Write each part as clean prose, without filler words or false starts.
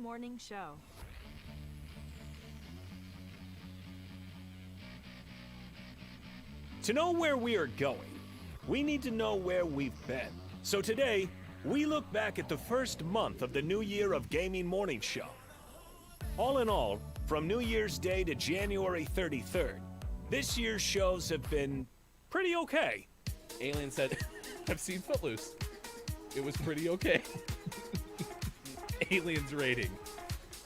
Morning Show. To know where we are going, we need to know where we've been. So today, we look back at the first month of the new year of Gaming Morning Show. All in all, from New Year's Day to January 33rd, this year's shows have been pretty okay. Alien said, I've seen Footloose. It was pretty okay. Alien's rating.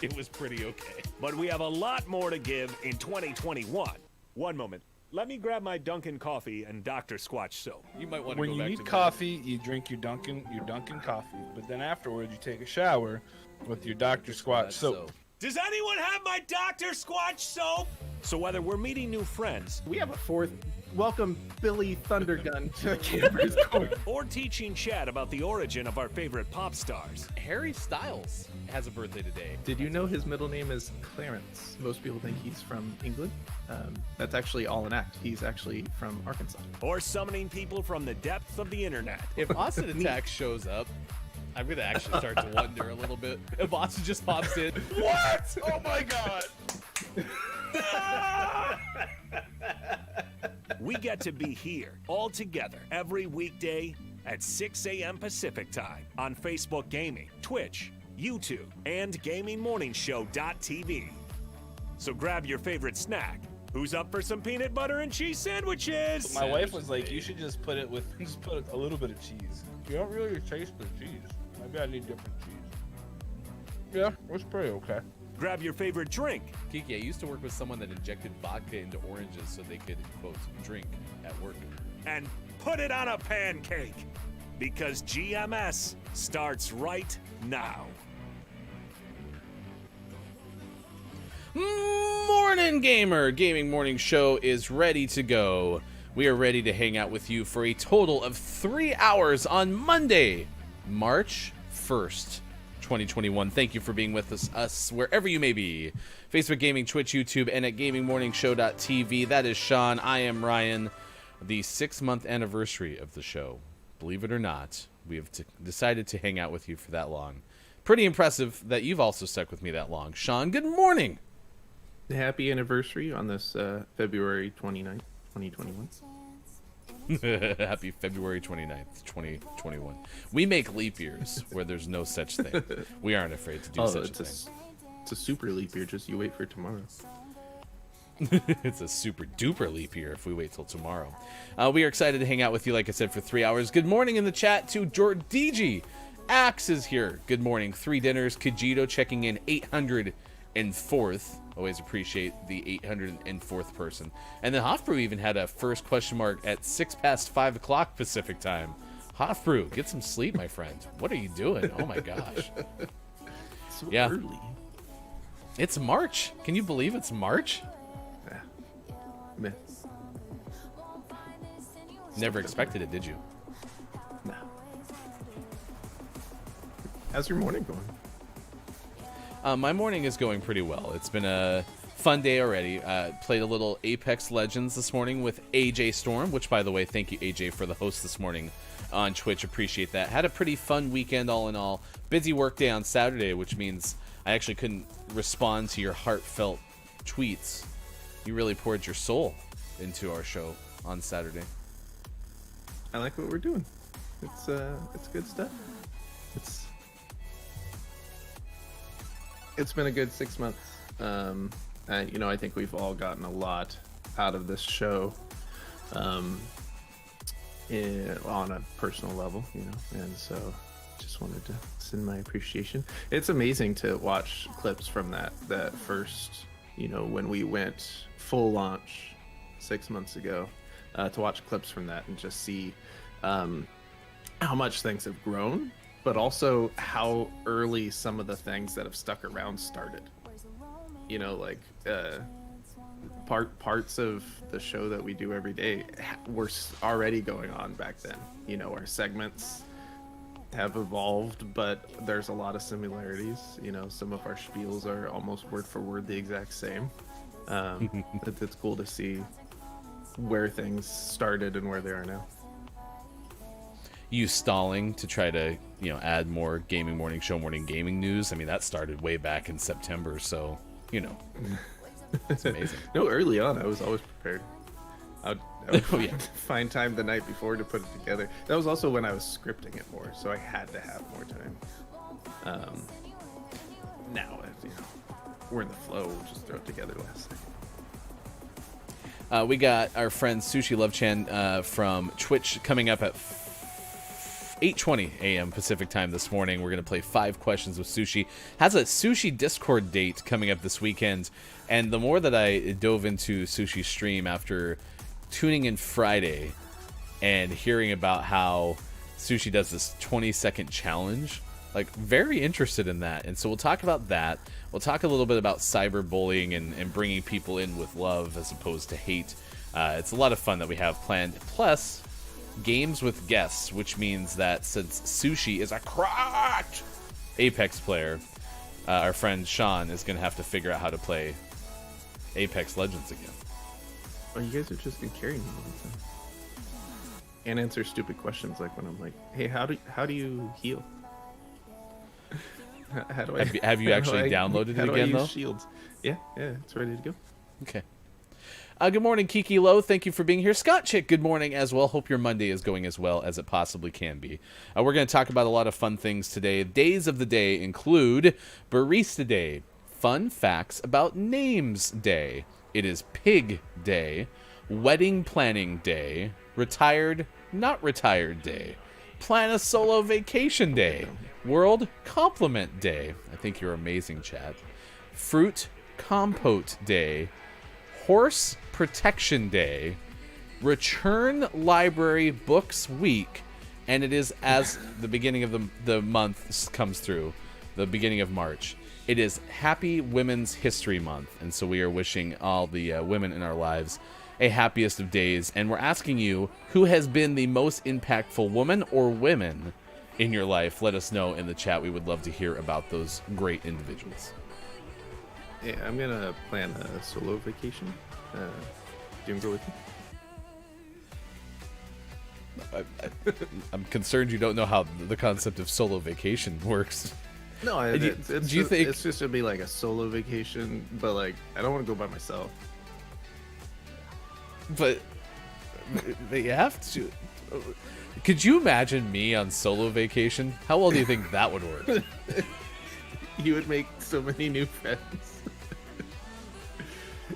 It was pretty okay. But we have a lot more to give in 2021. One moment. Let me grab my Dunkin' coffee and Dr. Squatch soap. You might want to When go you back eat to coffee, you drink your Dunkin' coffee, but then afterwards you take a shower with your Dr. Squatch soap. Does anyone have my Dr. Squatch soap? So whether we're meeting new friends, We have a fourth. Welcome, Billy Thundergun to Camper's Court. or teaching Chad about the origin of our favorite pop stars, Harry Styles has a birthday today. Did you know his middle name is Clarence? Most people think he's from England. That's actually all an act. He's actually from Arkansas. or summoning people from the depths of the internet. If Austin Attack shows up, I'm going to actually start to wonder a little bit. If Austin just pops in, what? Oh my God. We get to be here all together every weekday at 6 a.m. Pacific Time on Facebook Gaming, Twitch, YouTube, and GamingMorningshow.tv. So grab your favorite snack. Who's up for some peanut butter and cheese sandwiches? My wife was like, you should just put a little bit of cheese. You don't really taste the cheese. Maybe I need different cheese. Yeah, it was pretty okay. Grab your favorite drink. Kiki, I used to work with someone that injected vodka into oranges so they could, quote, drink at work. And put it on a pancake. Because GMS starts right now. Morning Gamer! Gaming Morning Show is ready to go. We are ready to hang out with you for a total of 3 hours on Monday, March 1st, 2021. Thank you for being with us wherever you may be. Facebook Gaming, Twitch, YouTube, and at GamingMorningshow.tv. That is Sean. I am Ryan. The 6-month anniversary of the show. Believe it or not, we have decided to hang out with you for that long. Pretty impressive that you've also stuck with me that long. Sean, good morning. Happy anniversary on this February 29th, 2021. Happy February 29th, 2021. We make leap years where there's no such thing. We aren't afraid to do such a thing. It's a super leap year. Just you wait for tomorrow. It's a super duper leap year if we wait till tomorrow. We are excited to hang out with you, like I said, for 3 hours. Good morning in the chat to Jordigi. Axe is here. Good morning. 3 dinners. Kajito checking in 804th. Always appreciate the 804th person. And then Hofbrew even had a first question mark at 5:06 Pacific time. Hofbrew, get some sleep, my friend. What are you doing? Oh my gosh. So Yeah. early. It's March. Can you believe it's March? Yeah. Meh. Never expected it, did you? Nah. How's your morning going? My morning is going pretty well. It's been a fun day already. Played a little Apex Legends this morning with AJ Storm, which, by the way, thank you, AJ, for the host this morning on Twitch. Appreciate that. Had a pretty fun weekend all in all. Busy work day on Saturday, which means I actually couldn't respond to your heartfelt tweets. You really poured your soul into our show on Saturday. I like what we're doing. It's good stuff. It's been a good 6 months. And I think we've all gotten a lot out of this show, on a personal level, and so just wanted to send my appreciation. It's amazing to watch clips from that first, when we went full launch 6 months ago, to watch clips from that and just see how much things have grown, but also how early some of the things that have stuck around started. Parts of the show that we do every day were already going on back then. Our segments have evolved, but there's a lot of similarities. Some of our spiels are almost word for word the exact same. It's cool to see where things started and where they are now. you stalling to try to, add more gaming morning show, morning gaming news. I mean, that started way back in September, so, it's amazing. No, early on, I was always prepared. I would Oh, yeah. find time the night before to put it together. That was also when I was scripting it more, so I had to have more time. Now, we're in the flow. We'll just throw it together last second. We got our friend Sushi Love Chan from Twitch coming up at 8:20 a.m. Pacific time this morning. We're going to play 5 questions with Sushi. Has a Sushi Discord date coming up this weekend. And the more that I dove into Sushi's stream after tuning in Friday and hearing about how Sushi does this 20-second challenge, like, very interested in that. And so we'll talk about that. We'll talk a little bit about cyberbullying and bringing people in with love as opposed to hate. It's a lot of fun that we have planned. Plus, games with guests, which means that since Sushi is a cracked Apex player, our friend Sean is going to have to figure out how to play Apex Legends again. Oh, you guys are just been carrying me all the time. And answer stupid questions like when I'm like, hey, how do you heal? How do I Have you actually downloaded it how do I again, use though? Shields? Yeah, it's ready to go. Okay. Good morning, Kiki Lowe. Thank you for being here. Scott Chick, good morning as well. Hope your Monday is going as well as it possibly can be. We're going to talk about a lot of fun things today. Days of the day include Barista Day, Fun Facts About Names Day. It is Pig Day, Wedding Planning Day, Retired, Not Retired Day, Plan a Solo Vacation Day, World Compliment Day. I think you're amazing, Chad. Fruit Compote Day, Horse Protection Day, Return Library Books Week, and it is, as the beginning of the month comes through, the beginning of March, it is Happy Women's History Month, and so we are wishing all the women in our lives a happiest of days, and we're asking you, who has been the most impactful woman or women in your life? Let us know in the chat. We would love to hear about those great individuals. Yeah, I'm gonna plan a solo vacation. Do you want to go with me? I'm concerned you don't know how the concept of solo vacation works. No, Do you think it's just gonna be like a solo vacation, but like I don't want to go by myself. But you have to. Could you imagine me on solo vacation? How well do you think that would work? You would make so many new friends.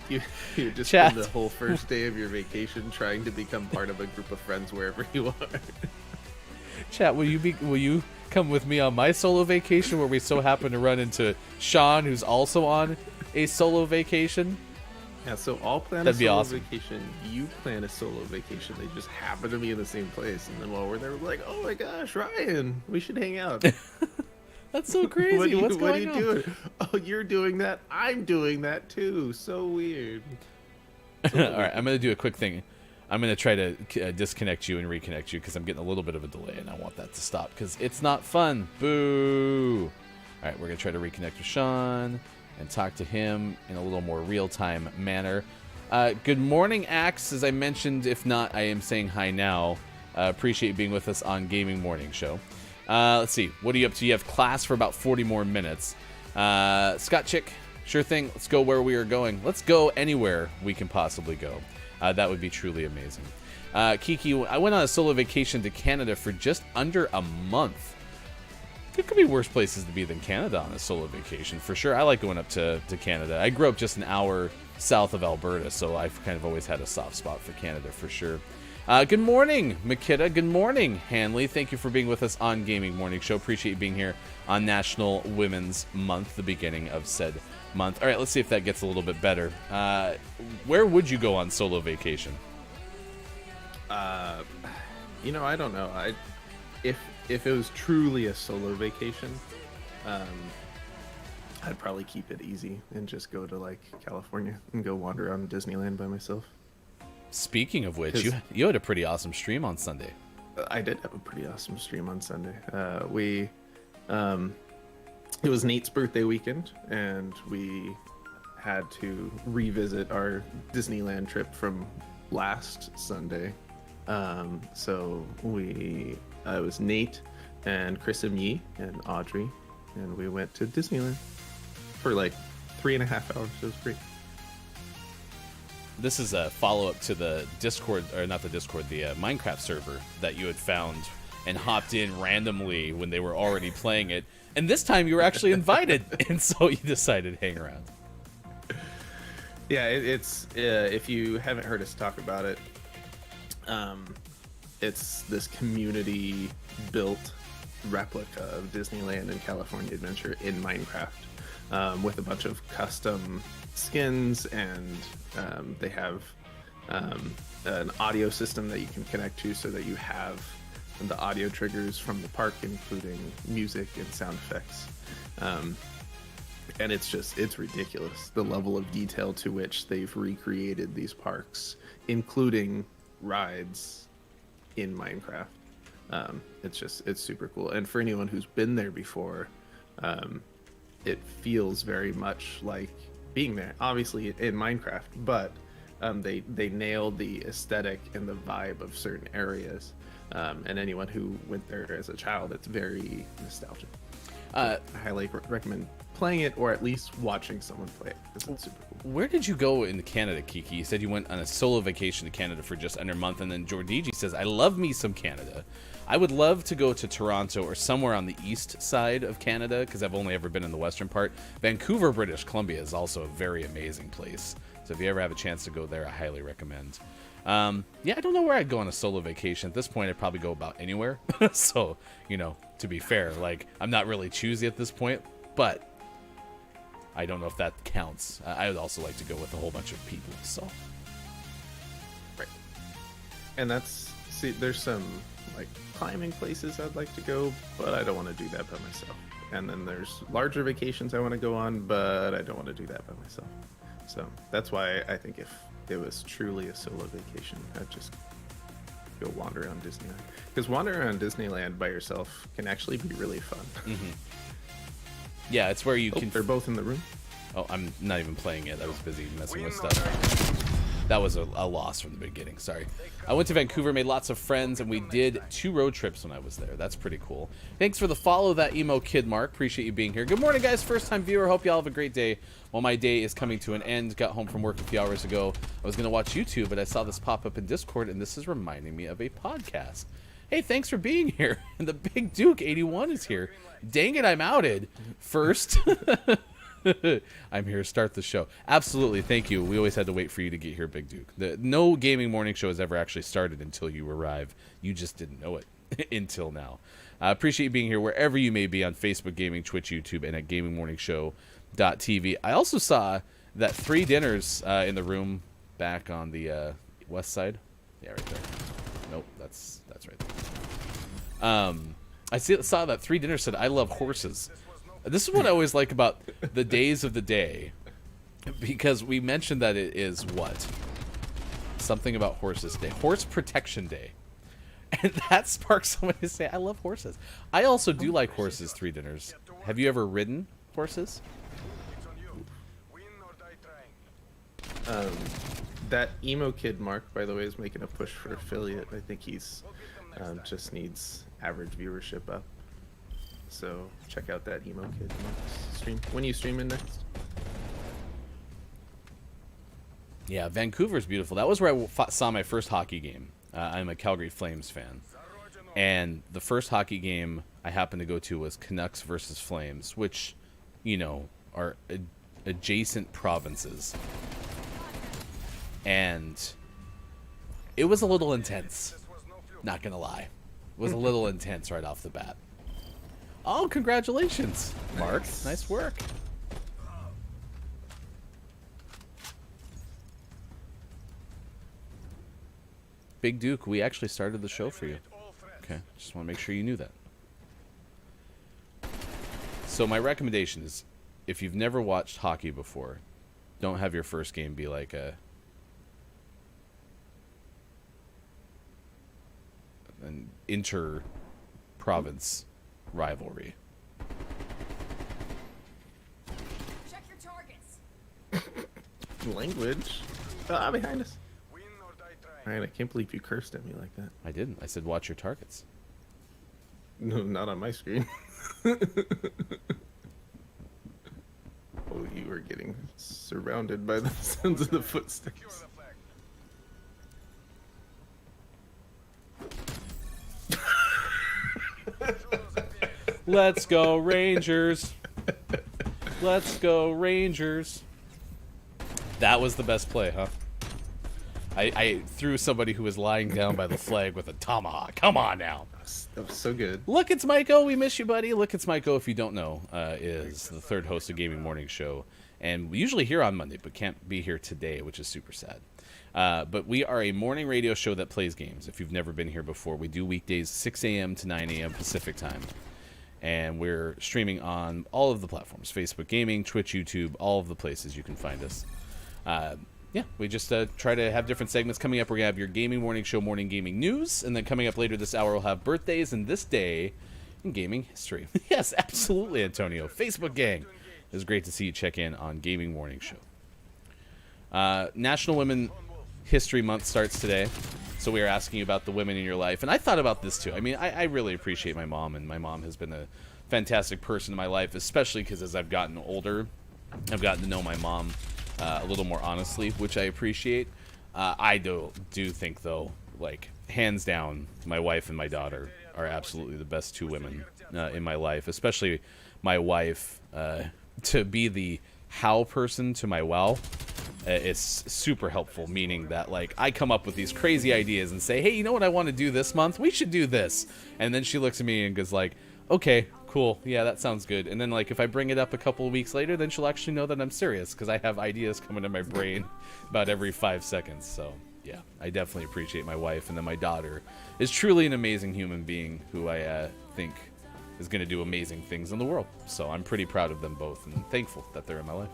You would just Chat. spend the whole first day of your vacation trying to become part of a group of friends wherever you are. Chat, will you come with me on my solo vacation where we so happen to run into Sean, who's also on a solo vacation? Yeah, so I'll plan That'd a be solo awesome. vacation. You plan a solo vacation. They just happen to be in the same place, and then while we're there, we're like, "Oh my gosh, Ryan, we should hang out." That's so crazy. What's what are going you on? doing? Oh, you're doing that. I'm doing that too. So weird. All right, I'm going to do a quick thing. I'm going to try to disconnect you and reconnect you because I'm getting a little bit of a delay, and I want that to stop because it's not fun. Boo! All right, we're going to try to reconnect with Sean and talk to him in a little more real-time manner. Good morning, Axe. As I mentioned, if not, I am saying hi now. Appreciate you being with us on Gaming Morning Show. Let's see. What are you up to? You have class for about 40 more minutes. Scott Chick, sure thing. Let's go where we are going. Let's go anywhere we can possibly go. That would be truly amazing. Kiki, I went on a solo vacation to Canada for just under a month. There could be worse places to be than Canada on a solo vacation, for sure. I like going up to Canada. I grew up just an hour south of Alberta, so I've kind of always had a soft spot for Canada, for sure. Good morning, Makita. Good morning, Hanley. Thank you for being with us on Gaming Morning Show. Appreciate you being here on National Women's Month, the beginning of said month. All right, let's see if that gets a little bit better. Where would you go on solo vacation? I don't know. If it was truly a solo vacation, I'd probably keep it easy and just go to like California and go wander around Disneyland by myself. Speaking of which, you had a pretty awesome stream on Sunday. I did have a pretty awesome stream on Sunday. It was Nate's birthday weekend, and we had to revisit our Disneyland trip from last Sunday So I was Nate and Chris and Yi and Audrey, and we went to Disneyland for like 3.5 hours. It was great. This is a follow-up to the Discord, or not the Discord, the Minecraft server that you had found and hopped in randomly when they were already playing it. And this time you were actually invited, and so you decided to hang around. Yeah, it's if you haven't heard us talk about it, it's this community-built replica of Disneyland and California Adventure in Minecraft, with a bunch of custom skins, and they have an audio system that you can connect to so that you have the audio triggers from the park, including music and sound effects. And it's ridiculous, the level of detail to which they've recreated these parks, including rides in Minecraft. It's super cool. And for anyone who's been there before, it feels very much like being there, obviously in Minecraft, but they nailed the aesthetic and the vibe of certain areas. And anyone who went there as a child, it's very nostalgic. I highly recommend playing it, or at least watching someone play it, because it's super cool. Where did you go in Canada, Kiki? You said you went on a solo vacation to Canada for just under a month, and then Jordiji says, I love me some Canada. I would love to go to Toronto or somewhere on the east side of Canada, because I've only ever been in the western part. Vancouver, British Columbia is also a very amazing place. So if you ever have a chance to go there, I highly recommend. Yeah, I don't know where I'd go on a solo vacation. At this point, I'd probably go about anywhere. So, to be fair, like, I'm not really choosy at this point, but I don't know if that counts. I would also like to go with a whole bunch of people, so. Right. And there's some, like, climbing places I'd like to go, but I don't want to do that by myself. And then there's larger vacations I want to go on, but I don't want to do that by myself. So that's why I think if it was truly a solo vacation, I'd just go wander around Disneyland. Because wandering around Disneyland by yourself can actually be really fun. Mm-hmm. Yeah, it's where you can... They're both in the room. Oh, I'm not even playing it. I was busy messing with stuff. That was a loss from the beginning. Sorry. I went to Vancouver, made lots of friends, and we did 2 road trips when I was there. That's pretty cool. Thanks for the follow, that emo kid, Mark. Appreciate you being here. Good morning, guys. First-time viewer. Hope y'all have a great day. Well, my day is coming to an end. Got home from work a few hours ago. I was going to watch YouTube, but I saw this pop up in Discord, and this is reminding me of a podcast. Hey, thanks for being here. And the Big Duke 81 is here. Dang it, I'm outed. First... I'm here to start the show. Absolutely, thank you. We always had to wait for you to get here, Big Duke. No gaming morning show has ever actually started until you arrive. You just didn't know it until now. I appreciate you being here wherever you may be on Facebook Gaming, Twitch, YouTube, and at gamingmorningshow.tv. I also saw that 3 dinners in the room back on the west side. Yeah, right there. Nope, that's right there. I saw that 3 dinners said, I love horses. This is what I always like about the days of the day, because we mentioned that it is what? Something about horses day. Horse Protection Day. And that sparks somebody to say, I love horses. I also do like horses, 3 dinners. Have you ever ridden horses? That emo kid, Mark, by the way, is making a push for affiliate. I think he's just needs average viewership up. So check out that emo kid stream. When are you streaming next? Yeah, Vancouver's beautiful. That was where I saw my first hockey game. I'm a Calgary Flames fan. And the first hockey game I happened to go to was Canucks versus Flames, which, are adjacent provinces. And it was a little intense. Not gonna lie. It was a little intense right off the bat. Oh, congratulations, Mark. Nice work. Big Duke, we actually started the show for you. Okay, just want to make sure you knew that. So my recommendation is, if you've never watched hockey before, don't have your first game be like an inter-province rivalry. Check your targets. Language. Behind us. Ryan, I can't believe you cursed at me like that. I didn't. I said watch your targets. No, not on my screen. Oh, you are getting surrounded by the sounds of the footsteps. Let's go Rangers. Let's go Rangers. That was the best play, huh? I threw somebody who was lying down by the flag with a tomahawk. Come on now. That was so good. Look, it's Maiko. We miss you, buddy. Look, it's Maiko. If you don't know, is the third host of Gaming Morning Show. And we usually here on Monday, but can't be here today, which is super sad. But we are a morning radio show that plays games. If you've never been here before, we do weekdays 6 a.m. to 9 a.m. Pacific time. And we're streaming on all of the platforms. Facebook Gaming, Twitch, YouTube, all of the places you can find us. Yeah, we just try to have different segments. Coming up, we're going to have your Gaming Morning Show morning gaming news. And then coming up later this hour, we'll have birthdays and this day in gaming history. Yes, absolutely, Antonio. Facebook gang. It was great to see you check in on Gaming Morning Show. National Women History Month starts today. So we are asking you about the women in your life. And I thought about this too. I mean, I really appreciate my mom. And my mom has been a fantastic person in my life, especially because as I've gotten older, I've gotten to know my mom a little more honestly, which I appreciate. I do think, though, like, hands down, my wife and my daughter are absolutely the best two women in my life, especially my wife. To be the how person to my wow, it's super helpful, meaning that, like, I come up with these crazy ideas and say, hey, you know what I want to do this month? We should do this. And then she looks at me and goes like, okay, cool, yeah, that sounds good. And then, like, if I bring it up a couple of weeks later, then she'll actually know that I'm serious, because I have ideas coming to my brain about every 5 seconds. So yeah, I definitely appreciate my wife. And then my daughter is truly an amazing human being who I think is going to do amazing things in the world. So I'm pretty proud of them both and thankful that they're in my life.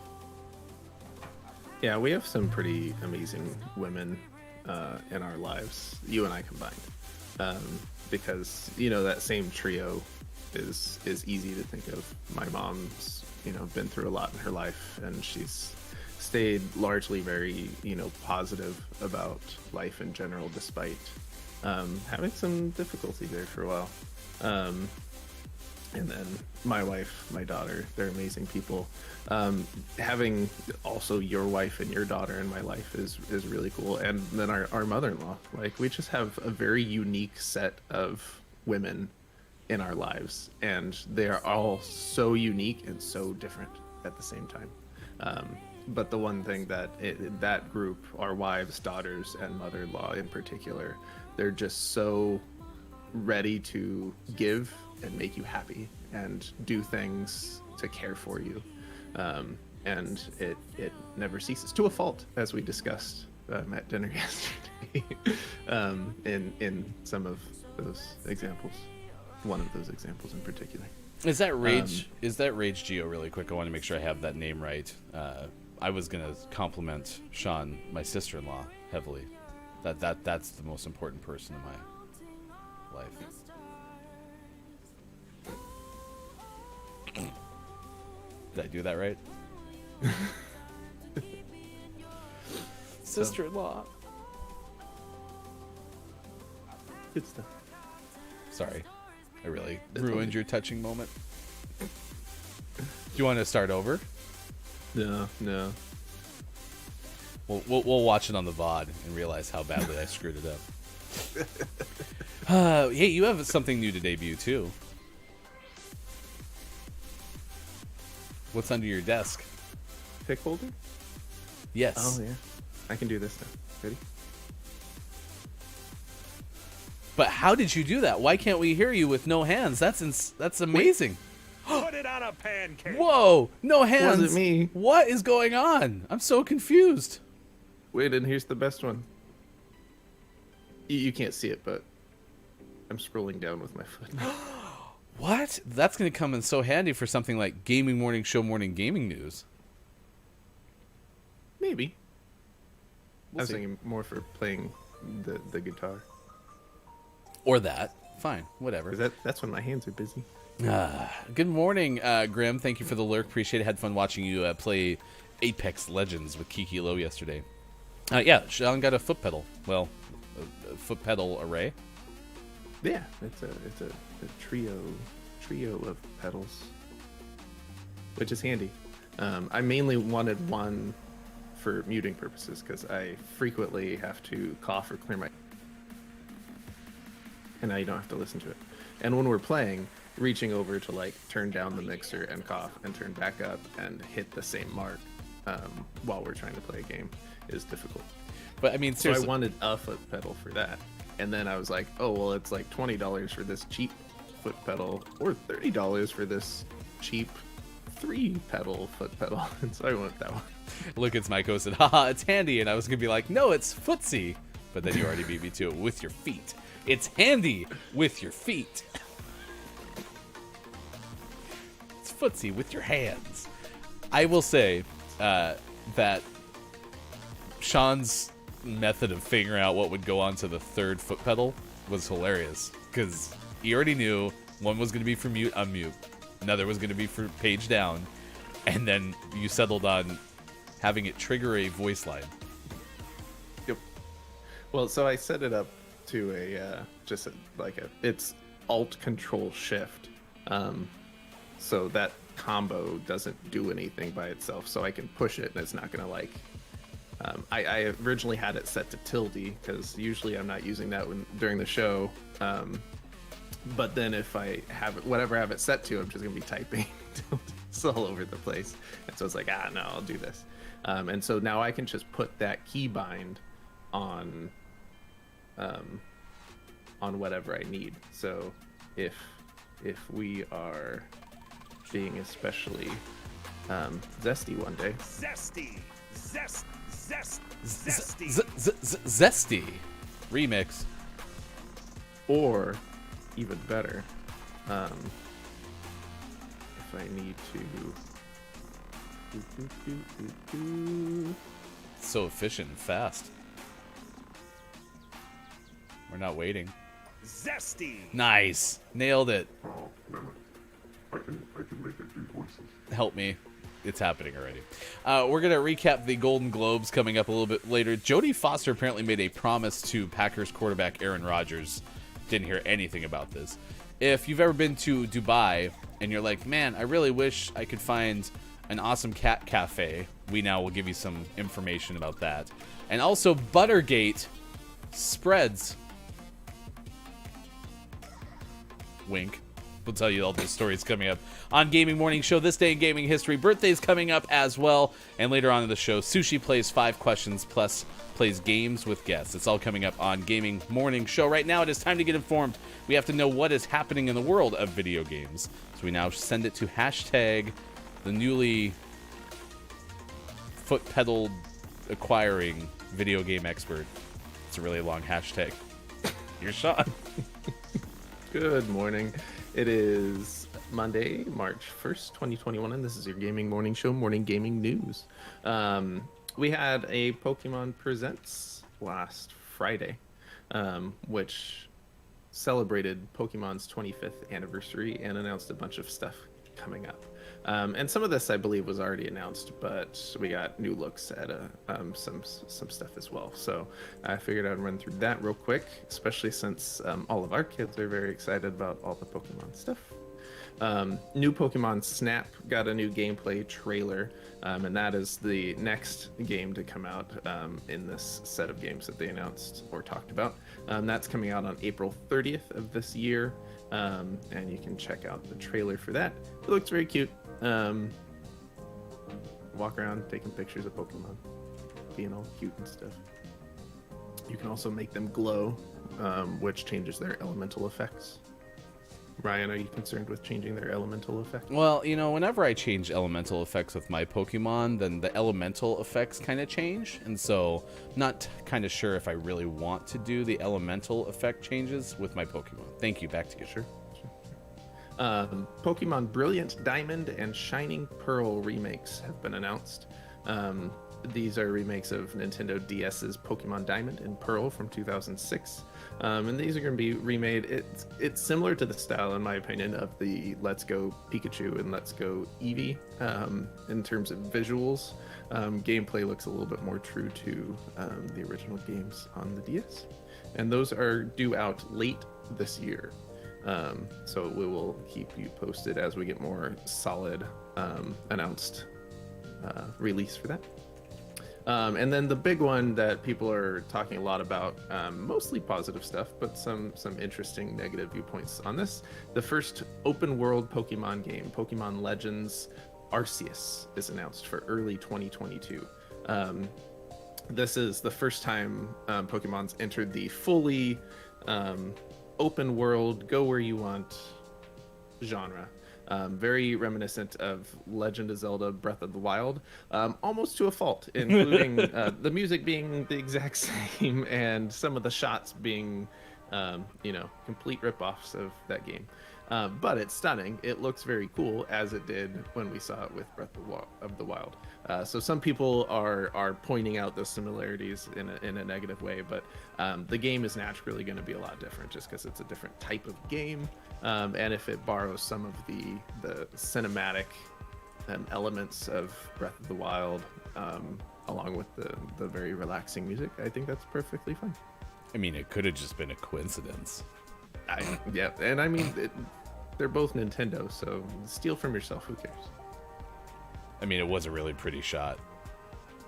Yeah, we have some pretty amazing women in our lives, you and I combined, because, you know, that same trio is easy to think of. My mom's, you know, been through a lot in her life, and she's stayed largely very, you know, positive about life in general, despite having some difficulty there for a while. And then my wife, my daughter, they're amazing people. Having also your wife and your daughter in my life is really cool. And then our mother-in-law, like, we just have a very unique set of women in our lives, and they are all so unique and so different at the same time. But the one thing that that group, our wives, daughters, and mother-in-law in particular, they're just so ready to give and make you happy and do things to care for you, and it never ceases, to a fault, as we discussed at dinner yesterday. In some of those examples, one of those examples in particular. Is that Rage? Is that Rage Geo? Really quick, I want to make sure I have that name right. I was gonna compliment Sean, my sister-in-law, heavily. That's the most important person in my life. Did I do that right? Sister-in-law. Good stuff. Sorry, I really ruined your touching moment. Do you want to start over? No. We'll watch it on the VOD and realize how badly I screwed it up. Hey, you have something new to debut too. What's under your desk? Pick holder? Yes. Oh yeah, I can do this now. Ready? But how did you do that? Why can't we hear you with no hands? That's amazing. Put it on a pancake. Whoa, no hands. Wasn't me. What is going on? I'm so confused. Wait, and here's the best one. You can't see it, but I'm scrolling down with my foot. What? That's going to come in so handy for something like Gaming Morning Show morning gaming news. Maybe. I was see. thinking more for playing the guitar. Or that. Fine, whatever. 'Cause that's when my hands are busy. Good morning, Grim. Thank you for the lurk. Appreciate it. Had fun watching you play Apex Legends with Kiki Low yesterday. Yeah, Sean got a foot pedal. Well, a foot pedal array. Yeah, it's a trio of pedals, which is handy. I mainly wanted one for muting purposes because I frequently have to cough or clear my, and now you don't have to listen to it. And when we're playing, reaching over to like turn down the mixer and cough and turn back up and hit the same mark while we're trying to play a game is difficult. But I mean, So I seriously, wanted a foot pedal for that. And then I was like, oh, well, it's like $20 for this cheap foot pedal or $30 for this cheap 3-pedal foot pedal. And so I went with that one. Lucas Maiko said, haha, it's handy. And I was going to be like, no, it's footsie. But then you already beat me to it with your feet. It's handy with your feet. It's footsie with your hands. I will say that Sean's method of figuring out what would go onto the third foot pedal was hilarious, because he already knew one was going to be for mute, unmute, another was going to be for page down, and then you settled on having it trigger a voice line. Yep. Well, so I set it up to it's Alt Control Shift, so that combo doesn't do anything by itself. So I can push it, and it's not gonna like. I originally had it set to tilde because usually I'm not using that during the show. But then if I have it, whatever I have it set to, I'm just gonna be typing it's all over the place. And so it's like, no, I'll do this. And so now I can just put that keybind on whatever I need. So if we are being especially zesty one day, Zesty remix, or even better, if I need to so efficient and fast. We're not waiting. Zesty. Nice, nailed it. I can make it do voices. Help me. It's happening already. We're going to recap the Golden Globes coming up a little bit later. Jodie Foster apparently made a promise to Packers quarterback Aaron Rodgers. Didn't hear anything about this. If you've ever been to Dubai and you're like, man, I really wish I could find an awesome cat cafe, we now will give you some information about that. And also Buttergate spreads. Wink. We'll tell you all those stories coming up on Gaming Morning Show. This day in gaming history. Birthday's coming up as well. And later on in the show, Sushi plays 5 questions plus plays games with guests. It's all coming up on Gaming Morning Show. Right now, it is time to get informed. We have to know what is happening in the world of video games. So we now send it to hashtag the newly foot pedal acquiring video game expert. It's a really long hashtag. Here's Sean. Good morning. It is Monday, March 1st, 2021, and this is your Gaming Morning Show, Morning Gaming News. We had a Pokemon Presents last Friday, which celebrated Pokemon's 25th anniversary and announced a bunch of stuff coming up. And some of this, I believe, was already announced, but we got new looks at some stuff as well. So I figured I'd run through that real quick, especially since all of our kids are very excited about all the Pokemon stuff. New Pokemon Snap got a new gameplay trailer, and that is the next game to come out in this set of games that they announced or talked about. That's coming out on April 30th of this year. And you can check out the trailer for that. It looks very cute. Walk around taking pictures of Pokemon, being all cute and stuff. You can also make them glow, which changes their elemental effects. Ryan, are you concerned with changing their elemental effect? Well, you know, whenever I change elemental effects with my Pokemon, then the elemental effects kind of change. And so, not kind of sure if I really want to do the elemental effect changes with my Pokemon. Thank you. Back to you. Sure. Pokemon Brilliant Diamond and Shining Pearl remakes have been announced. These are remakes of Nintendo DS's Pokemon Diamond and Pearl from 2006. And these are going to be remade. It's similar to the style, in my opinion, of the Let's Go Pikachu and Let's Go Eevee in terms of visuals. Gameplay looks a little bit more true to the original games on the DS. and those are due out late this year. So we will keep you posted as we get more solid announced release for that. And then the big one that people are talking a lot about, mostly positive stuff, but some interesting negative viewpoints on this. The first open world Pokemon game, Pokemon Legends Arceus, is announced for early 2022. This is the first time Pokemon's entered the fully open world, go where you want genre. Very reminiscent of Legend of Zelda Breath of the Wild, almost to a fault, including the music being the exact same and some of the shots being, complete ripoffs of that game. But it's stunning. It looks very cool, as it did when we saw it with Breath of the Wild. So some people are pointing out the similarities in a negative way, but the game is naturally going to be a lot different just because it's a different type of game. And if it borrows some of the cinematic elements of Breath of the Wild, along with the very relaxing music, I think that's perfectly fine. I mean, it could have just been a coincidence. Yeah, and I mean, they're both Nintendo, so steal from yourself. Who cares? I mean, it was a really pretty shot.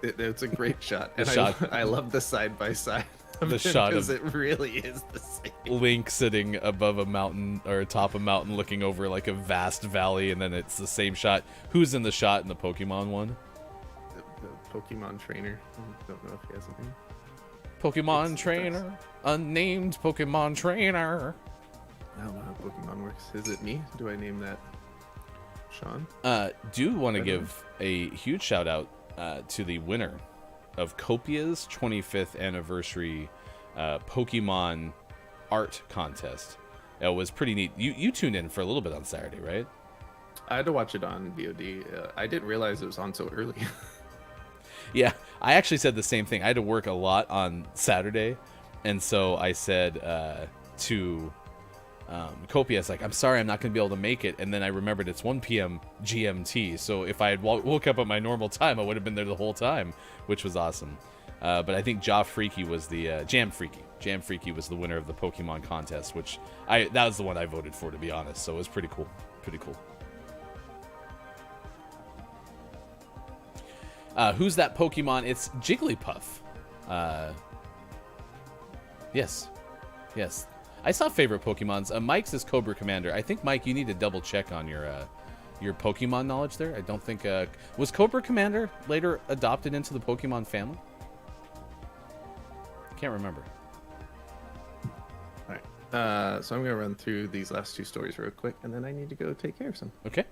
It's a great shot, and shot. I love the side by side. The shot because of it really is the same. Link sitting above a mountain or atop a mountain, looking over like a vast valley, and then it's the same shot. Who's in the shot in the Pokemon one? The Pokemon trainer. I don't know if he has a name. Pokemon trainer, unnamed Pokemon trainer. I don't know how Pokemon works. Is it me? Do I name that Sean? Do want to give a huge shout out to the winner of Copia's 25th anniversary Pokemon art contest. It was pretty neat. You tuned in for a little bit on Saturday, right? I had to watch it on VOD. I didn't realize it was on so early. Yeah, I actually said the same thing. I had to work a lot on Saturday, and so I said to Copia, it's like, I'm sorry, I'm not going to be able to make it. And then I remembered it's 1 p.m. GMT, so if I had woke up at my normal time, I would have been there the whole time, which was awesome. But I think Freaky was the Jam Freaky was the winner of the Pokemon contest, which that was the one I voted for, to be honest. So it was pretty cool. Who's that Pokemon? It's Jigglypuff. Yes. I saw favorite Pokemons. Mike's is Cobra Commander. I think, Mike, you need to double check on your Pokemon knowledge there. I don't think was Cobra Commander later adopted into the Pokemon family? Can't remember. All right. So I'm going to run through these last two stories real quick, and then I need to go take care of some. Okay.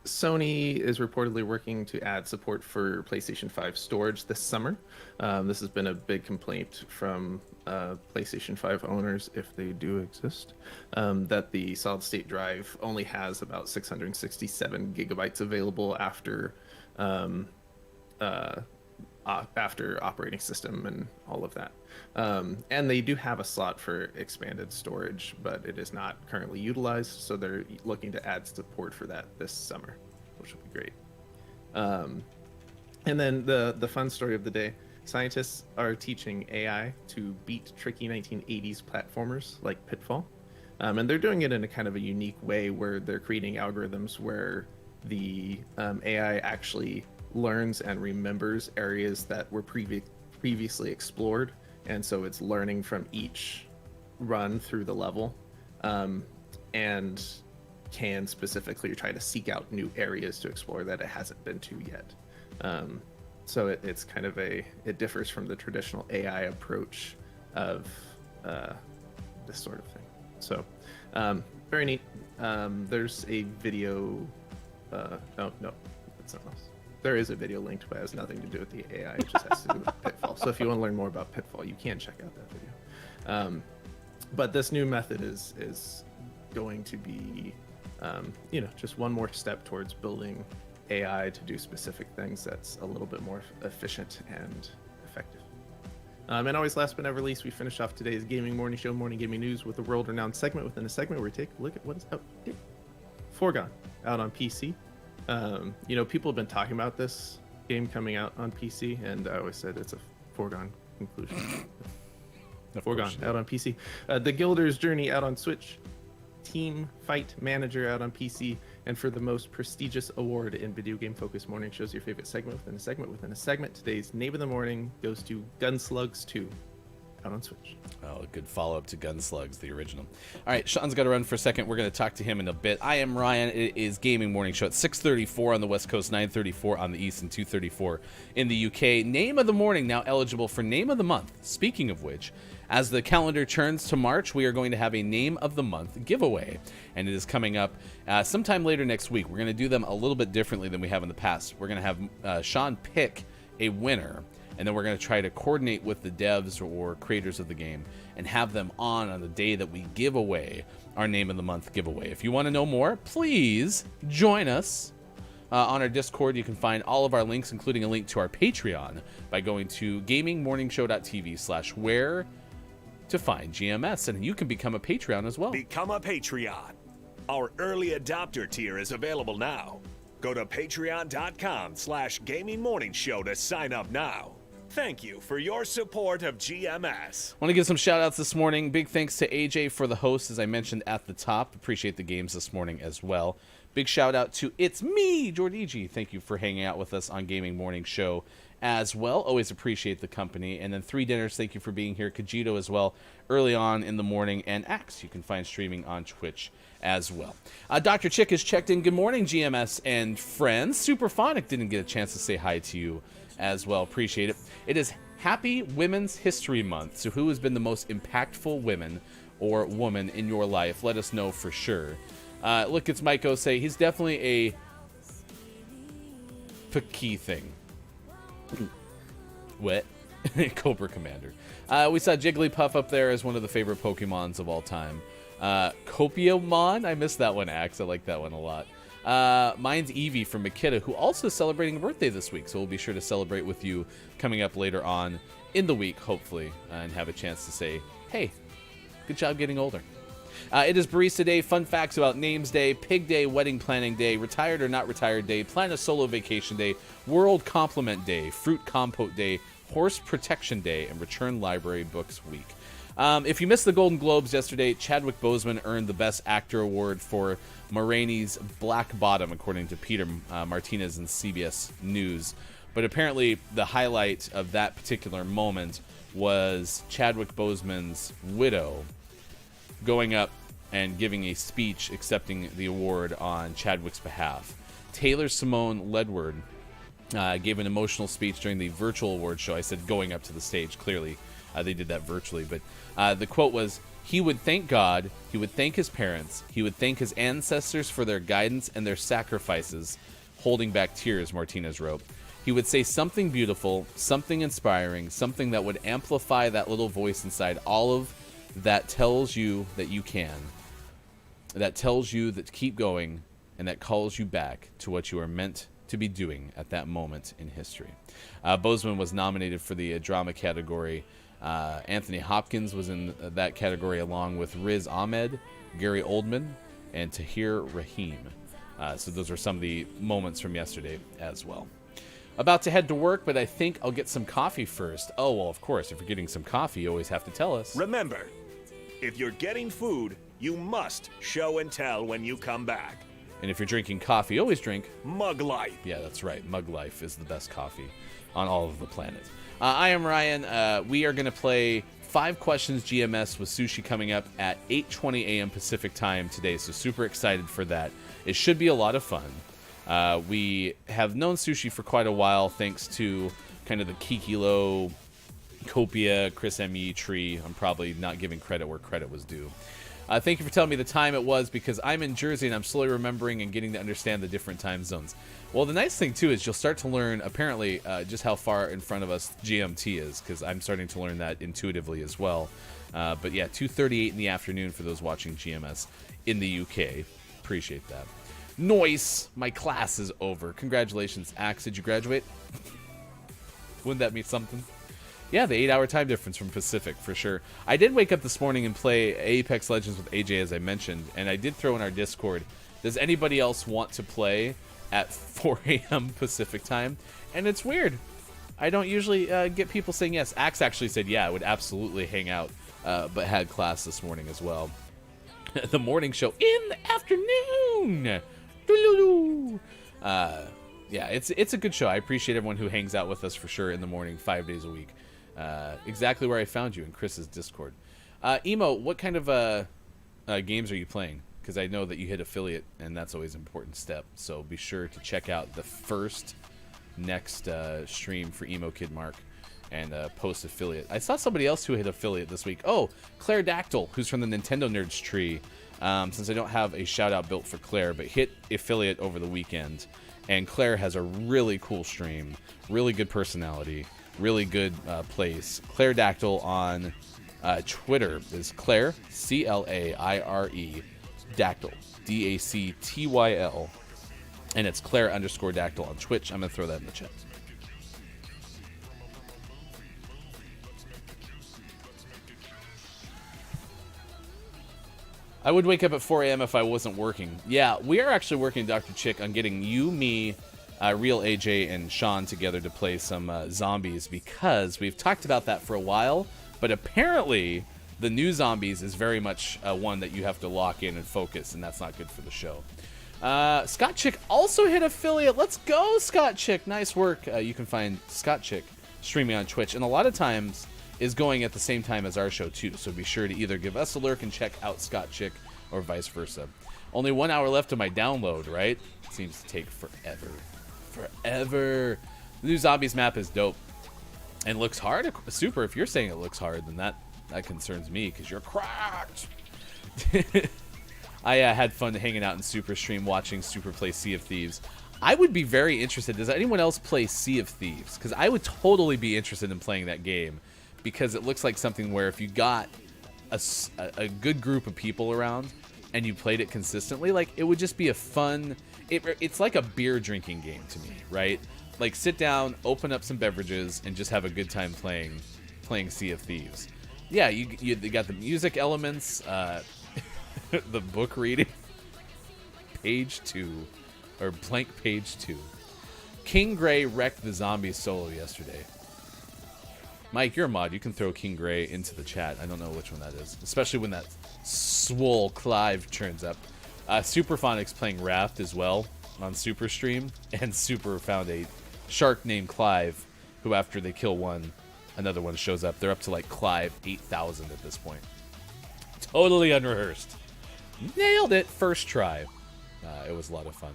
Sony is reportedly working to add support for PlayStation 5 storage this summer. This has been a big complaint from PlayStation 5 owners, if they do exist, that the solid-state drive only has about 667 gigabytes available after operating system and all of that. And they do have a slot for expanded storage, but it is not currently utilized, so they're looking to add support for that this summer, which will be great. And then the fun story of the day: scientists are teaching AI to beat tricky 1980s platformers like Pitfall. And they're doing it in a kind of a unique way where they're creating algorithms where the AI actually learns and remembers areas that were previously explored, and so it's learning from each run through the level, and can specifically try to seek out new areas to explore that it hasn't been to yet. So it's kind of it differs from the traditional AI approach of this sort of thing. So very neat. There's a video. No, that's not else. There is a video linked, but it has nothing to do with the AI. It just has to do with Pitfall. So if you want to learn more about Pitfall, you can check out that video. But this new method is going to be, just one more step towards building AI to do specific things that's a little bit more efficient and effective. And always last but never least, we finish off today's Gaming Morning Show, Morning Gaming News, with a world-renowned segment within a segment where we take a look at what is out. Foregone, out on PC. People have been talking about this game coming out on PC, and I always said it's a foregone conclusion. Foregone out on PC. The Gilder's Journey out on Switch. Team Fight Manager out on PC. And for the most prestigious award in video game focused morning shows, your favorite segment within a segment within a segment, today's Name of the Morning goes to Gunslugs 2 out on Switch. Oh, a good follow-up to Gunslugs, the original. All right, Sean's got to run for a second. We're going to talk to him in a bit. I am Ryan. It is Gaming Morning Show at 6:34 on the West Coast, 9:34 on the East, and 2:34 in the UK. Name of the Morning now eligible for Name of the Month. Speaking of which, as the calendar turns to March, we are going to have a Name of the Month giveaway, and it is coming up sometime later next week. We're going to do them a little bit differently than we have in the past. We're going to have Sean pick a winner, and then we're going to try to coordinate with the devs or creators of the game and have them on the day that we give away our Name of the Month giveaway. If you want to know more, please join us on our Discord. You can find all of our links, including a link to our Patreon, by going to gamingmorningshow.tv/where to find GMS, and you can become a Patreon as well. Become a Patreon. Our early adopter tier is available now. Go to patreon.com/gamingmorningshow to sign up now. Thank you for your support of GMS. Want to give some shout outs this morning. Big thanks to AJ for the host, as I mentioned at the top. Appreciate the games this morning as well. Big shout out to It's Me, Jordigi. Thank you for hanging out with us on Gaming Morning Show as well. Always appreciate the company. And then 3 Dinners, thank you for being here. Kajito as well, early on in the morning. And Axe, you can find streaming on Twitch as well. Dr. Chick has checked in. Good morning, GMS and friends. Superphonic didn't get a chance to say hi to you as well. Appreciate it. It is Happy Women's History Month. So who has been the most impactful women or woman in your life? Let us know for sure. Look, it's Maiko say he's definitely a Thicke thing. What? Cobra Commander. We saw Jigglypuff up there as one of the favorite Pokemons of all time. Copiamon? I missed that one, Axe. I like that one a lot. Mine's Evie from Makita, who also is celebrating a birthday this week, so we'll be sure to celebrate with you coming up later on in the week, hopefully, and have a chance to say, hey, good job getting older. It is Barista Day, fun facts about Names Day, Pig Day, Wedding Planning Day, Retired or Not Retired Day, Plan a Solo Vacation Day, World Compliment Day, Fruit Compote Day, Horse Protection Day, and Return Library Books Week. If you missed the Golden Globes yesterday, Chadwick Boseman earned the Best Actor Award for Ma Rainey's Black Bottom, according to Peter Martinez and CBS News. But apparently the highlight of that particular moment was Chadwick Boseman's widow going up and giving a speech accepting the award on Chadwick's behalf. Taylor Simone Ledward gave an emotional speech during the virtual award show. I said going up to the stage. Clearly, they did that virtually. But the quote was, he would thank God, he would thank his parents, he would thank his ancestors for their guidance and their sacrifices, holding back tears, Martinez wrote. He would say something beautiful, something inspiring, something that would amplify that little voice inside all of that tells you that you can, that tells you that to keep going, and that calls you back to what you are meant to be doing at that moment in history. Boseman was nominated for the drama category. Anthony Hopkins was in that category along with Riz Ahmed, Gary Oldman, and Tahir Rahim. So those are some of the moments from yesterday as well. About to head to work, but I think I'll get some coffee first. Oh, well, of course, if you're getting some coffee, you always have to tell us. Remember, if you're getting food, you must show and tell when you come back. And if you're drinking coffee, always drink Mug Life. Yeah, that's right. Mug Life is the best coffee on all of the planet. I am Ryan. We are going to play 5 Questions GMS with Sushi coming up at 8:20 a.m. Pacific time today, so super excited for that. It should be a lot of fun. We have known Sushi for quite a while, thanks to kind of the Kikilo, Copia, Chris M.E. tree. I'm probably not giving credit where credit was due. Thank you for telling me the time it was, because I'm in Jersey and I'm slowly remembering and getting to understand the different time zones. Well, the nice thing, too, is you'll start to learn, apparently, just how far in front of us GMT is, because I'm starting to learn that intuitively as well. But yeah, 2:38 in the afternoon for those watching GMS in the UK. Appreciate that. Noise! My class is over. Congratulations, Axe. Did you graduate? Wouldn't that mean something? Yeah, the 8-hour time difference from Pacific, for sure. I did wake up this morning and play Apex Legends with AJ, as I mentioned, and I did throw in our Discord, does anybody else want to play at 4 a.m. Pacific time? And it's weird. I don't usually get people saying yes. Axe actually said, yeah, I would absolutely hang out but had class this morning as well. The morning show in the afternoon. Doo-doo-doo. Yeah, it's a good show. I appreciate everyone who hangs out with us for sure in the morning, 5 days a week. Exactly where I found you in Chris's Discord. Emo, what kind of games are you playing? Because I know that you hit affiliate, and that's always an important step. So be sure to check out the next stream for Emo Kid Mark and post affiliate. I saw somebody else who hit affiliate this week. Oh, Claire Dactyl, who's from the Nintendo Nerds tree. Since I don't have a shout out built for Claire, but hit affiliate over the weekend. And Claire has a really cool stream, really good personality, really good plays. Claire Dactyl on Twitter is Claire, C-L-A-I-R-E, Dactyl, D-A-C-T-Y-L. And it's Claire_Dactyl on Twitch. I'm going to throw that in the chat. I would wake up at 4 a.m. if I wasn't working. Yeah, we are actually working, Dr. Chick, on getting you, me, Real AJ, and Sean together to play some zombies, because we've talked about that for a while, but apparently the new zombies is very much one that you have to lock in and focus, and that's not good for the show. Scott Chick also hit affiliate. Let's go, Scott Chick. Nice work. You can find Scott Chick streaming on Twitch, and a lot of times is going at the same time as our show too, so be sure to either give us a lurk and check out Scott Chick, or vice versa. Only 1 hour left of my download, right? Seems to take forever. The new zombies map is dope and looks hard. Super. If you're saying it looks hard, then that concerns me, because you're cracked. I had fun hanging out in Super stream, watching Super play Sea of Thieves. I would be very interested. Does anyone else play Sea of Thieves? Because I would totally be interested in playing that game, because it looks like something where if you got a good group of people around and you played it consistently, like, it would just be a fun... It's like a beer drinking game to me, right? Like, sit down, open up some beverages, and just have a good time playing Sea of Thieves. Yeah, you got the music elements, the book reading, page 2, or blank page 2. King Gray wrecked the zombies solo yesterday. Mike, you're a mod. You can throw King Gray into the chat. I don't know which one that is, especially when that swole Clive turns up. Superphonics playing Raft as well on Super stream, and Super found a shark named Clive, who after they kill one, another one shows up. They're up to like Clive 8,000 at this point. Totally unrehearsed. Nailed it first try. It was a lot of fun.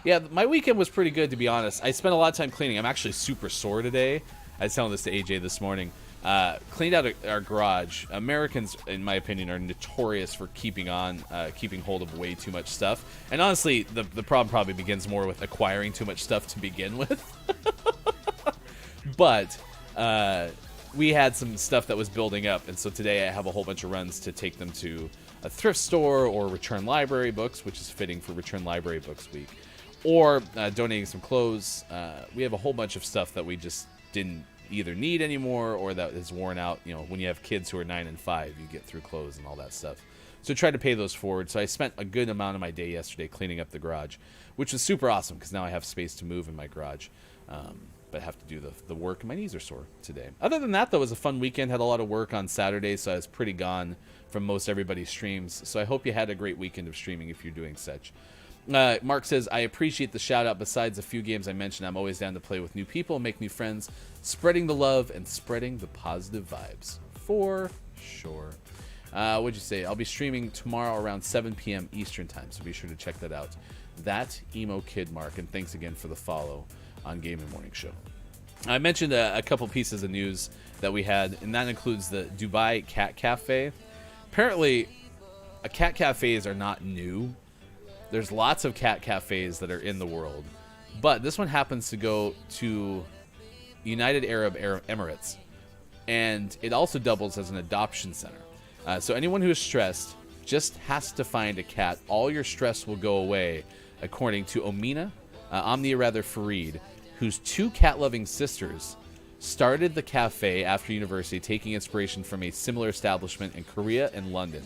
Yeah, my weekend was pretty good, to be honest. I spent a lot of time cleaning. I'm actually super sore today. I was telling this to AJ this morning. Cleaned out our garage. Americans, in my opinion, are notorious for keeping hold of way too much stuff. And honestly, the problem probably begins more with acquiring too much stuff to begin with. But we had some stuff that was building up, and so today I have a whole bunch of runs to take them to a thrift store or return library books, which is fitting for Return Library Books Week, or donating some clothes. We have a whole bunch of stuff that we just didn't either need anymore, or that is worn out. You know, when you have kids who are 9 and 5, you get through clothes and all that stuff. So try to pay those forward. So I spent a good amount of my day yesterday cleaning up the garage, which was super awesome because now I have space to move in my garage. But have to do the work, and my knees are sore today. Other than that, though, it was a fun weekend. Had a lot of work on Saturday, so I was pretty gone from most everybody's streams. So I hope you had a great weekend of streaming if you're doing such. Mark says, I appreciate the shout out. Besides a few games I mentioned, I'm always down to play with new people, make new friends, spreading the love and spreading the positive vibes. For sure. What'd you say? I'll be streaming tomorrow around 7 p.m. Eastern time, so be sure to check that out. That Emo Kid Mark, and thanks again for the follow on Gaming Morning Show. I mentioned a couple pieces of news that we had, and that includes the Dubai Cat Cafe. Apparently, cat cafes are not new. There's lots of cat cafes that are in the world, but this one happens to go to United Arab Emirates, and it also doubles as an adoption center. So anyone who is stressed just has to find a cat. All your stress will go away, according to Omnia Farid, whose 2 cat-loving sisters started the cafe after university, taking inspiration from a similar establishment in Korea and London.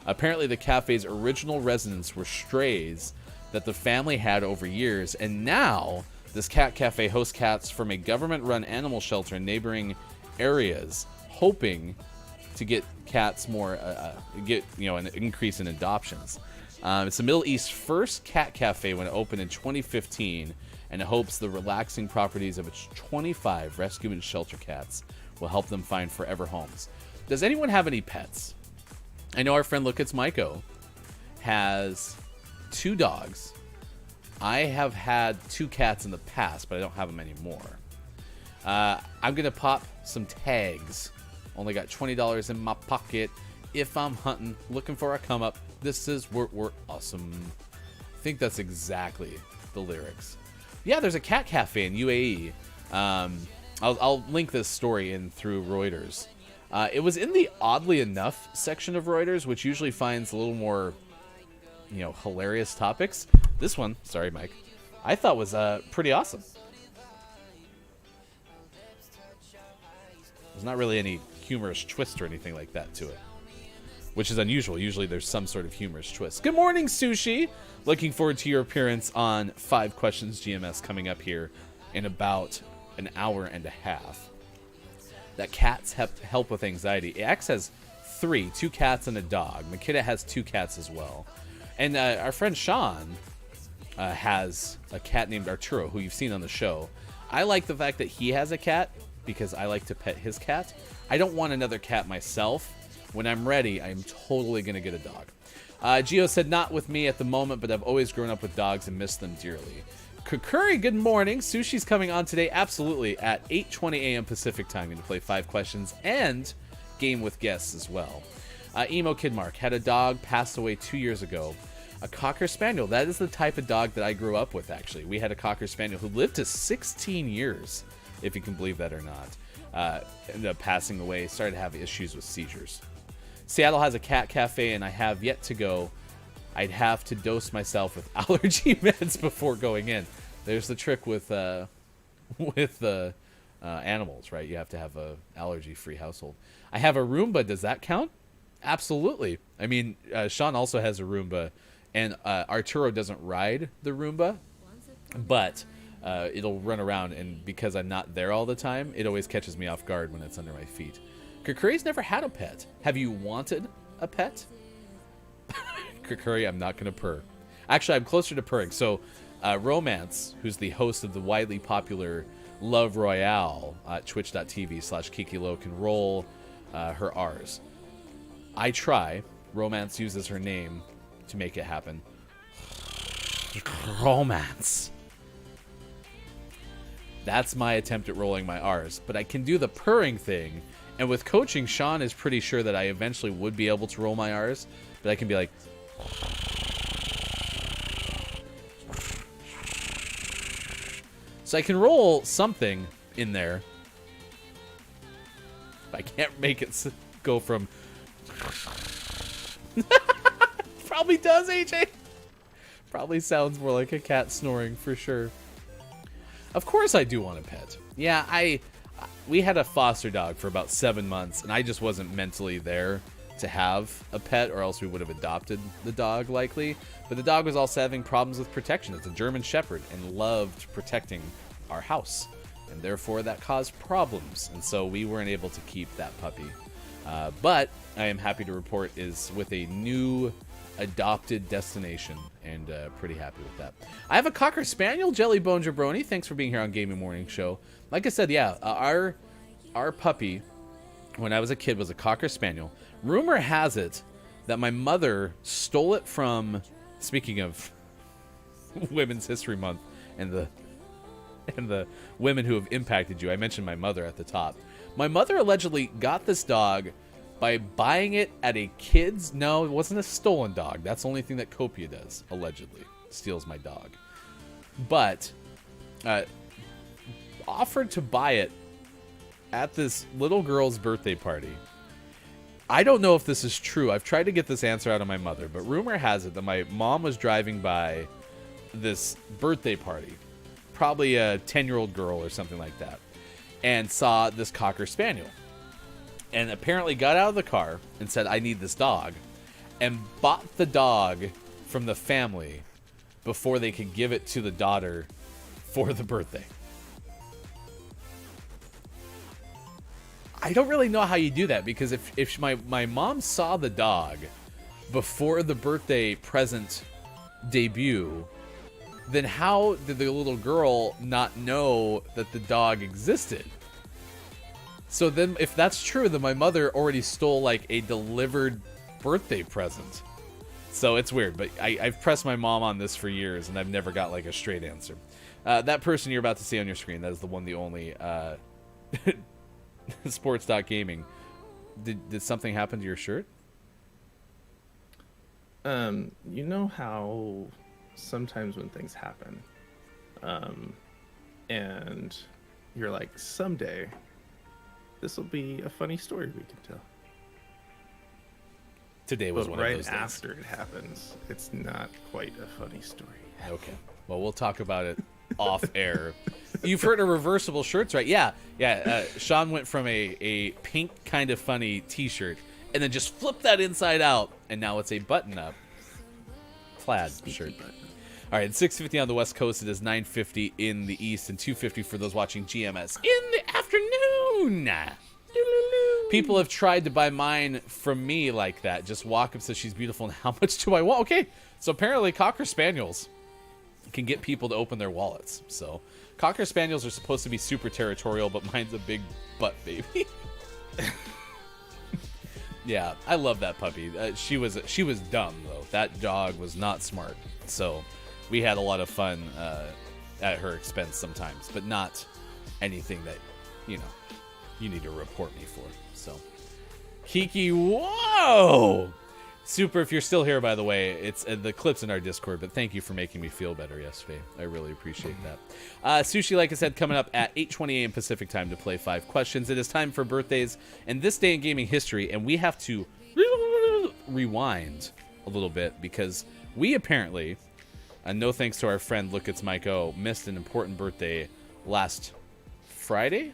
Apparently, the cafe's original residents were strays that the family had over years, and now this cat cafe hosts cats from a government-run animal shelter in neighboring areas, hoping to get cats more, get an increase in adoptions. It's the Middle East's first cat cafe when it opened in 2015, and it hopes the relaxing properties of its 25 rescue and shelter cats will help them find forever homes. Does anyone have any pets? I know our friend Look It's Maiko has 2 dogs. I have had 2 cats in the past, but I don't have them anymore. I'm going to pop some tags. Only got $20 in my pocket. If I'm hunting, looking for a come up, this is we're awesome. I think that's exactly the lyrics. Yeah, there's a cat cafe in UAE. I'll link this story in through Reuters. It was in the oddly enough section of Reuters, which usually finds a little more, hilarious topics. This one, sorry, Mike, I thought was pretty awesome. There's not really any humorous twist or anything like that to it, which is unusual. Usually there's some sort of humorous twist. Good morning, Sushi. Looking forward to your appearance on 5 Questions GMS coming up here in about an hour and a half. That cats help with anxiety. X has 3, 2 cats and a dog. Makita has 2 cats as well. And our friend Sean has a cat named Arturo, who you've seen on the show. I like the fact that he has a cat because I like to pet his cat. I don't want another cat myself. When I'm ready, I'm totally going to get a dog. Gio said, not with me at the moment, but I've always grown up with dogs and miss them dearly. Kukuri, good morning. Sushi's coming on today, absolutely, at 8:20 a.m. Pacific time. Going to play 5 questions and game with guests as well. Emo Kidmark had a dog, passed away 2 years ago. A Cocker Spaniel. That is the type of dog that I grew up with, actually. We had a Cocker Spaniel who lived to 16 years, if you can believe that or not. Ended up passing away, started to have issues with seizures. Seattle has a cat cafe, and I have yet to go. I'd have to dose myself with allergy meds before going in. There's the trick with animals, right? You have to have a allergy-free household. I have a Roomba. Does that count? Absolutely. I mean, Sean also has a Roomba, and Arturo doesn't ride the Roomba, but it'll run around, and because I'm not there all the time, it always catches me off guard when it's under my feet. Kukuri's never had a pet. Have you wanted a pet? Kukuri, I'm not going to purr. Actually, I'm closer to purring. So, Romance, who's the host of the widely popular Love Royale at twitch.tv/KikiLo, can roll her R's. I try. Romance uses her name to make it happen. Romance. That's my attempt at rolling my R's. But I can do the purring thing. And with coaching, Sean is pretty sure that I eventually would be able to roll my R's. But I can be like... So I can roll something in there. But I can't make it go from... Probably does, AJ. Probably sounds more like a cat snoring for sure. Of course I do want a pet. Yeah, we had a foster dog for about 7 months, and I just wasn't mentally there to have a pet, or else we would have adopted the dog likely. But the dog was also having problems with protection. It's a German Shepherd and loved protecting our house, and therefore that caused problems, and so we weren't able to keep that puppy. But I am happy to report is with a new adopted destination, and pretty happy with that. I have a Cocker Spaniel, Jellybone Jabroni. Thanks for being here on Gaming Morning Show. Like I said, yeah, our puppy, when I was a kid, was a Cocker Spaniel. Rumor has it that my mother stole it from, speaking of Women's History Month and the women who have impacted you, I mentioned my mother at the top. My mother allegedly got this dog by buying it at a kid's... No, it wasn't a stolen dog. That's the only thing that Copia does, allegedly. Steals my dog. But offered to buy it at this little girl's birthday party. I don't know if this is true. I've tried to get this answer out of my mother, but rumor has it that my mom was driving by this birthday party, probably a 10-year-old girl or something like that, and saw this Cocker Spaniel. And apparently got out of the car and said, I need this dog, and bought the dog from the family before they could give it to the daughter for the birthday. I don't really know how you do that, because if my mom saw the dog before the birthday present debut, then how did the little girl not know that the dog existed? So then, if that's true, then my mother already stole like a delivered birthday present. So it's weird, but I've pressed my mom on this for years, and I've never got like a straight answer. That person you're about to see on your screen, that is the one, the only sports.gaming. Did something happen to your shirt? You know how sometimes when things happen, and you're like, someday this will be a funny story we can tell. Today was But one right of those days. after it happens, it's not quite a funny story. Okay. Well, we'll talk about it off air. You've heard of reversible shirts, right? Yeah. Sean went from a pink kind of funny t-shirt and then just flipped that inside out, and now it's a button-up plaid shirt. All right, it's 6:50 on the West Coast. It is 9:50 in the East and 2:50 for those watching GMS in the afternoon. People have tried to buy mine from me like that. Just walk up, says she's beautiful, and how much do I want? Okay, so apparently Cocker Spaniels can get people to open their wallets. So Cocker Spaniels are supposed to be super territorial, but mine's a big butt baby. Yeah, I love that puppy. She was dumb, though. That dog was not smart. So we had a lot of fun at her expense sometimes, but not anything that, you need to report me for. So, Kiki, whoa! Super, if you're still here, by the way, it's the clip's in our Discord, but thank you for making me feel better yesterday. I really appreciate that. Sushi, like I said, coming up at 8:20 a.m. Pacific time to play 5 questions. It is time for birthdays and this day in gaming history, and we have to rewind a little bit because we apparently, no thanks to our friend Look It's Mike O, missed an important birthday last Friday?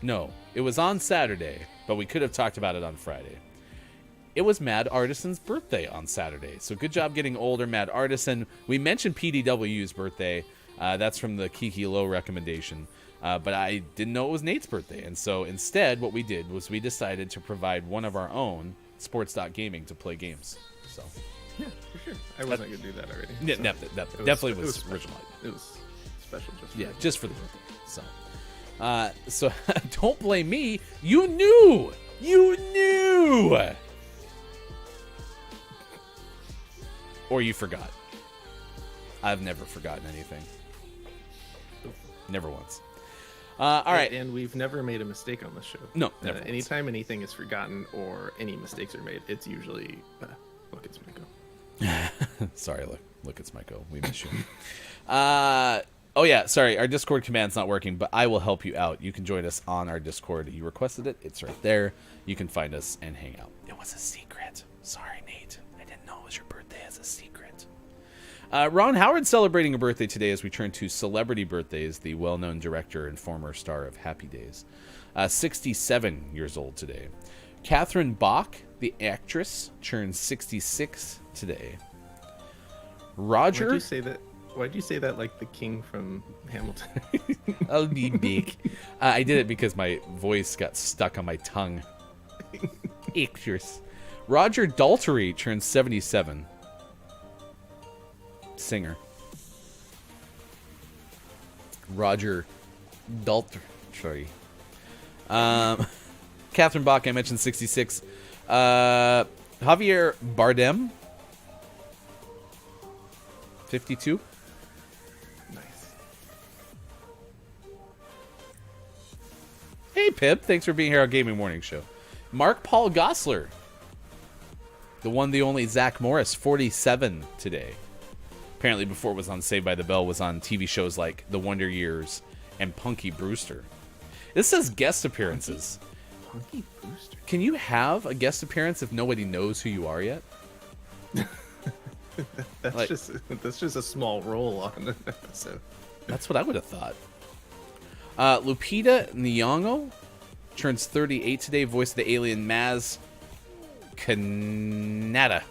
No, it was on Saturday, but we could have talked about it on Friday. It was Mad Artisan's birthday on Saturday, so good job getting older, Mad Artisan. We mentioned PDW's birthday. That's from the Kiki Low recommendation, but I didn't know it was Nate's birthday, and so instead what we did was we decided to provide one of our own sports.gaming to play games. So Yeah, for sure. I wasn't going to do that already. yeah, so definitely was special. original. It was special just for Yeah, me. just for the birthday. So don't blame me. You knew. Or you forgot. I've never forgotten anything. Never once. All right. And we've never made a mistake on this show. No, never once. Anytime anything is forgotten or any mistakes are made, it's usually, look, it's Miko. Sorry, look, it's Michael. We miss you. Oh yeah, sorry, our Discord command's not working, but I will help you out. You can join us on our Discord. You requested it. It's right there. You can find us and hang out. It was a secret. Sorry, Nate. I didn't know it was your birthday as a secret. Ron Howard celebrating a birthday today as we turn to celebrity birthdays. The well-known director and former star of Happy Days. 67 years old today. Catherine Bach, the actress, turns 66 today. Roger... Why'd you say that like the king from Hamilton? I'll be big. I did it because my voice got stuck on my tongue. Actress. Roger Daltrey turns 77. Singer. Roger Daltrey. Catherine Bach, I mentioned 66. Javier Bardem. 52. Nice. Hey, Pip. Thanks for being here on Gaming Morning Show. Mark Paul Gosselaar. The one, the only Zach Morris, 47 today. Apparently before it was on Saved by the Bell, was on TV shows like The Wonder Years and Punky Brewster. This says guest appearances. Punky Brewster. Can you have a guest appearance if nobody knows who you are yet? That's just a small role on an episode. That's what I would have thought. Lupita Nyong'o turns 38 today. Voice of the alien Maz Kanata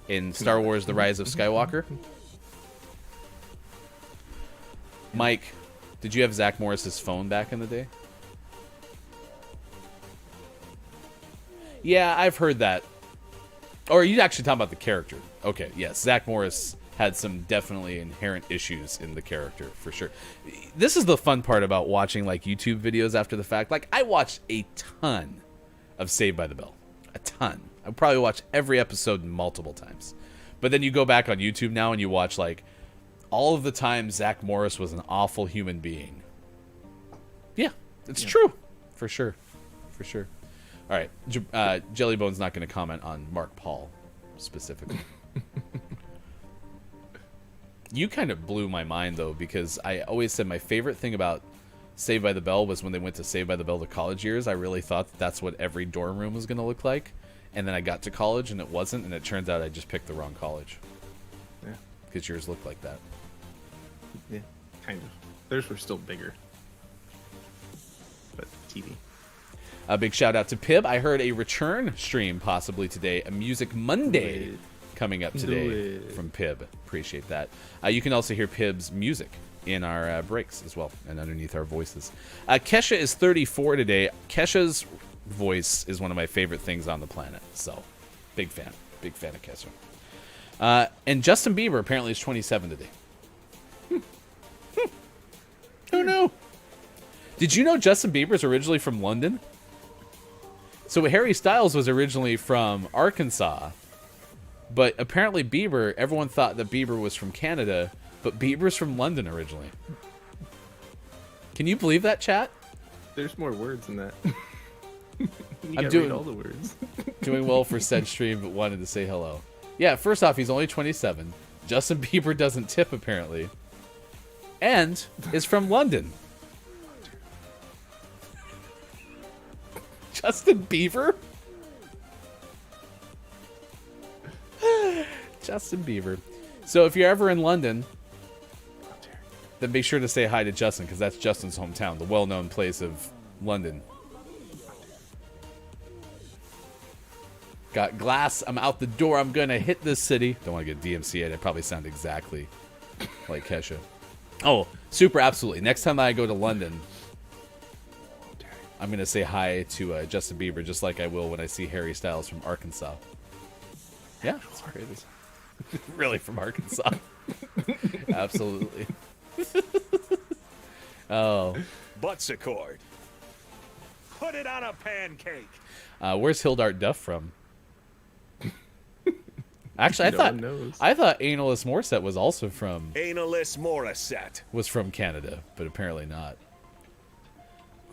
in Star Wars: The Rise of Skywalker. Mike, did you have Zach Morris's phone back in the day? Yeah, I've heard that. Or are you actually talking about the character? Okay, yes. Zach Morris had some definitely inherent issues in the character, for sure. This is the fun part about watching, like, YouTube videos after the fact. Like, I watched a ton of Saved by the Bell. A ton. I probably watched every episode multiple times. But then you go back on YouTube now and you watch, like, all of the times Zach Morris was an awful human being. Yeah, it's true. For sure. For sure. All right. Jellybone's not going to comment on Mark Paul specifically. You kind of blew my mind, though, because I always said my favorite thing about Saved by the Bell was when they went to Saved by the Bell the college years. I really thought that's what every dorm room was going to look like. And then I got to college, and it wasn't, and it turns out I just picked the wrong college. Yeah. Because yours looked like that. Yeah, kind of. Theirs were still bigger. But TV. A big shout out to Pib. I heard a return stream possibly today, a Music Monday coming up today from Pib. Appreciate that. You can also hear Pib's music in our breaks as well and underneath our voices. Kesha is 34 today. Kesha's voice is one of my favorite things on the planet. So, big fan of Kesha. And Justin Bieber apparently is 27 today. Oh no. Did you know Justin Bieber's originally from London? So Harry Styles was originally from Arkansas, but apparently Bieber, everyone thought that Bieber was from Canada, but Bieber's from London originally. Can you believe that, chat? There's more words in that. I'm doing read all the words. Doing well for said stream, but wanted to say hello. Yeah, first off, he's only 27. Justin Bieber doesn't tip, apparently. And is from London. Justin Bieber? Justin Bieber. So if you're ever in London, then make sure to say hi to Justin, because that's Justin's hometown, the well-known place of London. Got glass. I'm out the door. I'm going to hit this city. Don't want to get DMCA'd. I probably sound exactly like Kesha. Oh, super absolutely. Next time I go to London, I'm going to say hi to Justin Bieber, just like I will when I see Harry Styles from Arkansas. Yeah, that's great. Really from Arkansas. Absolutely. Oh. Buttsicord. Put it on a pancake. Where's Hildart Duff from? Actually, I thought Analist Morissette was also from Analist Morissette was from Canada, but apparently not.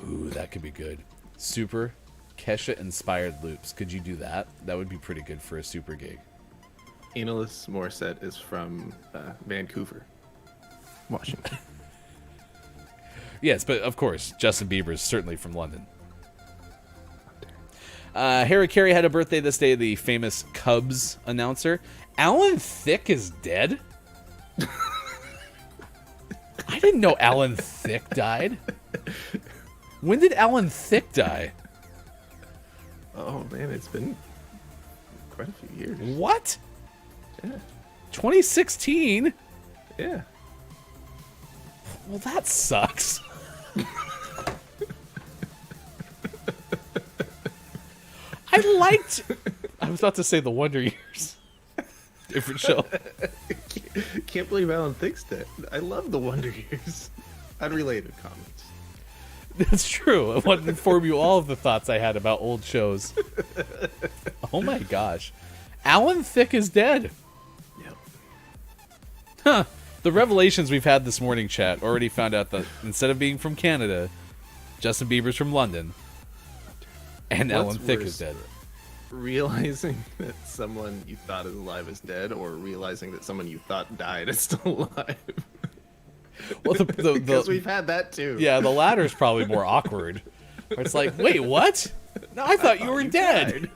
Ooh, that could be good. Super Kesha inspired loops. Could you do that? That would be pretty good for a super gig. Analist Morissette is from Vancouver, Washington. Yes, but of course, Justin Bieber is certainly from London. Harry Carey had a birthday this day, the famous Cubs announcer. Alan Thicke is dead? I didn't know Alan Thicke died. When did Alan Thicke die? Oh, man, it's been quite a few years. What? Yeah. 2016? Yeah. Well, that sucks. I was about to say the Wonder Years. Different show. Can't believe Alan Thicke's dead. I love the Wonder Years. Unrelated comments. That's true. I wanted to inform you all of the thoughts I had about old shows. Oh my gosh. Alan Thicke is dead. Yep. Huh. The revelations we've had this morning, chat, already found out that instead of being from Canada, Justin Bieber's from London. And What's Alan Thicke worse, is dead. Realizing that someone you thought is alive is dead, or realizing that someone you thought died is still alive? Well, Because we've had that too. Yeah, the latter's probably more awkward. Where it's like, wait, what? No, I thought you were dead.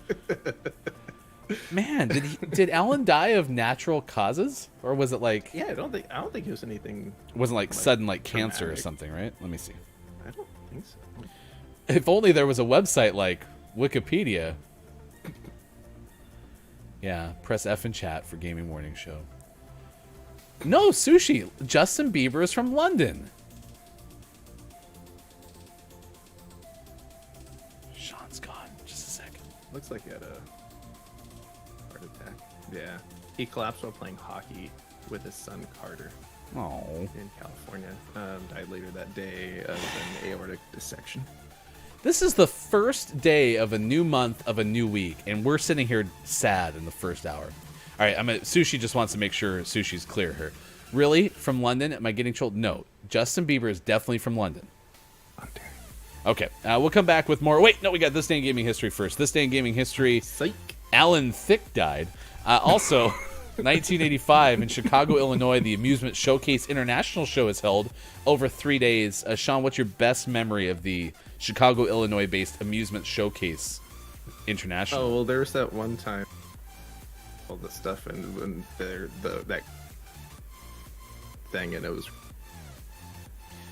Man, did Alan die of natural causes, or was it like? Yeah, I don't think it was anything. It wasn't like sudden like cancer or traumatic. something, right? Let me see. I don't think so. If only there was a website like Wikipedia. Yeah, press F in chat for Gaming Morning Show. No, Sushi. Justin Bieber is from London. Sean's gone. Just a second. Looks like he had a heart attack. Yeah. He collapsed while playing hockey with his son Carter Oh. in California. Died later that day of an aortic dissection. This is the first day of a new month of a new week, and we're sitting here sad in the first hour. All right, Sushi just wants to make sure Sushi's clear here. Really? From London? Am I getting trolled? No. Justin Bieber is definitely from London. Okay, we'll come back with more. Wait, no, we got This Day in Gaming History first. This Day in Gaming History, Psych. Alan Thicke died. Also, 1985 in Chicago, Illinois, the Amusement Showcase International Show is held over 3 days. Sean, what's your best memory of the Chicago, Illinois-based Amusement Showcase International? Oh, well, there was that one time. All the stuff and when that thing, and it was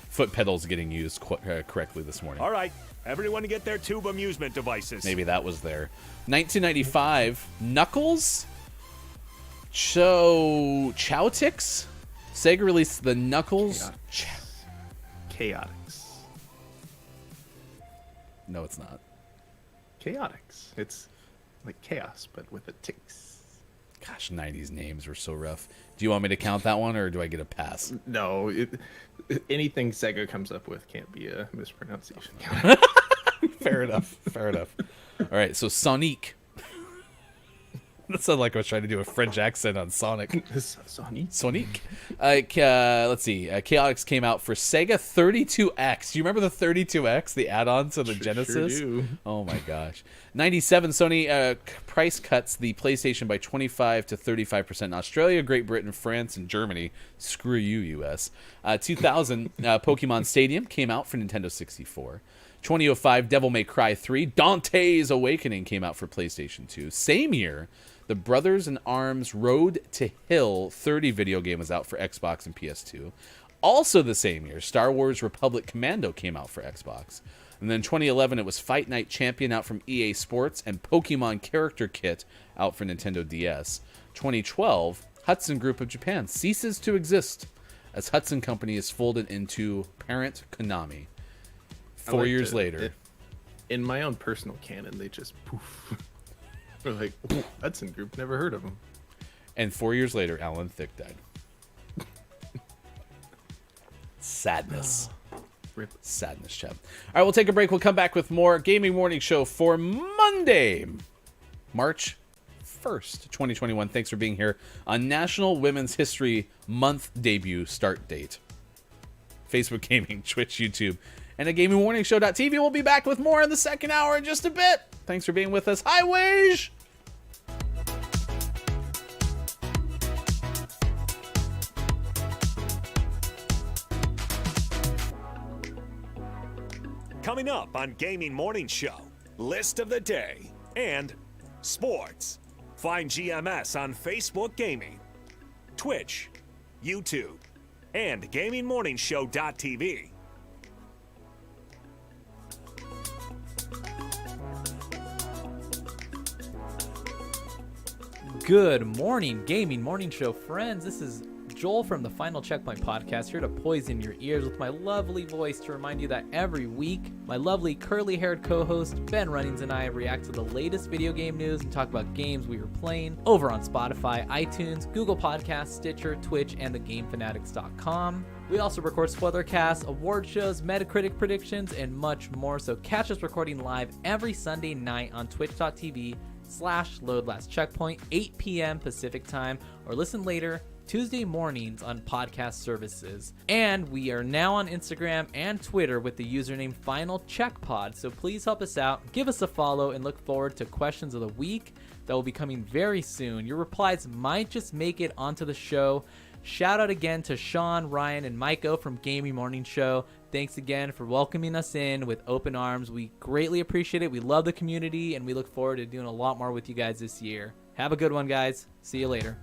Foot pedals getting used correctly this morning. All right, everyone get their tube amusement devices. Maybe that was there. 1995, Knuckles? Chowtix? Sega released the Knuckles. Chaotix. No, it's not. Chaotix. It's like chaos, but with a ticks. Gosh, 90s names were so rough. Do you want me to count that one, or do I get a pass? No, anything Sega comes up with can't be a mispronunciation. Fair enough. Fair enough. All right, so Sonic. That sounded like I was trying to do a French accent on Sonic. Sonic. Let's see. Chaotix came out for Sega 32X. Do you remember the 32X, the add-on to the Genesis? Sure do. Oh my gosh. 97, Sony price cuts the PlayStation by 25 to 35% in Australia, Great Britain, France, and Germany. Screw you, US. 2000, Pokemon Stadium came out for Nintendo 64. 2005, Devil May Cry 3, Dante's Awakening came out for PlayStation 2. Same year, the Brothers in Arms Road to Hill 30 video game was out for Xbox and PS2. Also the same year, Star Wars Republic Commando came out for Xbox. And then 2011, it was Fight Night Champion out from EA Sports and Pokemon Character Kit out for Nintendo DS. 2012, Hudson Group of Japan ceases to exist as Hudson Company is folded into parent Konami. 4 years later. In my own personal canon, they just poof. We're like, Hudson Group, never heard of them. And 4 years later, Alan Thicke died. Sadness. Rip. Sadness, Chad. All right, we'll take a break. We'll come back with more Gaming Morning Show for Monday, March 1st, 2021. Thanks for being here on National Women's History Month debut start date. Facebook Gaming, Twitch, YouTube, and at GamingMorningShow.tv. We'll be back with more in the second hour in just a bit. Thanks for being with us. Hi, Wage! Coming up on Gaming Morning Show, List of the Day and Sports. Find GMS on Facebook Gaming, Twitch, YouTube, and GamingMorningshow.tv. Good morning, Gaming Morning Show friends. This is Joel from the Final Checkpoint Podcast, here to poison your ears with my lovely voice to remind you that every week, my lovely curly-haired co-host Ben Runnings and I react to the latest video game news and talk about games we were playing over on Spotify, iTunes, Google Podcasts, Stitcher, Twitch, and thegamefanatics.com. We also record spoilercasts, award shows, Metacritic predictions, and much more, so catch us recording live every Sunday night on twitch.tv/loadlastcheckpoint, 8 p.m. Pacific time, or listen later Tuesday mornings on podcast services. And we are now on Instagram and Twitter with the username FinalCheckPod, so please help us out, give us a follow, and look forward to questions of the week that will be coming very soon. Your replies might just make it onto the show. Shout out again to Sean, Ryan, and Mike-O from Gaming Morning Show. Thanks again for welcoming us in with open arms. We greatly appreciate it. We love the community, and we look forward to doing a lot more with you guys this year. Have a good one, guys. See you later.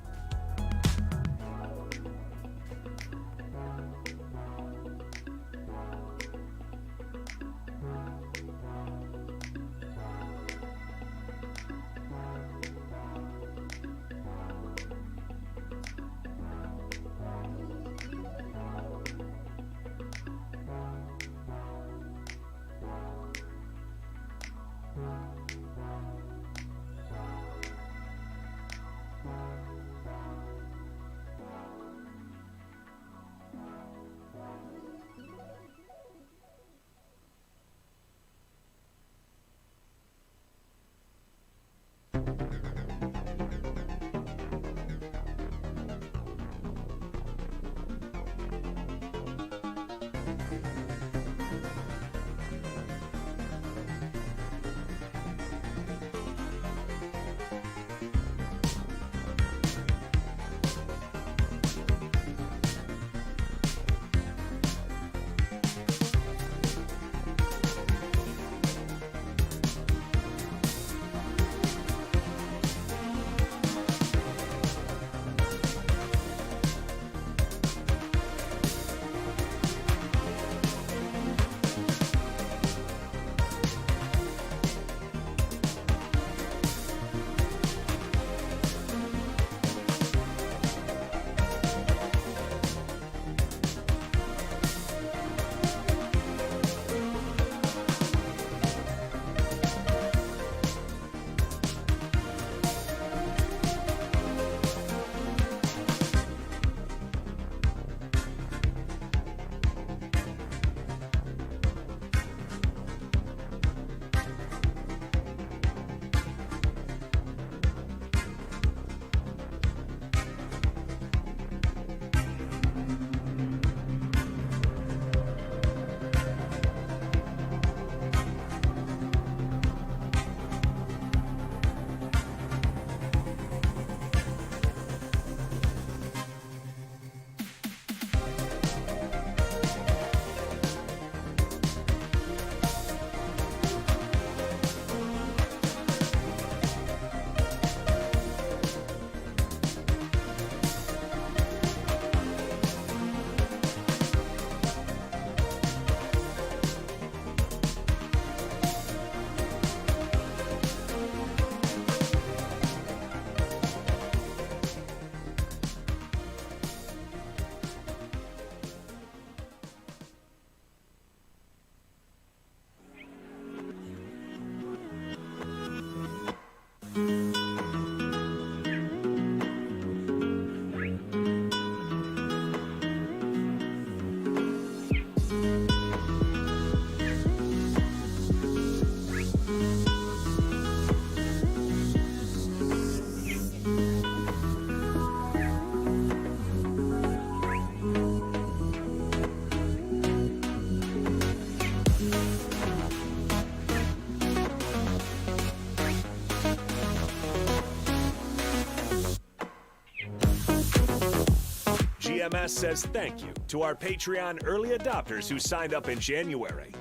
GMS says thank you to our Patreon early adopters who signed up in January.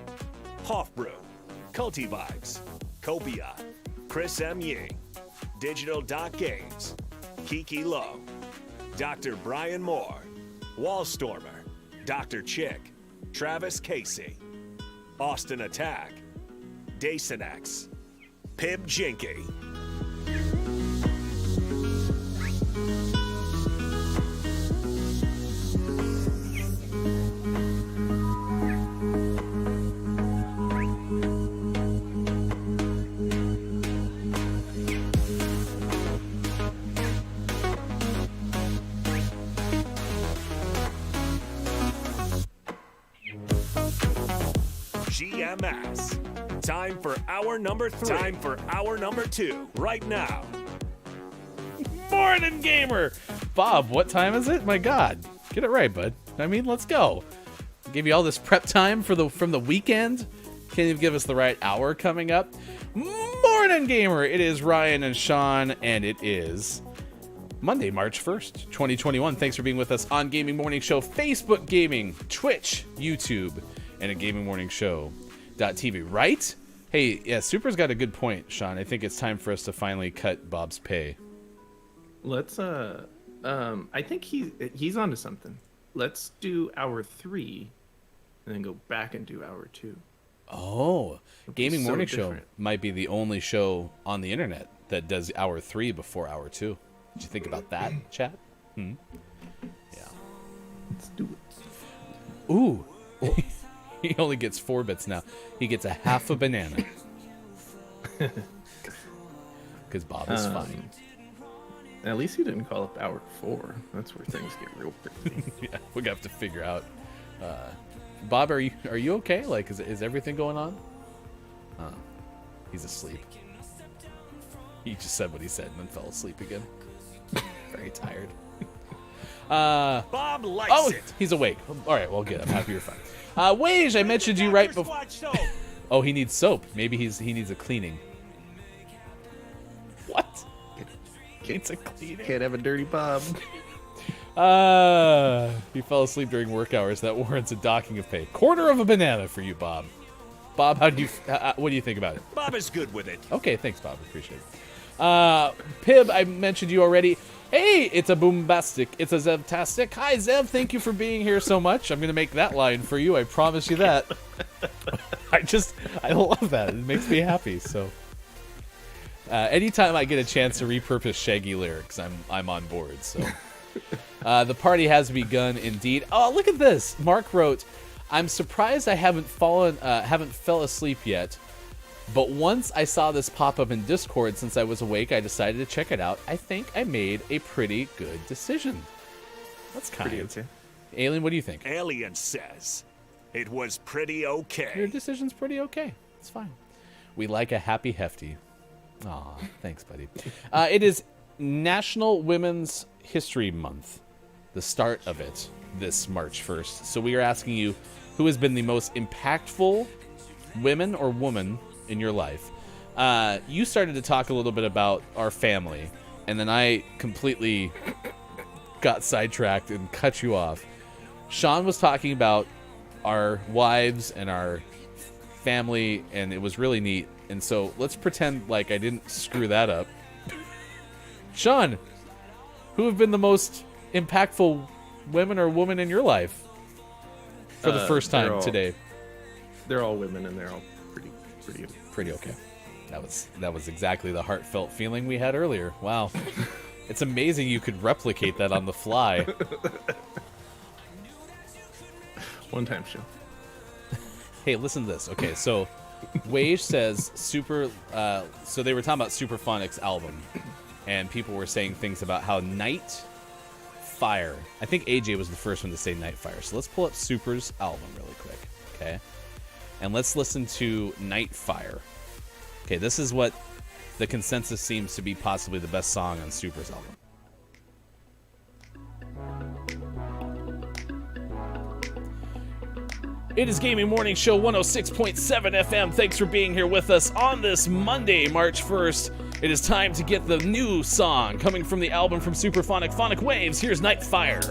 Hofbrew, Culty Vibes, Copia, Chris M. Ying, Digital Doc Games, Kiki Lowe, Dr. Brian Moore, Wallstormer, Dr. Chick, Travis Casey, Austin Attack, Dason X, Pib Jinky. GMS. Time for hour number 3. Time for hour number 2. Right now. Morning, gamer. Bob, what time is it? My God, get it right, bud. I mean, let's go. Give you all this prep time from the weekend. Can't even give us the right hour coming up. Morning, gamer. It is Ryan and Sean, and it is Monday, March 1st, 2021. Thanks for being with us on Gaming Morning Show, Facebook Gaming, Twitch, YouTube, and at gamingmorningshow.tv, right? Hey, yeah, Super's got a good point, Sean. I think it's time for us to finally cut Bob's pay. Let's I think he's onto something. Let's do hour 3 and then go back and do hour 2. Oh, Gaming so Morning different. Show might be the only show on the internet that does hour 3 before hour 2. Did you think about that, chat? Yeah. Let's do it. Ooh. He only gets 4 bits now. He gets a half a banana. Because Bob is fine. At least he didn't call up hour 4. That's where things get real crazy. Yeah, we're gonna have to figure out. Bob, are you okay? Like, is everything going on? He's asleep. He just said what he said and then fell asleep again. Very tired. Bob likes it. He's awake. All right, well, good. I'm happy you're fine. Wage, I mentioned you right before. Oh, he needs soap. Maybe he needs a cleaning. What? Needs a cleaning. Can't have a dirty Bob. He fell asleep during work hours. That warrants a docking of pay. Quarter of a banana for you, Bob. Bob, what do you think about it? Bob is good with it. Okay, thanks, Bob. Appreciate it. Pib, I mentioned you already. Hey, it's a boombastic. It's a Zevtastic. Hi, Zev. Thank you for being here so much. I'm going to make that line for you. I promise you that. I love that. It makes me happy. So, anytime I get a chance to repurpose Shaggy lyrics, I'm on board. So, the party has begun indeed. Oh, look at this. Mark wrote, "I'm surprised I haven't fell asleep yet. But once I saw this pop up in Discord since I was awake, I decided to check it out. I think I made a pretty good decision." That's kind. Pretty okay. Alien, what do you think? Alien says it was pretty okay. Your decision's pretty okay. It's fine. We like a happy hefty. Aw, thanks, buddy. It is National Women's History Month, the start of it, this March 1st. So we are asking you, who has been the most impactful women or woman in your life? You started to talk a little bit about our family, and then I completely got sidetracked and cut you off. Sean was talking about our wives and our family, and it was really neat. And so let's pretend like I didn't screw that up. Sean, who have been the most impactful women or woman in your life for the first time today? They're all women, and they're all pretty okay. That was exactly the heartfelt feeling we had earlier. Wow. It's amazing you could replicate that on the fly. One-time show. Hey, listen to this. Okay, so Wage says super. So they were talking about Superphonic's album, and people were saying things about how Night Fire. I think AJ was the first one to say Night Fire. So let's pull up Super's album really quick, okay? And let's listen to Night Fire. Okay, this is what the consensus seems to be possibly the best song on Super's album. It is Gaming Morning Show 106.7 FM. Thanks for being here with us on this Monday, March 1st. It is time to get the new song coming from the album from Superphonic, Phonic Waves. Here's Night Fire.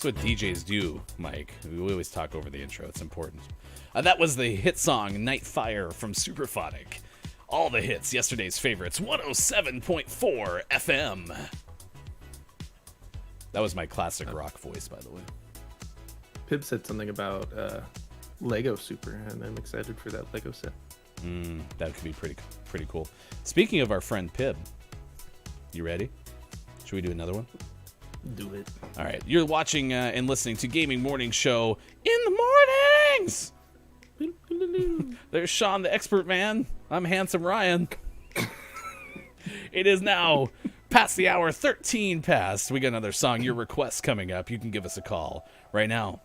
That's what DJs do, Mike. We always talk over the intro. It's important. That was the hit song Night Fire from Superphonic. All the hits, yesterday's favorites, 107.4 FM. That was my classic rock voice, by the way. Pib said something about Lego Super, and I'm excited for that Lego set. That could be pretty cool. Speaking of our friend Pib, you ready? Should we do another one? Do it. All right, you're watching and listening to Gaming Morning Show in the mornings. There's Sean, the expert man. I'm Handsome Ryan. It is now past the hour, 13 past. We got another song, your request coming up. You can give us a call right now.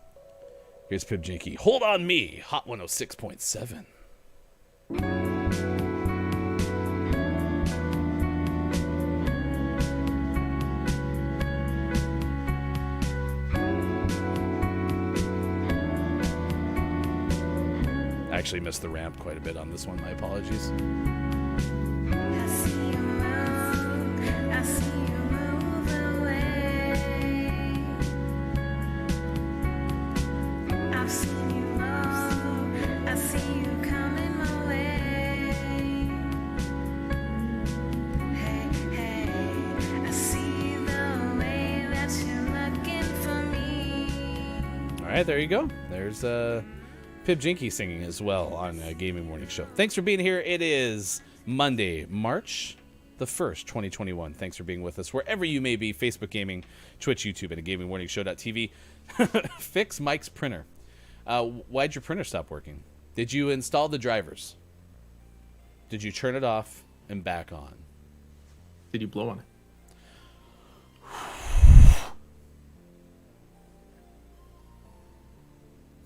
Here's Pib Jinky. Hold on me, Hot 106.7. I actually missed the ramp quite a bit on this one. My apologies. I see you move, I see you move away. I've seen you move, I see you coming my way. Hey, hey, I see the way that you're looking for me. All right, there you go. There's Pib Jinky singing as well on Gaming Morning Show. Thanks for being here. It is Monday, March the 1st, 2021. Thanks for being with us wherever you may be. Facebook Gaming, Twitch, YouTube, and at GamingMorningShow.tv. Fix Mike's printer. Why'd your printer stop working? Did you install the drivers? Did you turn it off and back on? Did you blow on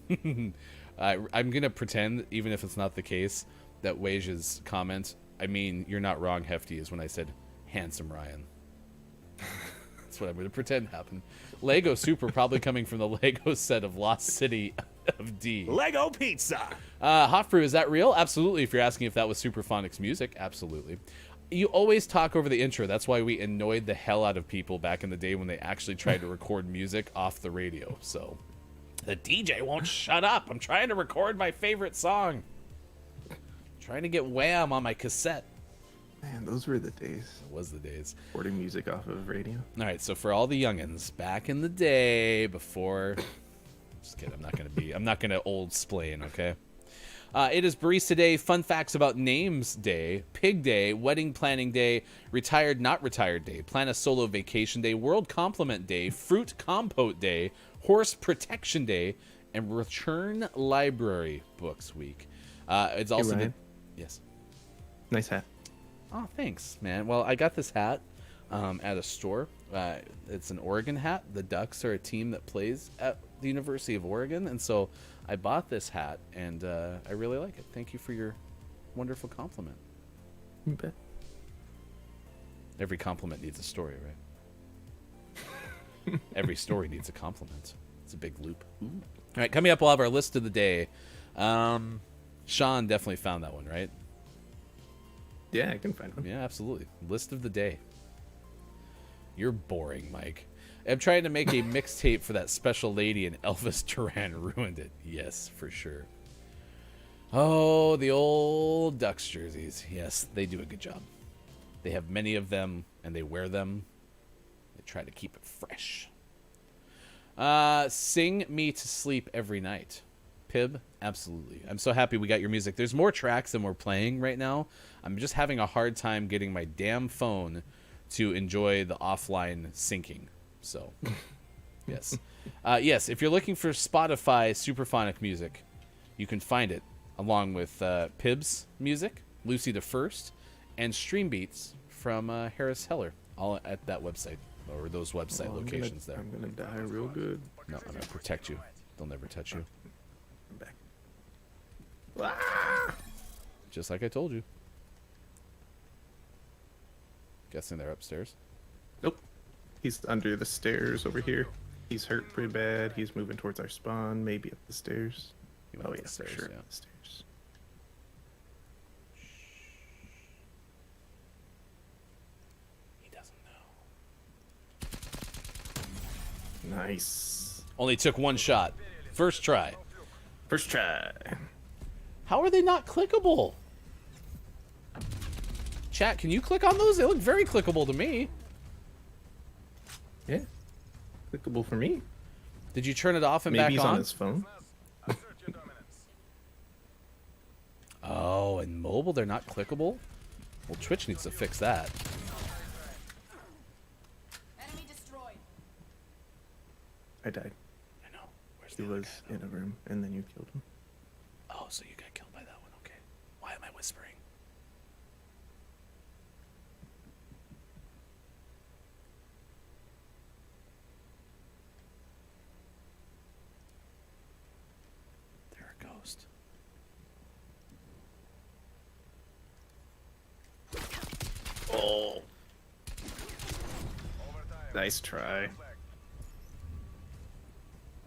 it? I'm going to pretend, even if it's not the case, that Wage's comment, I mean, you're not wrong, Hefty, is when I said, Handsome Ryan. That's what I'm going to pretend happened. Lego Super probably coming from the Lego set of Lost City of D. Lego Pizza. Hot Brew, is that real? Absolutely. If you're asking if that was Superphonic's music, absolutely. You always talk over the intro. That's why we annoyed the hell out of people back in the day when they actually tried to record music off the radio, so... The DJ won't shut up. I'm trying to record my favorite song. Trying to get Wham on my cassette. Man, those were the days. It was the days. Recording music off of radio. All right, so for all the youngins, back in the day before... Just kidding, I'm not gonna old splain, okay? It is Barista Day, Fun Facts About Names Day, Pig Day, Wedding Planning Day, Retired Not Retired Day, Plan a Solo Vacation Day, World Compliment Day, Fruit Compote Day, Horse Protection Day, and Return Library Books Week. It's also... Ryan. Yes. Nice hat. Oh, thanks, man. Well, I got this hat at a store. It's an Oregon hat. The Ducks are a team that plays at the University of Oregon, and so I bought this hat, and I really like it. Thank you for your wonderful compliment. You bet. Every compliment needs a story, right? Every story needs a compliment. It's a big loop. Ooh. All right, coming up, we'll have our list of the day. Sean definitely found that one, right? Yeah, I can find one. Yeah, absolutely. List of the day. You're boring, Mike. I'm trying to make a mixtape for that special lady, and Elvis Duran ruined it. Yes, for sure. Oh, the old Ducks jerseys. Yes, they do a good job. They have many of them, and they wear them. They try to keep it fresh. Sing me to sleep every night. Pib, absolutely. I'm so happy we got your music. There's more tracks than we're playing right now. I'm just having a hard time getting my damn phone to enjoy the offline syncing. So, yes. Yes, if you're looking for Spotify Superphonic music, you can find it along with Pib's music, Lucy the First, and Stream Beats from Harris Heller, all at that website, or those website locations there. I'm gonna die real good. No, I'm going to protect you. They'll never touch you. I'm back. Ah! Just like I told you. Guessing they're upstairs. Nope. He's under the stairs over here. He's hurt pretty bad. He's moving towards our spawn, maybe up the stairs. He went Oh up yeah, the for stairs, sure. yeah. Up the stairs. He doesn't know. Nice. Only took one shot. First try. First try. How are they not clickable? Chat, can you click on those? They look very clickable to me. Yeah. Clickable for me. Did you turn it off and Maybe back he's on? on his phone. Oh, and mobile, they're not clickable? Well, Twitch needs to fix that. Enemy destroyed. I died. I know. Where's He the other was guy? in a room, and then you killed him. Oh, so you got killed by that one. Okay. Why am I whispering? They're a ghost. Oh. Nice try.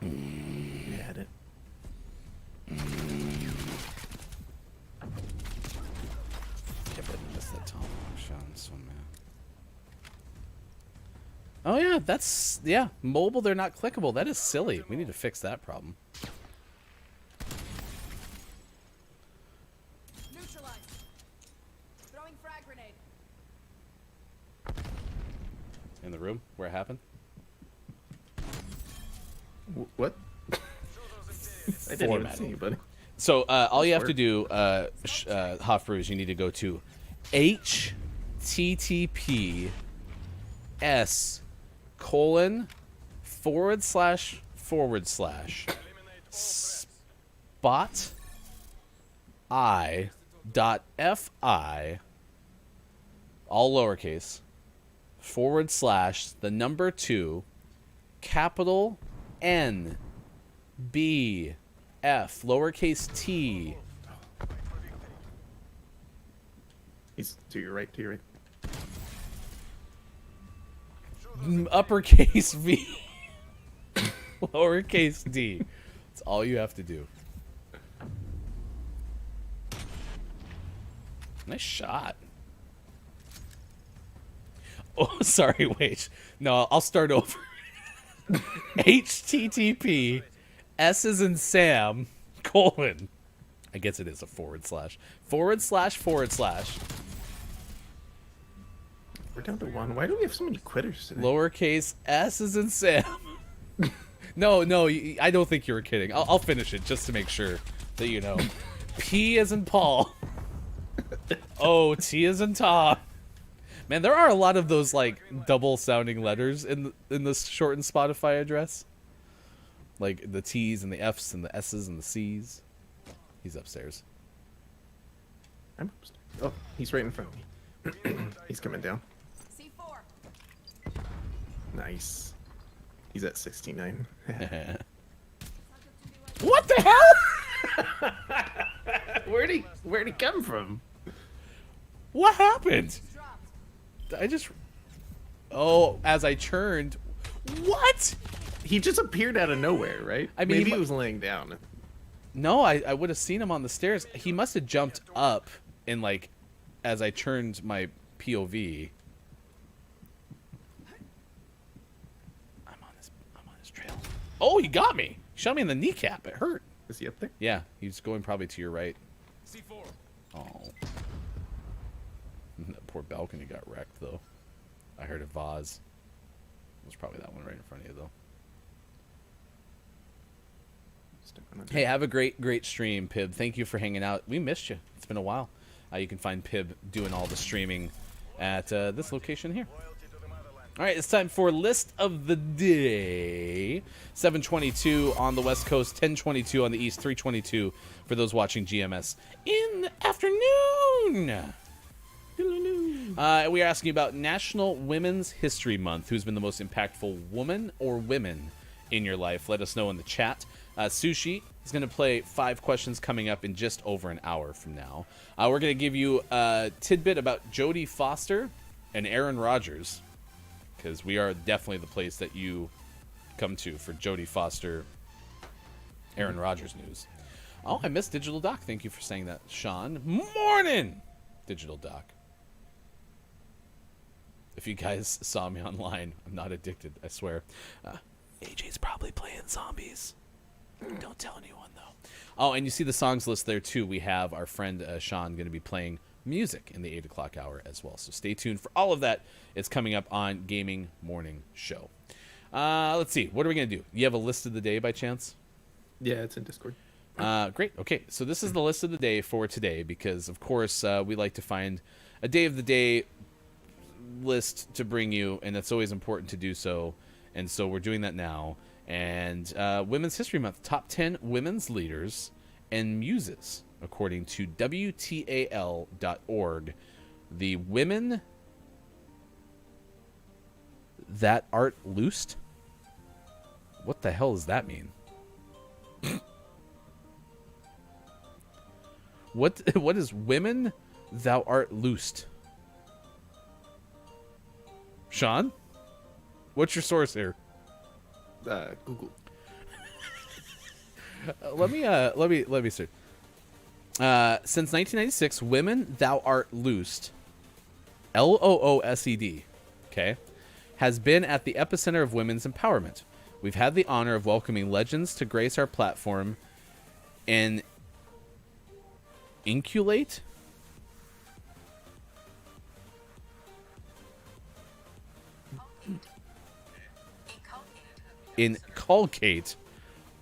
You had it. Can't believe I missed that tomahawk shot on this one, man. Oh yeah, that's mobile. They're not clickable. That is silly. We need to fix that problem. Neutralized. Throwing frag grenade. In the room where it happened. What? I didn't even Formatting. see you, buddy. So all you have to Word. do, Hoff Brews, you need to go to https://spot.i.fi, all lowercase, /2 capital N B F lowercase t He's to your right, to your right. uppercase V lowercase d. That's all you have to do. Nice shot. Oh, sorry, wait. No, I'll start over. HTTP S is in Sam : I guess it is a // // We're down to one. Why do we have so many quitters today? lowercase S is in Sam. No, I don't think you were kidding. I'll finish it just to make sure that you know. P is in Paul. O, T is in Tom. Man, there are a lot of those like double sounding letters in this shortened Spotify address. Like the T's and the F's and the S's and the C's. He's upstairs. I'm upstairs. Oh, he's right in front of me. He's coming down. C4. Nice. He's at 69. What the hell? Where'd he come from? What happened? I just... Oh, as I turned... What? He just appeared out of nowhere, right? I mean, maybe he he was laying down. No, I would have seen him on the stairs. He must have jumped up and like, as I turned my POV. Oh, he got me. He shot me in the kneecap. It hurt. Is he up there? Yeah, he's going probably to your right. Oh. That poor balcony got wrecked, though. I heard a vase. It was probably that one right in front of you, though. Hey, have a great stream, Pib. Thank you for hanging out. We missed you. It's been a while. You can find Pib doing all the streaming at this location here. All right, it's time for list of the day. 7:22 on the West Coast, 10:22 on the East, 3:22 for those watching GMS in the afternoon. We are asking about National Women's History Month. Who's been the most impactful woman or women in your life? Let us know in the chat. Sushi is going to play 5 questions coming up in just over an hour from now. We're going to give you a tidbit about Jodie Foster and Aaron Rodgers, because we are definitely the place that you come to for Jodie Foster, Aaron Rodgers news. Oh, I missed Digital Doc. Thank you for saying that, Sean. Morning, Digital Doc. If you guys saw me online, I'm not addicted, I swear. AJ's probably playing zombies. Don't tell anyone, though. Oh, and you see the songs list there, too. We have our friend Sean going to be playing music in the 8 o'clock hour as well. So stay tuned for all of that. It's coming up on Gaming Morning Show. Let's see. What are we going to do? You have a list of the day by chance? Yeah, it's in Discord. Great. Okay, so this is the list of the day for today because, of course, we like to find a day of the day list to bring you, and it's always important to do so. And so we're doing that now. And Women's History Month, top 10 women's leaders and muses, according to WTAL.org. The women that art loosed? What the hell does that mean? What is women thou art loosed? Sean? What's your source here? Google. Let me search. Since 1996, Women Thou Art Loosed, LOOSED, okay, has been at the epicenter of women's empowerment. We've had the honor of welcoming legends to grace our platform and inculcate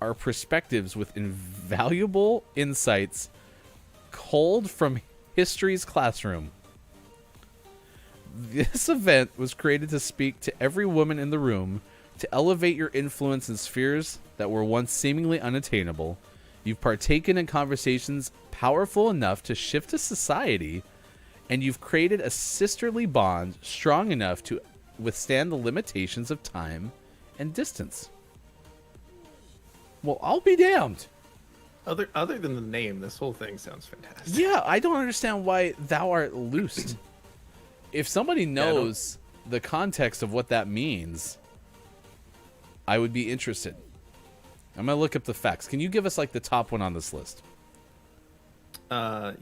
our perspectives with invaluable insights culled from history's classroom. This event was created to speak to every woman in the room, to elevate your influence in spheres that were once seemingly unattainable. You've partaken in conversations powerful enough to shift a society, and you've created a sisterly bond strong enough to withstand the limitations of time and distance. Well, I'll be damned. Other than the name, this whole thing sounds fantastic. Yeah, I don't understand why thou art loosed. If somebody knows the context of what that means, I would be interested. I'm going to look up the facts. Can you give us like the top one on this list? Yeah.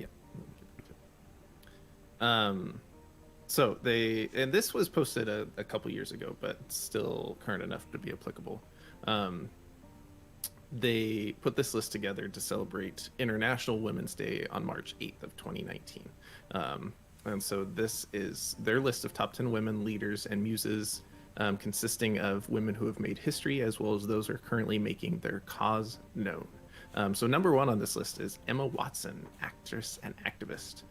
So and this was posted a couple years ago, but still current enough to be applicable. They put this list together to celebrate International Women's Day on March 8th of 2019. And so this is their list of top 10 women leaders and muses, consisting of women who have made history as well as those who are currently making their cause known. So number 1 on this list is Emma Watson, actress and activist.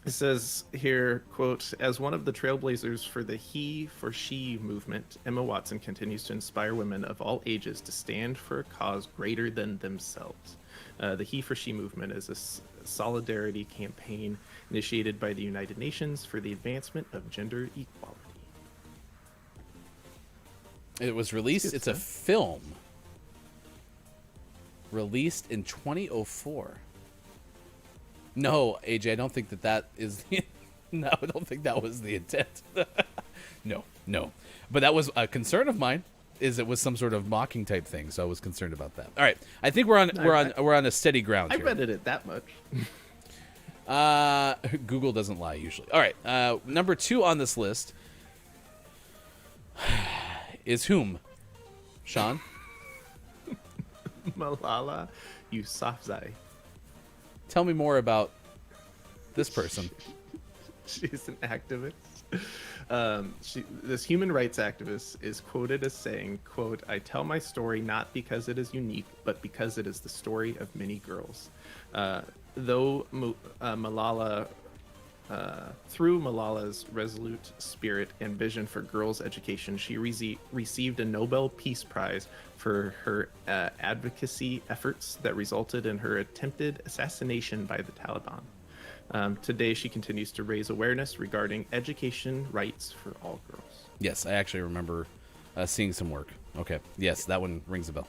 It says here, quote, as one of the trailblazers for the he for she movement, Emma Watson continues to inspire women of all ages to stand for a cause greater than themselves. The he for she movement is a solidarity campaign initiated by the United Nations for the advancement of gender equality. It was released, it's a film. Released in 2004. No, AJ, I don't think that is the... No, I don't think that was the intent. No. But that was a concern of mine, is it was some sort of mocking type thing, so I was concerned about that. All right, I think we're on a steady ground I here. read it that much. Google doesn't lie usually. All right, number 2 on this list is whom? Sean? Malala Yousafzai. Tell me more about this person. She's an activist. This human rights activist is quoted as saying, quote, "I tell my story not because it is unique, but because it is the story of many girls." Malala, through Malala's resolute spirit and vision for girls' education, she received a Nobel Peace Prize for her advocacy efforts that resulted in her attempted assassination by the Taliban. Today, she continues to raise awareness regarding education rights for all girls. Yes, I actually remember seeing some work. Okay, yes, that one rings a bell.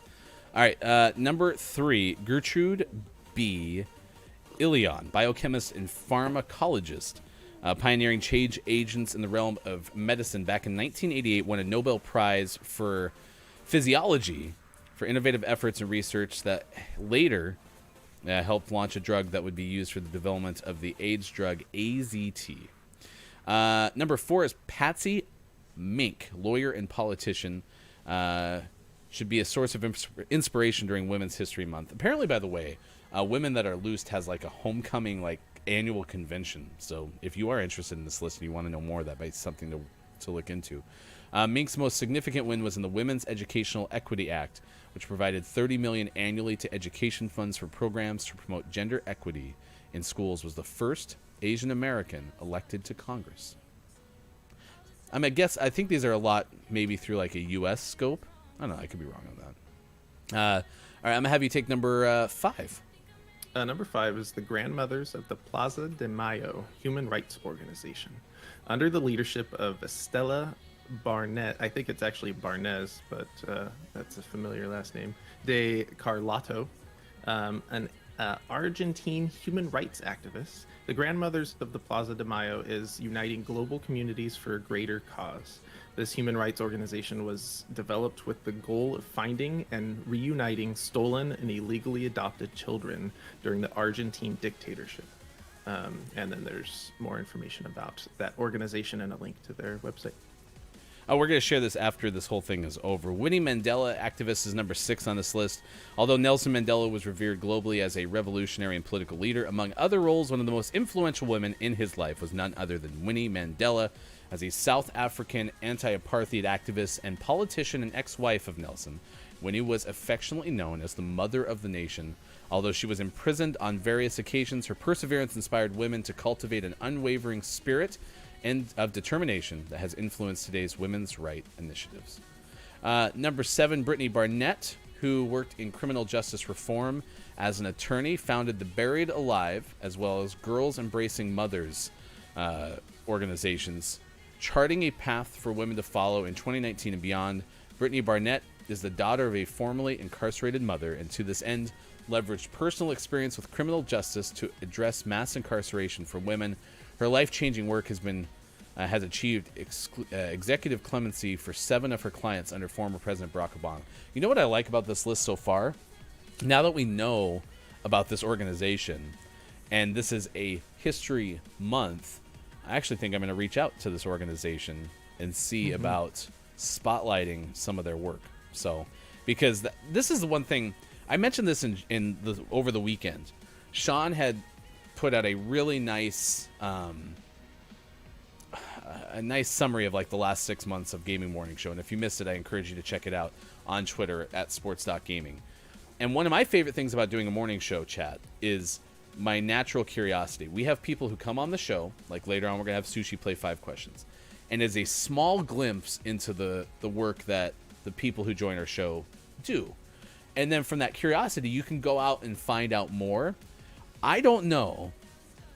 All right, number 3, Gertrude B. Ilion, biochemist and pharmacologist, pioneering change agents in the realm of medicine. Back in 1988, won a Nobel Prize for physiology for innovative efforts and research that later helped launch a drug that would be used for the development of the AIDS drug AZT. Number 4 is Patsy Mink, lawyer and politician. Should be a source of inspiration during Women's History Month. Apparently, by the way, Women That Are Loosed has like a homecoming like annual convention. So if you are interested in this list and you want to know more, that might be something to look into. Mink's most significant win was in the Women's Educational Equity Act, which provided $30 million annually to education funds for programs to promote gender equity in schools. Was the first Asian American elected to Congress. I think these are a lot maybe through like a U.S. scope. I don't know. I could be wrong on that. All right, I'm gonna have you take number 5. Number 5 is the grandmothers of the Plaza de Mayo Human Rights Organization. Under the leadership of Estela Barnett, I think it's actually Barnez, but that's a familiar last name, de Carlotto, an Argentine human rights activist. The Grandmothers of the Plaza de Mayo is uniting global communities for a greater cause. This human rights organization was developed with the goal of finding and reuniting stolen and illegally adopted children during the Argentine dictatorship. And then there's more information about that organization and a link to their website. We're going to share this after this whole thing is over. Winnie Mandela, activist, is number 6 on this list. Although Nelson Mandela was revered globally as a revolutionary and political leader, among other roles, one of the most influential women in his life was none other than Winnie Mandela. As a South African anti-apartheid activist and politician and ex-wife of Nelson, Winnie was affectionately known as the Mother of the Nation. Although she was imprisoned on various occasions, her perseverance inspired women to cultivate an unwavering spirit and of determination that has influenced today's women's rights initiatives. Number 7, Brittany Barnett, who worked in criminal justice reform as an attorney, founded the Buried Alive, as well as Girls Embracing Mothers organizations, charting a path for women to follow in 2019 and beyond. Brittany Barnett is the daughter of a formerly incarcerated mother, and to this end, leveraged personal experience with criminal justice to address mass incarceration for women. Her life-changing work has achieved executive clemency for 7 of her clients under former President Barack Obama. You know what I like about this list so far? Now that we know about this organization, and this is a history month, I actually think I'm going to reach out to this organization and see about spotlighting some of their work. So, because this is the one thing I mentioned this over the weekend. Sean had put out a really nice summary of like the last 6 months of Gaming Morning Show, and if you missed it, I encourage you to check it out on Twitter at sports.gaming. And one of my favorite things about doing a morning show chat is my natural curiosity. We have people who come on the show, like later on we're gonna have Sushi play 5 questions, and is a small glimpse into the work that the people who join our show do. And then from that curiosity, you can go out and find out more. I don't know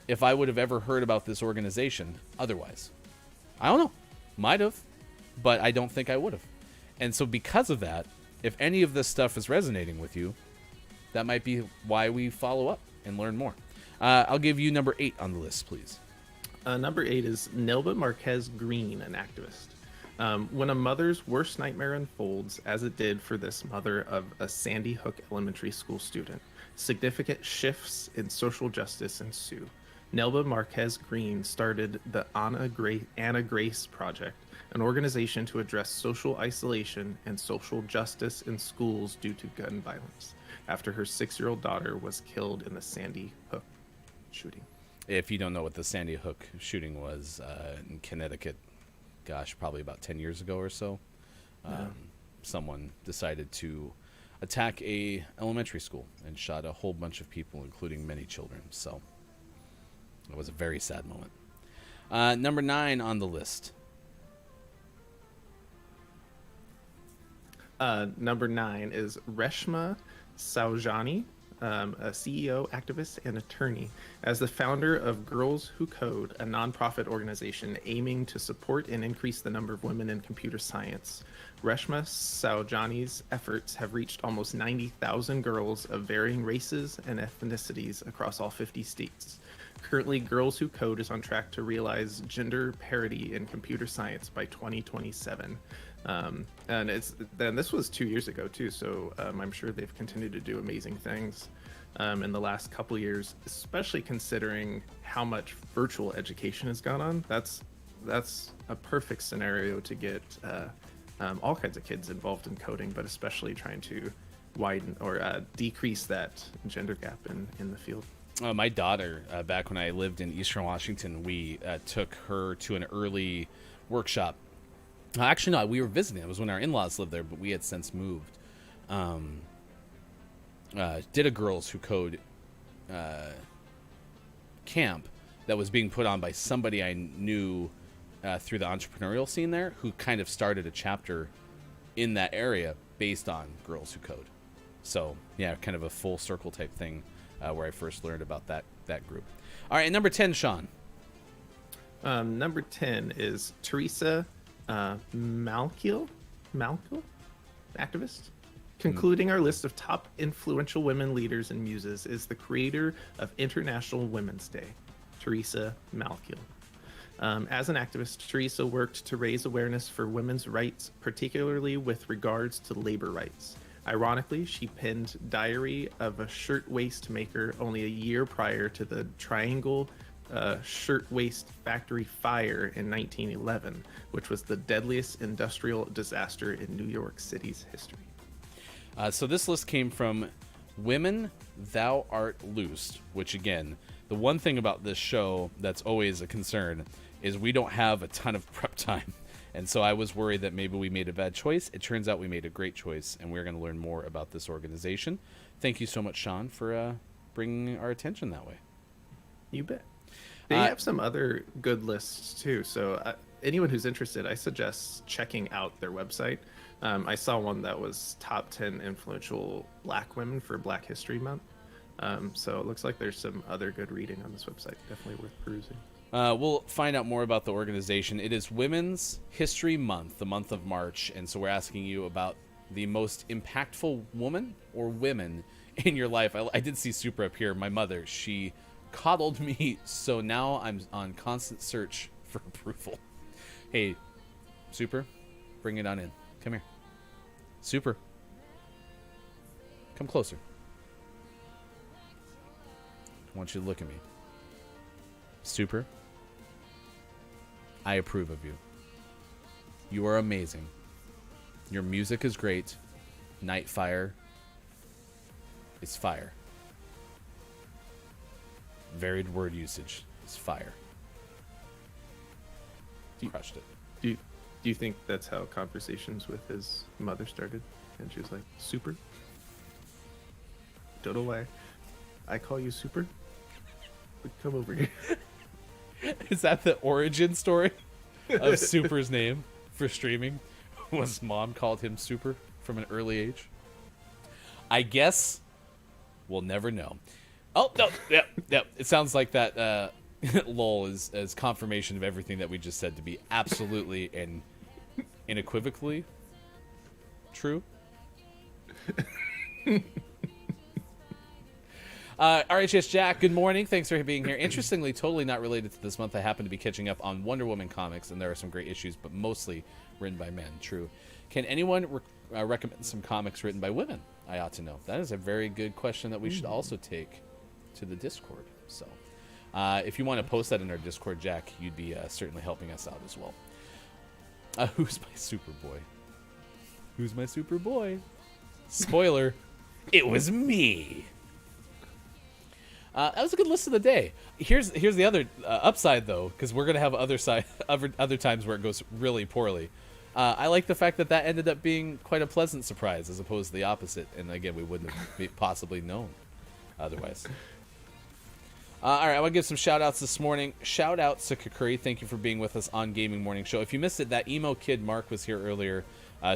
if I would have ever heard about this organization otherwise. I don't know. Might have, but I don't think I would have. And so because of that, if any of this stuff is resonating with you, that might be why we follow up and learn more. I'll give you number 8 on the list, please. Number 8 is Nelva Marquez Green, an activist. When a mother's worst nightmare unfolds, as it did for this mother of a Sandy Hook elementary school student, significant shifts in social justice ensue. Nelba Marquez Green started the Anna Grace Project, an organization to address social isolation and social justice in schools due to gun violence, after her 6-year-old daughter was killed in the Sandy Hook shooting. If you don't know what the Sandy Hook shooting was in Connecticut, gosh, probably about 10 years ago or so, someone decided to attack a elementary school and shot a whole bunch of people, including many children. So it was a very sad moment. Number 9 on the list. Number 9 is Reshma Saujani, a CEO, activist, and attorney. As the founder of Girls Who Code, a nonprofit organization aiming to support and increase the number of women in computer science, Reshma Saujani's efforts have reached almost 90,000 girls of varying races and ethnicities across all 50 states. Currently, Girls Who Code is on track to realize gender parity in computer science by 2027. And this was 2 years ago too, so I'm sure they've continued to do amazing things in the last couple years, especially considering how much virtual education has gone on. That's a perfect scenario to get all kinds of kids involved in coding, but especially trying to widen or decrease that gender gap in the field. My daughter, back when I lived in Eastern Washington, we took her to an early workshop. Actually, no, we were visiting. It was when our in-laws lived there, but we had since moved. Did a Girls Who Code camp that was being put on by somebody I knew through the entrepreneurial scene there, who kind of started a chapter in that area based on Girls Who Code. So, yeah, kind of a full circle type thing where I first learned about that group. All right, number 10, Sean. Number 10 is Teresa Malkiel, activist. Concluding our list of top influential women leaders and muses is the creator of International Women's Day, Teresa Malkiel. As an activist, Teresa worked to raise awareness for women's rights, particularly with regards to labor rights. Ironically, she penned Diary of a Shirtwaist Maker only a year prior to the Triangle Shirtwaist Factory fire in 1911, which was the deadliest industrial disaster in New York City's history. So this list came from Women Thou Art Loosed, which again, the one thing about this show that's always a concern is we don't have a ton of prep time. And so I was worried that maybe we made a bad choice. It turns out we made a great choice, and we're going to learn more about this organization. Thank you so much, Sean, for bringing our attention that way. You bet. They have some other good lists, too. So anyone who's interested, I suggest checking out their website. I saw one that was top 10 influential Black women for Black History Month. So it looks like there's some other good reading on this website. Definitely worth perusing. We'll find out more about the organization. It is Women's History Month, the month of March, and so we're asking you about the most impactful woman or women in your life. I did see Super up here. My mother, she coddled me, so now I'm on constant search for approval. Hey, Super, bring it on in. Come here. Super. Come closer. I want you to look at me. Super. I approve of you. You are amazing. Your music is great. Nightfire is fire. Varied word usage is fire. Crushed it. Do you think that's how conversations with his mother started? And she was like, Super? Don't know why I call you Super? But come over here. Is that the origin story of Super's name for streaming? Was mom called him Super from an early age? I guess we'll never know. Oh, no. Yep. It sounds like that lol is confirmation of everything that we just said to be absolutely and unequivocally true. RHS Jack, good morning. Thanks for being here. Interestingly, totally not related to this month, I happen to be catching up on Wonder Woman comics, and there are some great issues, but mostly written by men. True. Can anyone recommend some comics written by women? I ought to know. That is a very good question that we should also take to the Discord. So, If you want to post that in our Discord, Jack, you'd be certainly helping us out as well. Who's my super boy? Who's my super boy? Spoiler, it was me. That was a good list of the day. Here's the other upside, though, because we're gonna have other times where it goes really poorly. I like the fact that ended up being quite a pleasant surprise, as opposed to the opposite. And again, we wouldn't have possibly known otherwise. All right, I want to give some shout-outs this morning. Shout-out to Kakuri. Thank you for being with us on Gaming Morning Show. If you missed it, that emo kid Mark was here earlier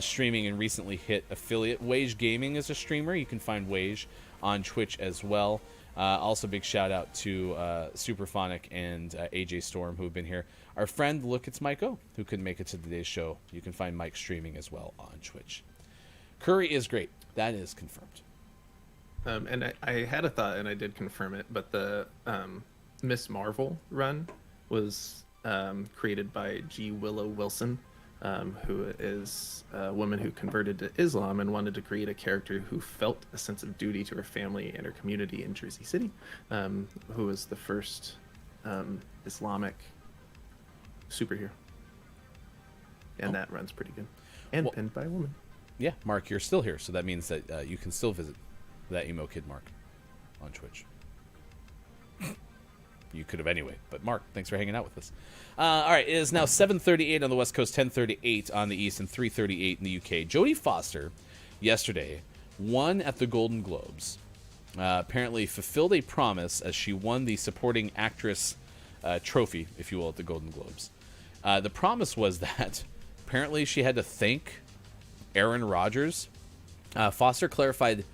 streaming and recently hit affiliate. Wage Gaming is a streamer. You can find Wage on Twitch as well. Also, big shout-out to Superphonic and AJ Storm, who have been here. Our friend, Look, It's Mike O, who couldn't make it to today's show. You can find Mike streaming as well on Twitch. Curry is great. That is confirmed. And I had a thought, and I did confirm it, but the Miss Marvel run was created by G. Willow Wilson, who is a woman who converted to Islam and wanted to create a character who felt a sense of duty to her family and her community in Jersey City, who was the first Islamic superhero. And that runs pretty good. And penned by a woman. Yeah, Mark, you're still here, so that means that you can still visit that emo kid Mark on Twitch. You could have anyway, but Mark, thanks for hanging out with us. All right, it is now 7:38 on the West Coast, 10:38 on the East, and 3:38 in the UK. Jodie Foster, yesterday, won at the Golden Globes. Apparently fulfilled a promise as she won the supporting actress trophy, if you will, at the Golden Globes. The promise was that apparently she had to thank Aaron Rodgers. Foster clarified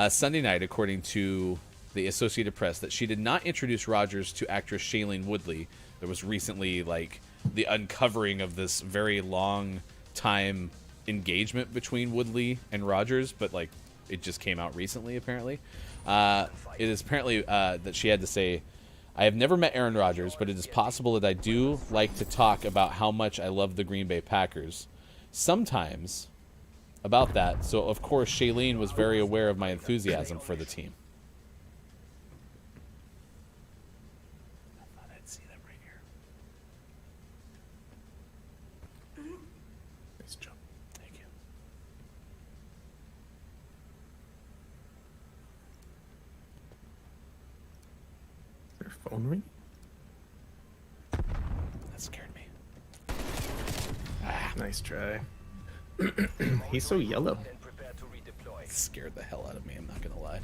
Sunday night, according to the Associated Press, that she did not introduce Rodgers to actress Shailene Woodley. There was recently the uncovering of this very long time engagement between Woodley and Rodgers, but it just came out recently apparently. It is apparently that she had to say, "I have never met Aaron Rodgers, but it is possible that I do like to talk about how much I love the Green Bay Packers. Sometimes about that, so of course Shailene was very aware of my enthusiasm for the team." I thought I'd see them right here. Nice job. Thank you. Is their phone ring? That scared me. Nice try. He's so yellow. It scared the hell out of me, I'm not gonna lie.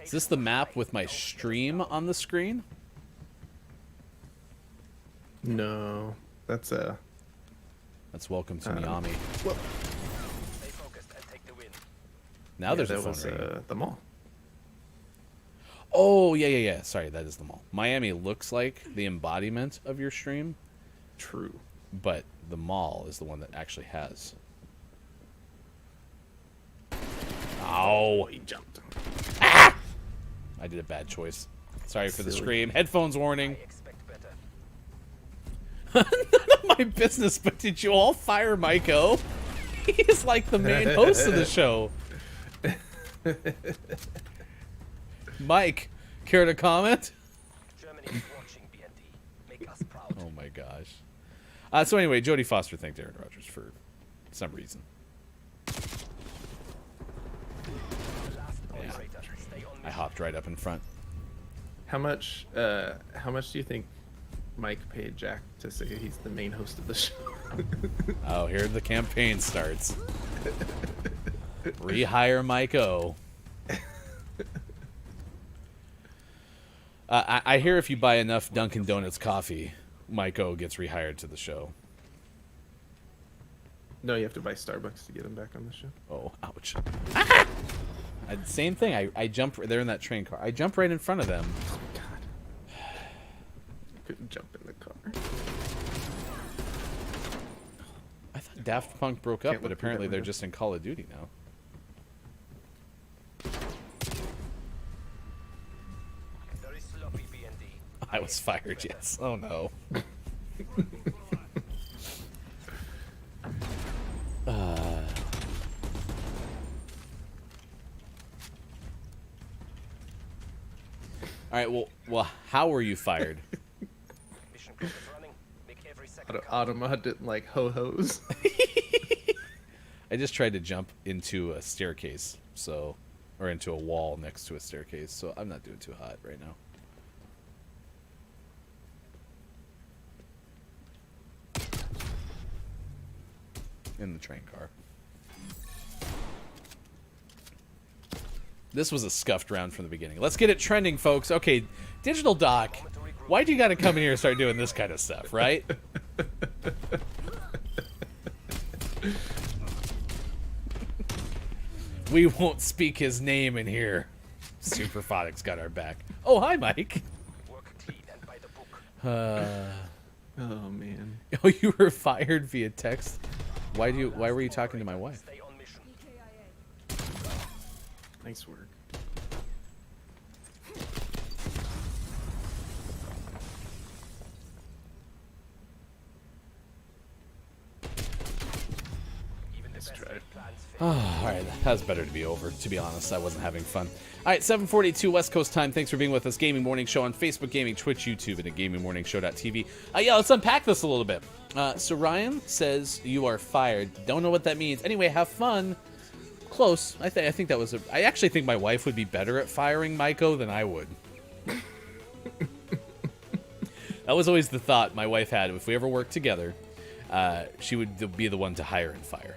Is this the map with my stream on the screen? No, that's That's Welcome to Miami. well, Now there's a that phone was ringing. the mall. Oh, yeah. Sorry, that is the mall. Miami looks like the embodiment of your stream, True. but the mall is the one that actually has. Ow. He jumped. I did a bad choice. Sorry for the Silly. scream. Headphones warning. None of my business, but did you all fire Mike O? He's like the main host of the show. Mike, care to comment? Oh my gosh. So anyway, Jodie Foster thanked Aaron Rodgers for some reason. Yeah. I hopped right up in front. How much do you think Mike paid Jack to say he's the main host of the show? Oh, here the campaign starts. Rehire Mike O. I hear if you buy enough Dunkin' Donuts coffee, Mike O gets rehired to the show. No, you have to buy Starbucks to get him back on the show. Oh, ouch. Same thing. I jump. They're in that train car. I jump right in front of them. God. Couldn't jump in the car. I thought Daft Punk broke up, Can't but look through apparently that they're window. just in Call of Duty now. I was fired, yes. Oh no. All right. Well, how were you fired? Automa didn't like ho-hos. I just tried to jump into a staircase, or into a wall next to a staircase, so I'm not doing too hot right now. In the train car. This was a scuffed round from the beginning. Let's get it trending, folks. Okay, Digital Doc, why'd you gotta come in here and start doing this kind of stuff, right? We won't speak his name in here. Superphonics got our back. Oh, hi, Mike. Oh man. Oh, you were fired via text. Why were you talking to my wife? Nice work. Nice try. Oh, all right, that was better to be over. To be honest, I wasn't having fun. All right, 7:42 West Coast time. Thanks for being with us. Gaming Morning Show on Facebook, Gaming, Twitch, YouTube, and at GamingMorningShow.tv. Yeah, let's unpack this a little bit. So Ryan says you are fired. Don't know what that means. Anyway, have fun. Close. I think that was I actually think my wife would be better at firing Maiko than I would. That was always the thought my wife had. If we ever worked together, she would be the one to hire and fire.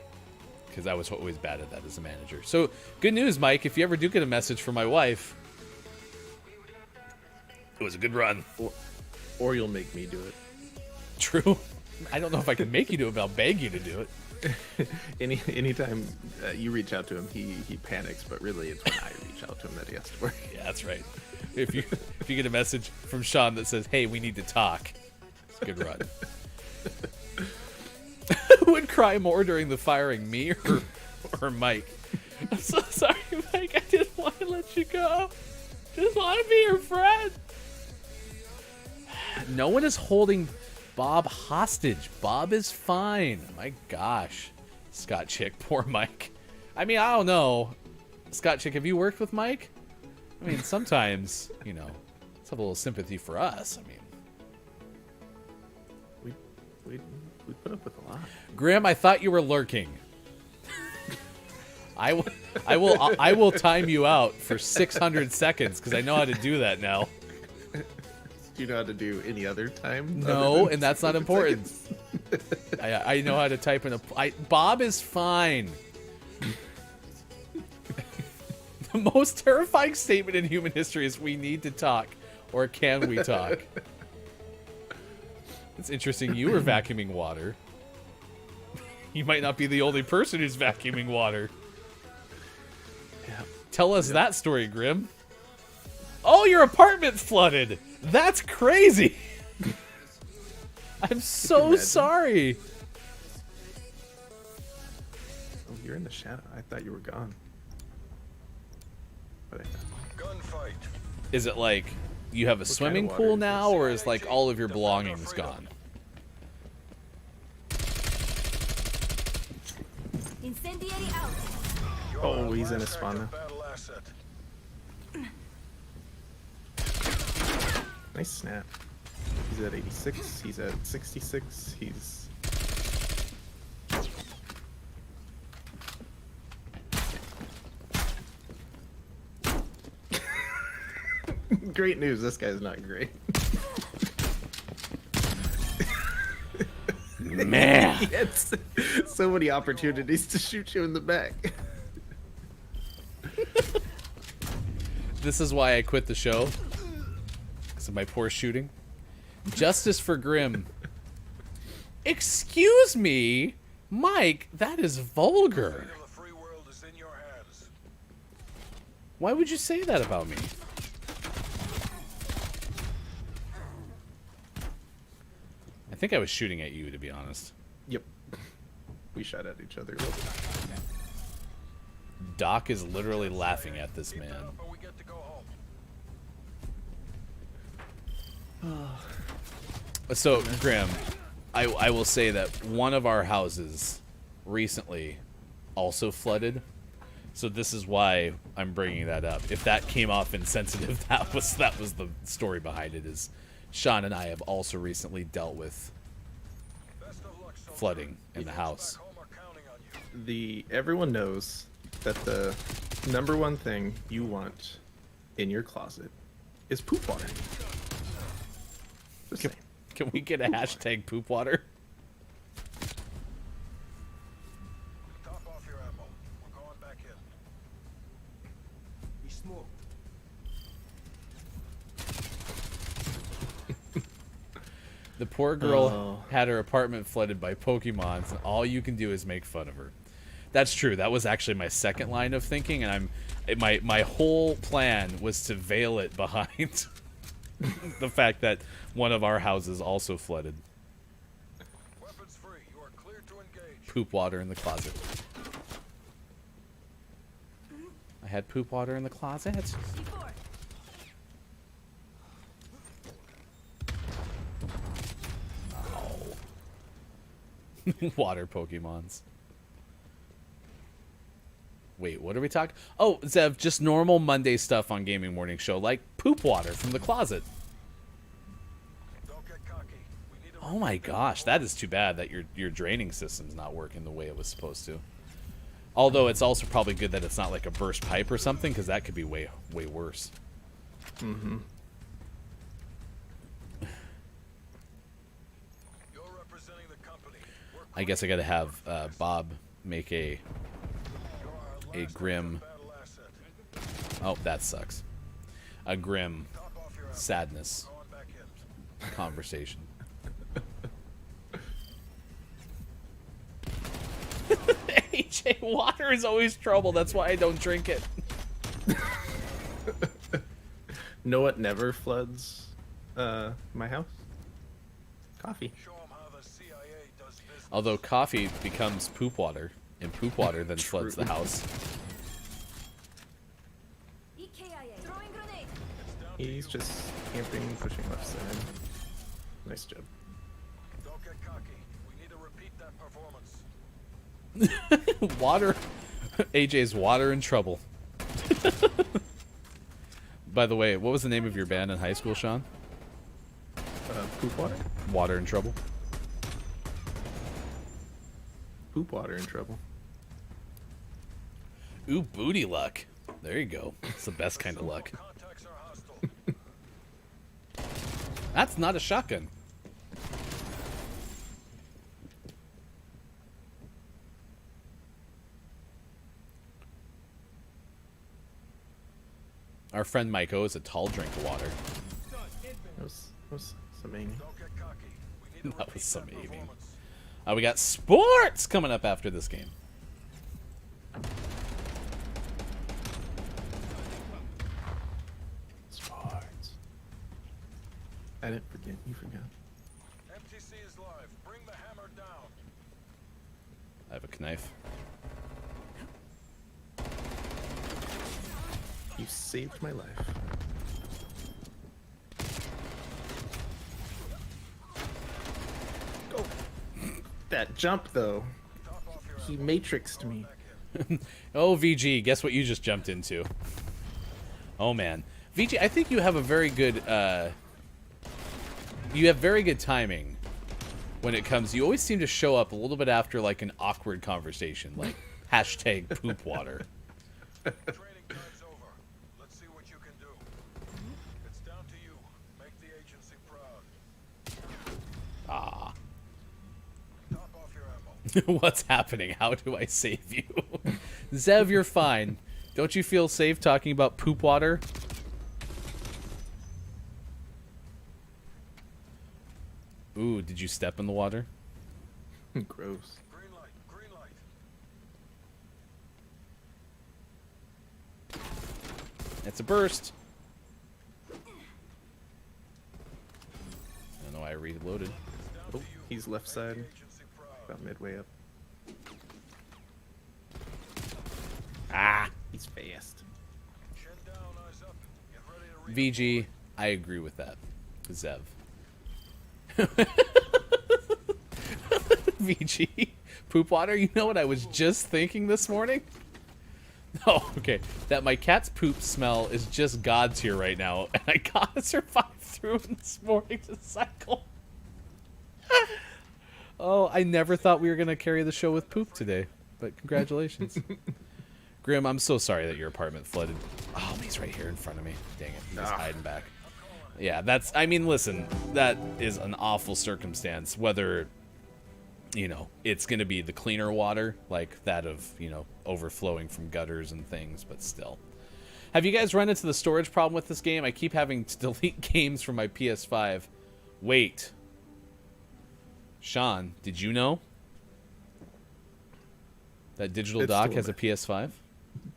Because I was always bad at that as a manager. So, good news, Mike. If you ever do get a message from my wife, it was a good run. Or you'll make me do it. True. I don't know if I can make you do it, but I'll beg you to do it. Anytime you reach out to him, he panics, but really it's when I reach out to him that he has to work. Yeah, that's right. If you get a message from Sean that says, "Hey, we need to talk," it's a good run. Who would cry more during the firing, me or Mike? I'm so sorry, Mike. I didn't want to let you go. Just want to be your friend. No one is holding Bob hostage. Bob is fine. My gosh. Scott Chick, poor Mike. I mean, I don't know. Scott Chick, have you worked with Mike? I mean, sometimes, let's have a little sympathy for us. I mean, we put up with a lot. Grim, I thought you were lurking. I will time you out for 600 seconds because I know how to do that now. Do you know how to do any other time? No, and that's not important. I know how to type in Bob is fine. The most terrifying statement in human history is we need to talk, or can we talk? It's interesting you were vacuuming water. You might not be the only person who's vacuuming water. Yeah. Tell us that story, Grim. Oh, your apartment flooded. That's crazy. I'm so sorry. Oh, you're in the shadow. I thought you were gone. But Gunfight. Is it like you have a swimming water pool is now, this? or is like all of your belongings gone? Incendiary out. Oh, he's in a spawn now. Battle asset. Nice snap. He's at 86. He's at 66. He's... Great news. This guy's not great. Man. He had so many opportunities to shoot you in the back. This is why I quit the show. Because of my poor shooting. Justice for Grim. Excuse me, Mike, that is vulgar. The free world is in your hands. Why would you say that about me? I think I was shooting at you, to be honest. Yep. We shot at each other. Doc is literally laughing at this man. But we get to go home. So, Grim, I will say that one of our houses recently also flooded. So this is why I'm bringing that up. If that came off insensitive, that was the story behind it. Is Sean and I have also recently dealt with flooding in the house. Everyone knows that the number one thing you want in your closet is poop water. Just saying. Can we get a hashtag poop water? Top off your ammo. We're going back in. We smoke. The poor girl Oh. had her apartment flooded by Pokemons, and all you can do is make fun of her. That's true. That was actually my second line of thinking, and my whole plan was to veil it behind the fact that one of our houses also flooded. Weapons free. You are clear to engage. Poop water in the closet. I had poop water in the closet. C4. Water Pokemons. Wait, what are we talking? Oh, Zev, just normal Monday stuff on Gaming Morning Show, like poop water from the closet. Don't get cocky. We need a Oh my gosh, that is too bad that your draining system's not working the way it was supposed to. Although it's also probably good that it's not like a burst pipe or something, because that could be way worse. Mm-hmm. You're representing the company. We're I guess I gotta have Bob make a You're our last grim. battle asset. Oh, that sucks. A grim Top off your ammo. sadness Going back in. conversation. AJ, water is always trouble. That's why I don't drink it. Know what never floods my house? Coffee. Show 'em how the CIA does business. Although coffee becomes poop water, and poop water then True. floods the house. EKIA. Throwing grenade. He's just camping, pushing left side. Nice job. Don't get cocky. We need to repeat that performance. Water. AJ's water in trouble. By the way, what was the name of your band in high school, Sean? Poop water? Water in Trouble. Poop water in trouble. Ooh, booty luck. There you go. It's the best kind of luck. Contacts are hostile. That's not a shotgun. Our friend Mike O is a tall drink of water. That was some aiming. Don't get cocky. We need to That repeat was some that aiming. performance. We got sports coming up after this game. Sports. I didn't forget. You forgot. MTC is live. Bring the hammer down. I have a knife. You saved my life. Go. That jump, though. He matrixed me. Oh, VG, guess what you just jumped into? Oh, man. VG, I think you have a very good, you have very good timing when it comes. You always seem to show up a little bit after, like, an awkward conversation, like hashtag poop water. Training time's over. Let's see what you can do. It's down to you. Make the agency proud. Ah. Top off your ammo. What's happening? How do I save you? Zev, you're fine. Don't you feel safe talking about poop water? Ooh, did you step in the water? Gross. Green light. Green light. It's a burst. I don't know why I reloaded. Oh, he's left side. Agency proud. About midway up. Ah! He's fast. Chin down, eyes up. Get ready to VG, I agree with that. Zev. VG, poop water. You know what I was just thinking this morning? Oh, okay. That my cat's poop smell is just God's here right now, and I gotta survive through this morning's cycle. Oh, I never thought we were gonna carry the show with poop today, but congratulations. Grim, I'm so sorry that your apartment flooded. Oh, he's right here in front of me. Dang it, he's hiding back. Yeah, I mean, listen, that is an awful circumstance, whether, you know, it's going to be the cleaner water, like that of, you know, overflowing from gutters and things, but still. Have you guys run into the storage problem with this game? I keep having to delete games from my PS5. Wait. Sean, did you know that Digital It's Doc still has a in PS5?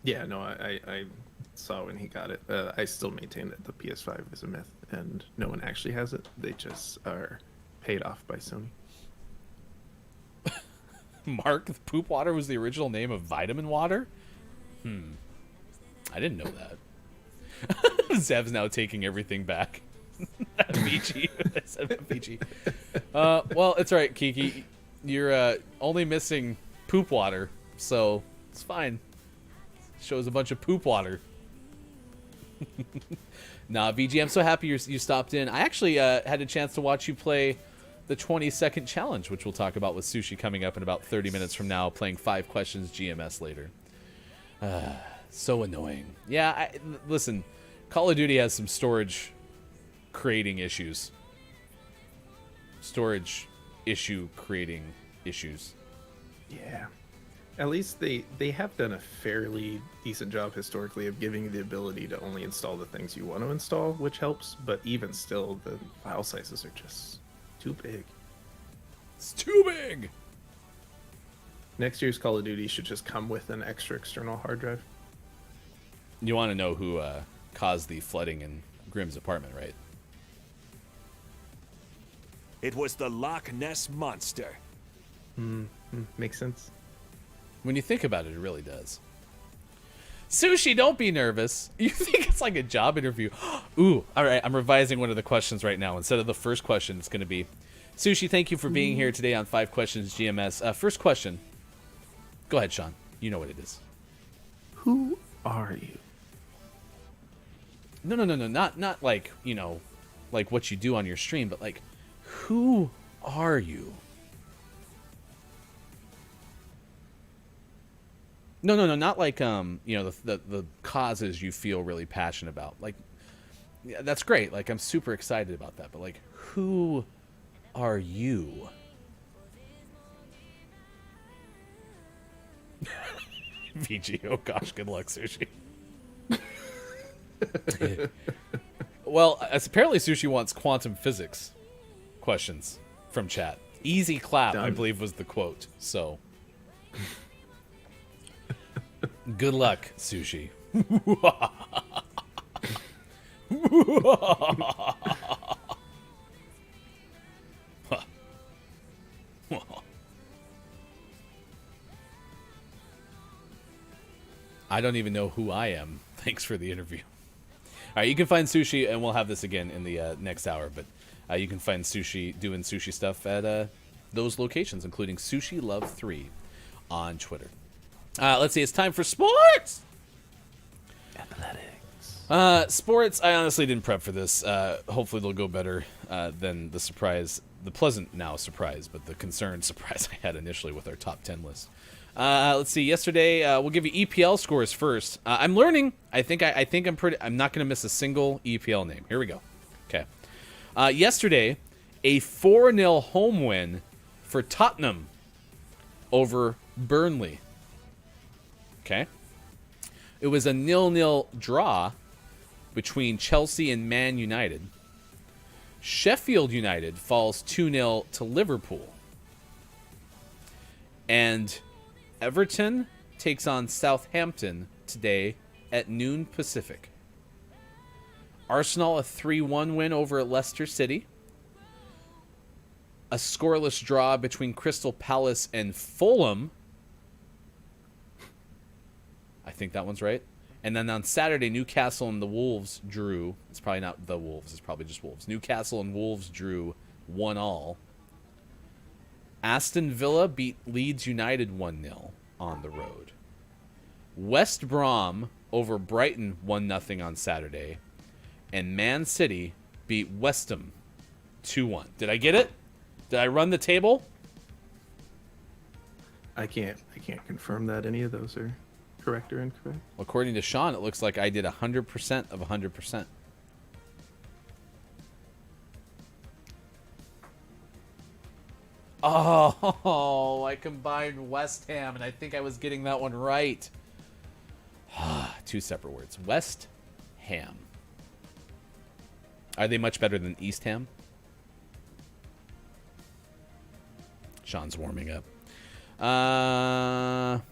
Yeah, no, I saw when he got it. I still maintain that the PS5 is a myth, and no one actually has it. They just are paid off by Sony. Mark, the poop water was the original name of vitamin water? I didn't know that. Zev's now taking everything back. VG. I said VG. Well, it's all right, Kiki. You're only missing poop water, so it's fine. Shows a bunch of poop water. Nah, VG, I'm so happy you stopped in. I actually had a chance to watch you play the 20-second challenge, which we'll talk about with Sushi coming up in about 30 minutes from now, playing 5 questions GMS later. So annoying. Yeah, listen, Call of Duty has some storage creating issues. Storage issue creating issues. Yeah. At least they have done a fairly decent job historically of giving you the ability to only install the things you want to install, which helps, but even still, the file sizes are just too big. It's too big! Next year's Call of Duty should just come with an extra external hard drive. You want to know who caused the flooding in Grimm's apartment, right? It was the Loch Ness Monster. Makes sense. When you think about it, it really does. Sushi, don't be nervous. You think it's like a job interview. Ooh, all right, I'm revising one of the questions right now. Instead of the first question, it's going to be, Sushi, thank you for being here today on 5 Questions GMS. First question. Go ahead, Sean. You know what it is. Who are you? No. Not like, you know, like what you do on your stream, but like, who are you? No, not like you know, the causes you feel really passionate about. Like, yeah, that's great. Like, I'm super excited about that. But like, who are you? VG, oh gosh, good luck, Sushi. Well, apparently Sushi wants quantum physics questions from chat. Easy clap, Done. I believe was the quote. So, good luck, Sushi. I don't even know who I am. Thanks for the interview. All right, you can find Sushi, and we'll have this again in the next hour, but you can find Sushi doing sushi stuff at those locations, including Sushi Love 3 on Twitter. Let's see, it's time for sports! Athletics. Sports, I honestly didn't prep for this. Hopefully they'll go better than the surprise, the pleasant now surprise, but the concerned surprise I had initially with our top 10 list. Let's see. Yesterday, we'll give you EPL scores first. I'm learning. I think I'm not going to miss a single EPL name. Here we go. Okay. Yesterday, a 4-0 home win for Tottenham over Burnley. Okay. It was a 0-0 draw between Chelsea and Man United. Sheffield United falls 2-0 to Liverpool. And Everton takes on Southampton today at noon Pacific. Arsenal a 3-1 win over Leicester City. A scoreless draw between Crystal Palace and Fulham. I think that one's right. And then on Saturday, Newcastle and the Wolves drew. It's probably not the Wolves. It's probably just Wolves. Newcastle and Wolves drew 1-1. Aston Villa beat Leeds United 1-0 on the road. West Brom over Brighton 1-0 on Saturday, and Man City beat West Ham 2-1. Did I get it? Did I run the table? I can't confirm that any of those are correct or incorrect. According to Sean, it looks like I did 100% of 100%. Oh, I combined West Ham, and I think I was getting that one right. Two separate words. West Ham. Are they much better than East Ham? Sean's warming up.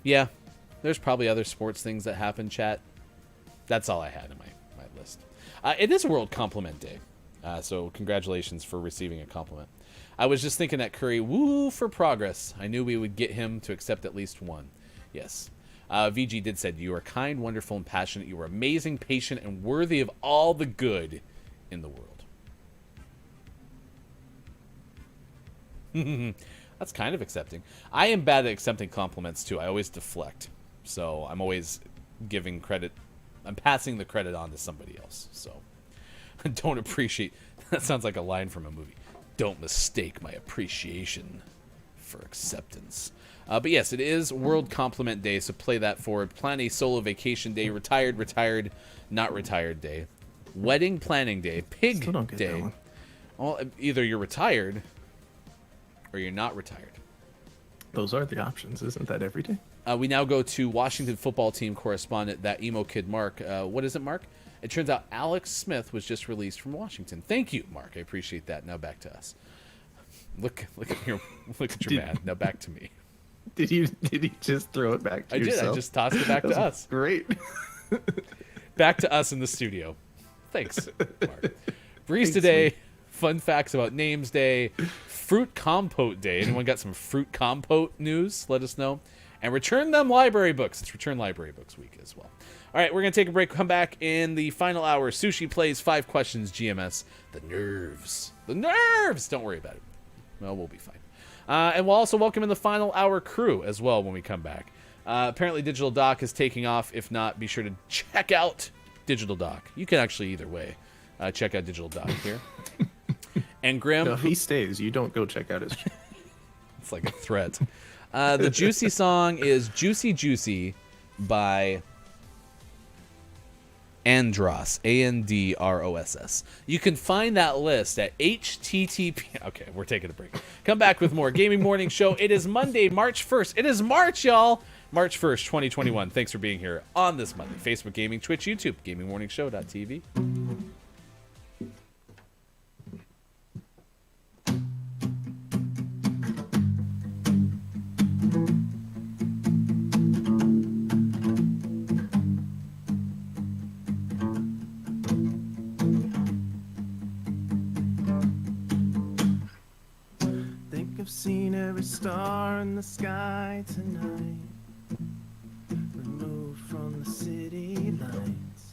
Yeah. There's probably other sports things that happen, chat. That's all I had in my list. It is World Compliment Day. So congratulations for receiving a compliment. I was just thinking that Curry, woo for progress. I knew we would get him to accept at least one. Yes. VG did said, you are kind, wonderful, and passionate. You are amazing, patient, and worthy of all the good in the world. That's kind of accepting. I am bad at accepting compliments, too. I always deflect. So I'm always giving credit. I'm passing the credit on to somebody else. So don't appreciate. That sounds like a line from a movie. Don't mistake my appreciation for acceptance. But yes, it is World Compliment Day, so play that forward. Plan a solo vacation day, retired, not retired day. Wedding planning day, pig Still don't get that day. one. Well, either you're retired or you're not retired. Those are the options, isn't that every day? We now go to Washington football team correspondent, that emo kid, Mark. What is it, Mark? It turns out Alex Smith was just released from Washington. Thank you, Mark. I appreciate that. Now back to us. Look at your man. Now back to me. Did you just throw it back to yourself? I did. I just tossed it back to us. Great. Back to us in the studio. Thanks, Mark. Breeze today. Sweet. Fun facts about Names Day. Fruit Compote Day. Anyone got some fruit compote news? Let us know. And return them library books. It's Return Library Books Week as well. All right, we're going to take a break. Come back in the final hour. Sushi plays 5 questions, GMS. The nerves. The nerves! Don't worry about it. Well, we'll be fine. And we'll also welcome in the final hour crew as well when we come back. Apparently, Digital Doc is taking off. If not, be sure to check out Digital Doc. You can actually either way. Check out Digital Doc here. And Grim... No, if he stays, you don't go check out his... It's like a threat. The Juicy song is Juicy Juicy by Andross, Andross. You can find that list at http. Okay, we're taking a break. Come back with more Gaming Morning Show. It is Monday, March 1st. It is March, y'all. March 1st, 2021. Thanks for being here on this Monday. Facebook Gaming, Twitch, YouTube, GamingMorningShow.tv. I've seen every star in the sky tonight, removed from the city lights.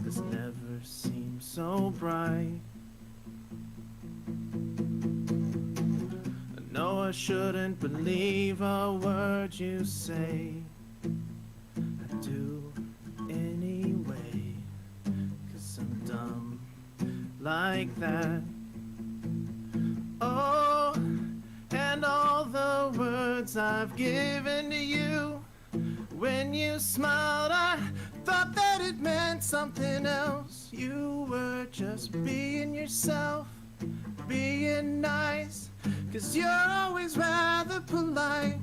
Has never seemed so bright. I know I shouldn't believe a word you say. I do anyway, 'cause I'm dumb like that. Oh, and all the words I've given to you. When you smiled, I thought that it meant something else. You were just being yourself, being nice, 'cause you're always rather polite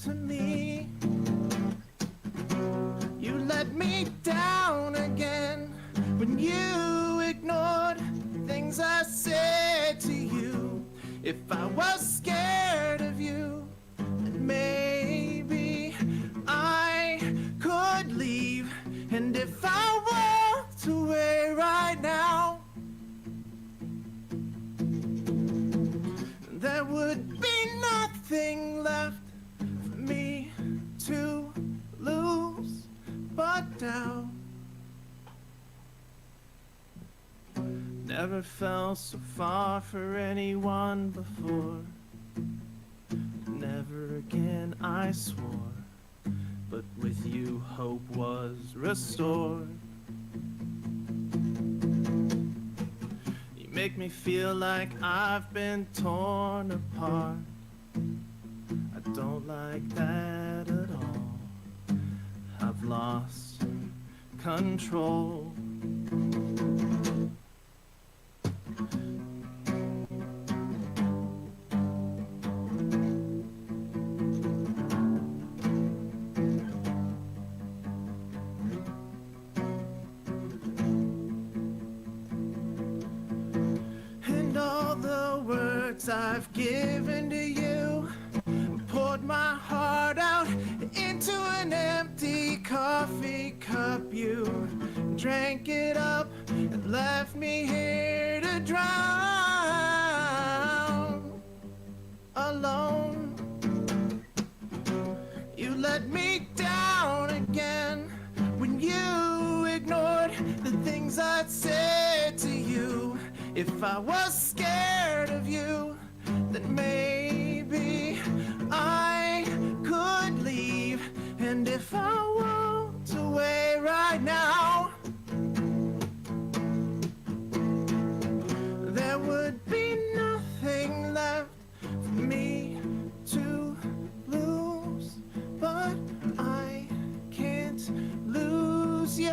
to me. You let me down again when you ignored things I said to you. If I was scared of you, then maybe I could leave. And if I walked away right now, there would be nothing left for me to lose but doubt. Never felt so far for anyone before. Never again, I swore. But With you, hope was restored. You make me feel like I've been torn apart. I don't like that at all. I've lost control. I've given to you, poured my heart out into an empty coffee cup. You drank it up and left me here to drown alone. You let me down again when you ignored the things I'd said to you. If I was scared of you, then maybe I could leave. And if I walked away right now, there would be nothing left for me to lose. But I can't lose you.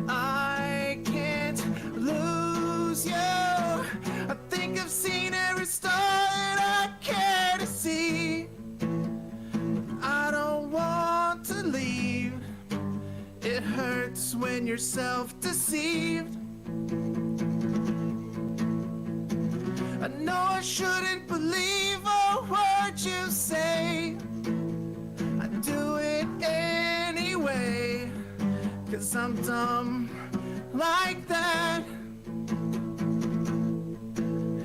I can't lose you. I think I've seen every star that I care to see. I don't want to leave. It hurts when you're self-deceived. I know I shouldn't believe a word you say. I do it anyway, 'cause I'm dumb like that.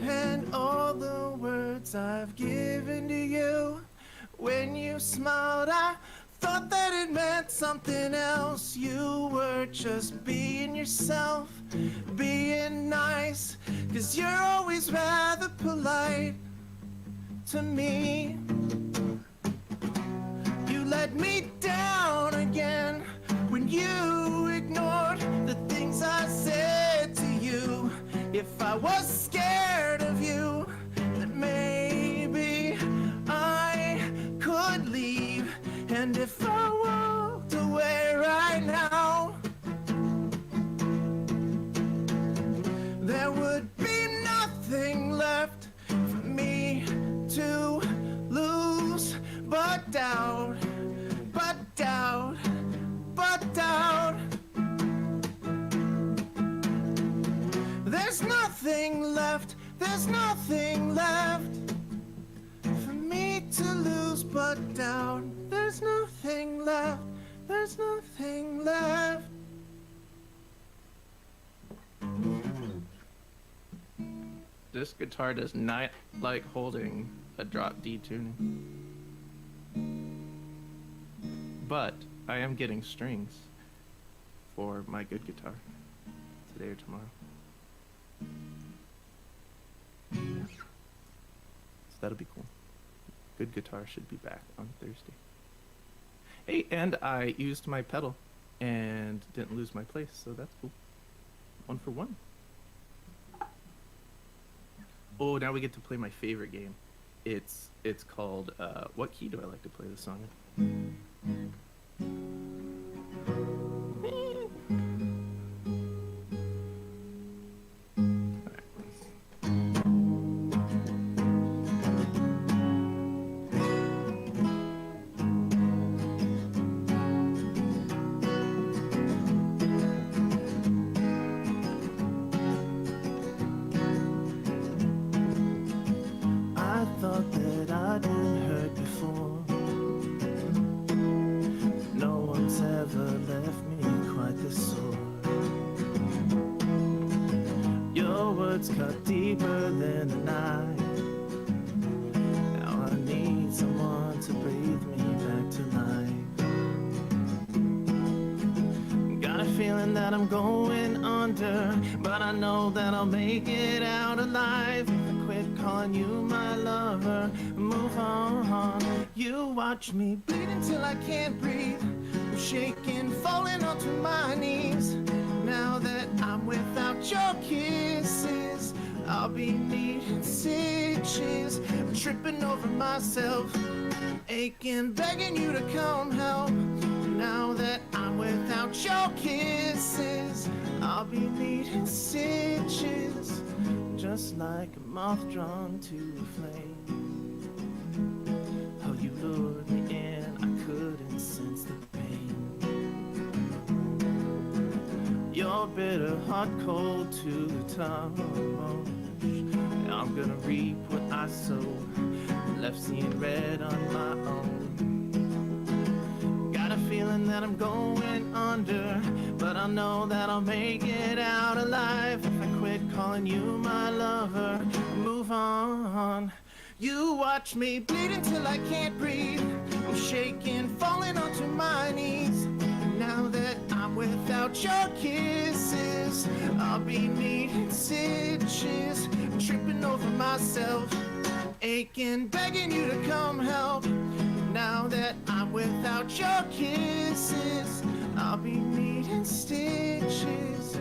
And all the words I've given to you, when you smiled, I thought that it meant something else. You were just being yourself, being nice, 'cause you're always rather polite to me. You let me down again when you ignored the things I said to you. If I was scared of you, then maybe I could leave. And if I walked away right now, there would be nothing left for me to lose but doubt, but doubt, but doubt. There's nothing left, there's nothing left for me to lose but doubt. There's nothing left, there's nothing left. This guitar does not like holding a drop D tuning. But I am getting strings for my good guitar today or tomorrow. So that'll be cool. Good guitar should be back on Thursday. Hey, and I used my pedal and didn't lose my place, so that's cool. 1 for 1. Oh, now we get to play my favorite game. It's called, what key do I like to play this song in? Cut deeper than the night. Now I need someone to breathe me back to life. Got a feeling that I'm going under, but I know that I'll make it out alive. If I quit calling you my lover, move on. You watch me bleed until I can't breathe. I'm shaking, falling onto my knees. Now that I'm without your kisses, I'll be needing stitches. I'm tripping over myself, aching, begging you to come help. Now that I'm without your kisses, I'll be needing stitches. Just like a moth drawn to a flame. Oh, you lured me in, I couldn't sense the pain. Your bitter heart cold to the touch. I'm gonna reap what I sow, left seeing red on my own. Got a feeling that I'm going under, but I know that I'll make it out alive if I quit calling you my lover. Move on. You watch me bleed until I can't breathe. I'm shaking, falling onto my knees. Now that I'm without your kisses, I'll be needing stitches. I'm tripping over myself, aching, begging you to come help. Now that I'm without your kisses, I'll be needing stitches.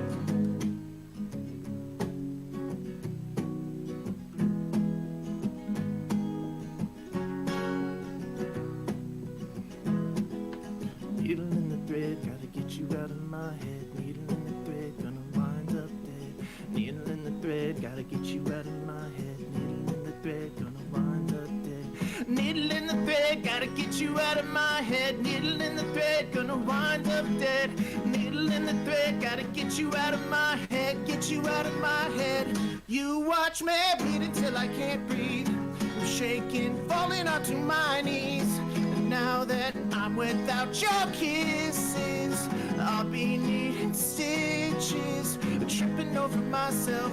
Needle in the thread, gotta get you out of my head. Needle in the thread, gonna wind up dead. Needle in the thread, gotta get you out of my head. Needle in the thread, gonna wind up dead. Needle in the thread, gotta get you out of my head. Needle in the thread, gonna wind up dead. Needle in the thread, gotta get you out of my head. Get you out of my head. You watch me bleed until I can't breathe. I'm shaking, falling onto my knees. And now that I'm without your kisses, I'll be needing stitches. Tripping over myself,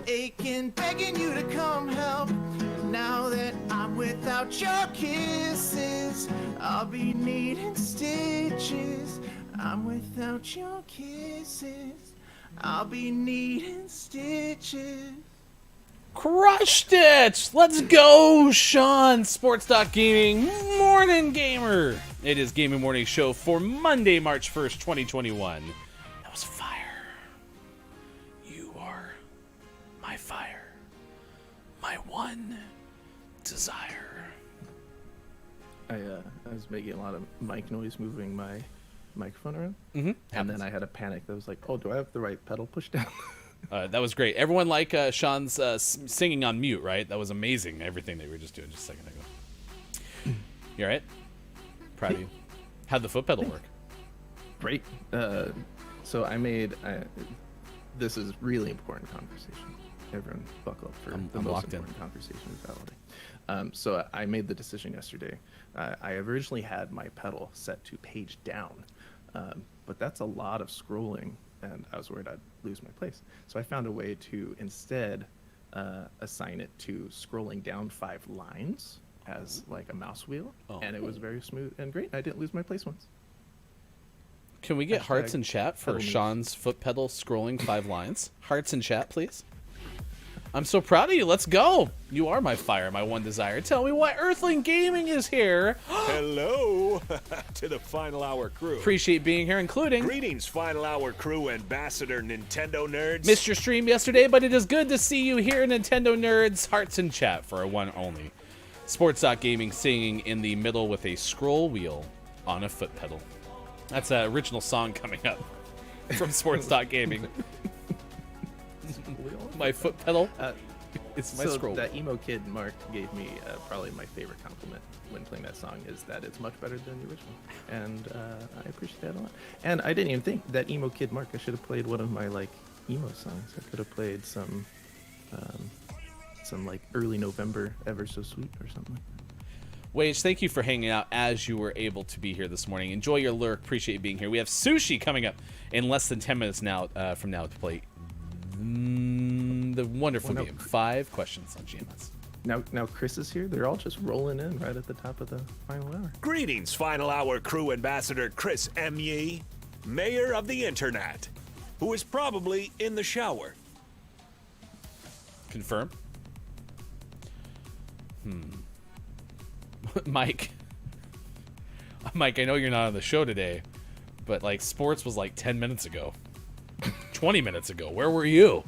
aching, begging you to come help. Now that I'm without your kisses, I'll be needing stitches. I'm without your kisses, I'll be needing stitches. Crushed it! Let's go, Sean! Sports Gaming Morning Gamer! It is Gaming Morning Show for Monday, March 1st, 2021. That was fire. You are my fire. My one desire. I was making a lot of mic noise moving my microphone around. Mm-hmm. And then I had a panic that was like, oh, do I have the right pedal pushed down? That was great. Everyone like Sean's singing on mute, right? That was amazing, everything they were just doing just a second ago. You all right? Proud of you. How'd the foot pedal work? Great. So I made... this is really important conversation. Everyone buckle up for the I'm most locked important in. conversation of the holiday. So I made the decision yesterday. I originally had my pedal set to page down, but that's a lot of scrolling, and I was worried I'd lose my place. So I found a way to instead assign it to scrolling down 5 lines as like a mouse wheel, and it was very smooth and great. I didn't lose my place once. Can we get hearts Hashtag in chat for pedal Sean's foot pedal scrolling 5 lines? Hearts in chat, please. I'm so proud of you. Let's go. You are my fire, my one desire. Tell me why Earthling Gaming is here. Hello to the Final Hour crew. Appreciate being here, including... Greetings, Final Hour crew, Ambassador Nintendo Nerds. Missed your stream yesterday, but it is good to see you here, Nintendo Nerds. Hearts in chat for a one only. Sports Gaming singing in the middle with a scroll wheel on a foot pedal. That's an original song coming up from Sports Gaming. My foot pedal. It's my scroll. That emo kid Mark gave me probably my favorite compliment when playing that song is that it's much better than the original, and I appreciate that a lot. And I didn't even think that emo kid Mark. I should have played one of my like emo songs. I could have played some like early November Ever So Sweet or something like that. Wage, thank you for hanging out as you were able to be here this morning. Enjoy your lurk. Appreciate you being here. We have Sushi coming up in less than 10 minutes now from now to play the wonderful game. 5 questions on GMS. Now Chris is here. They're all just rolling in right at the top of the final hour. Greetings, Final Hour crew Ambassador Chris M. Yee, Mayor of the Internet, who is probably in the shower. Confirm. Mike. Mike, I know you're not on the show today, but like sports was like 10 minutes ago, 20 minutes ago. Where were you?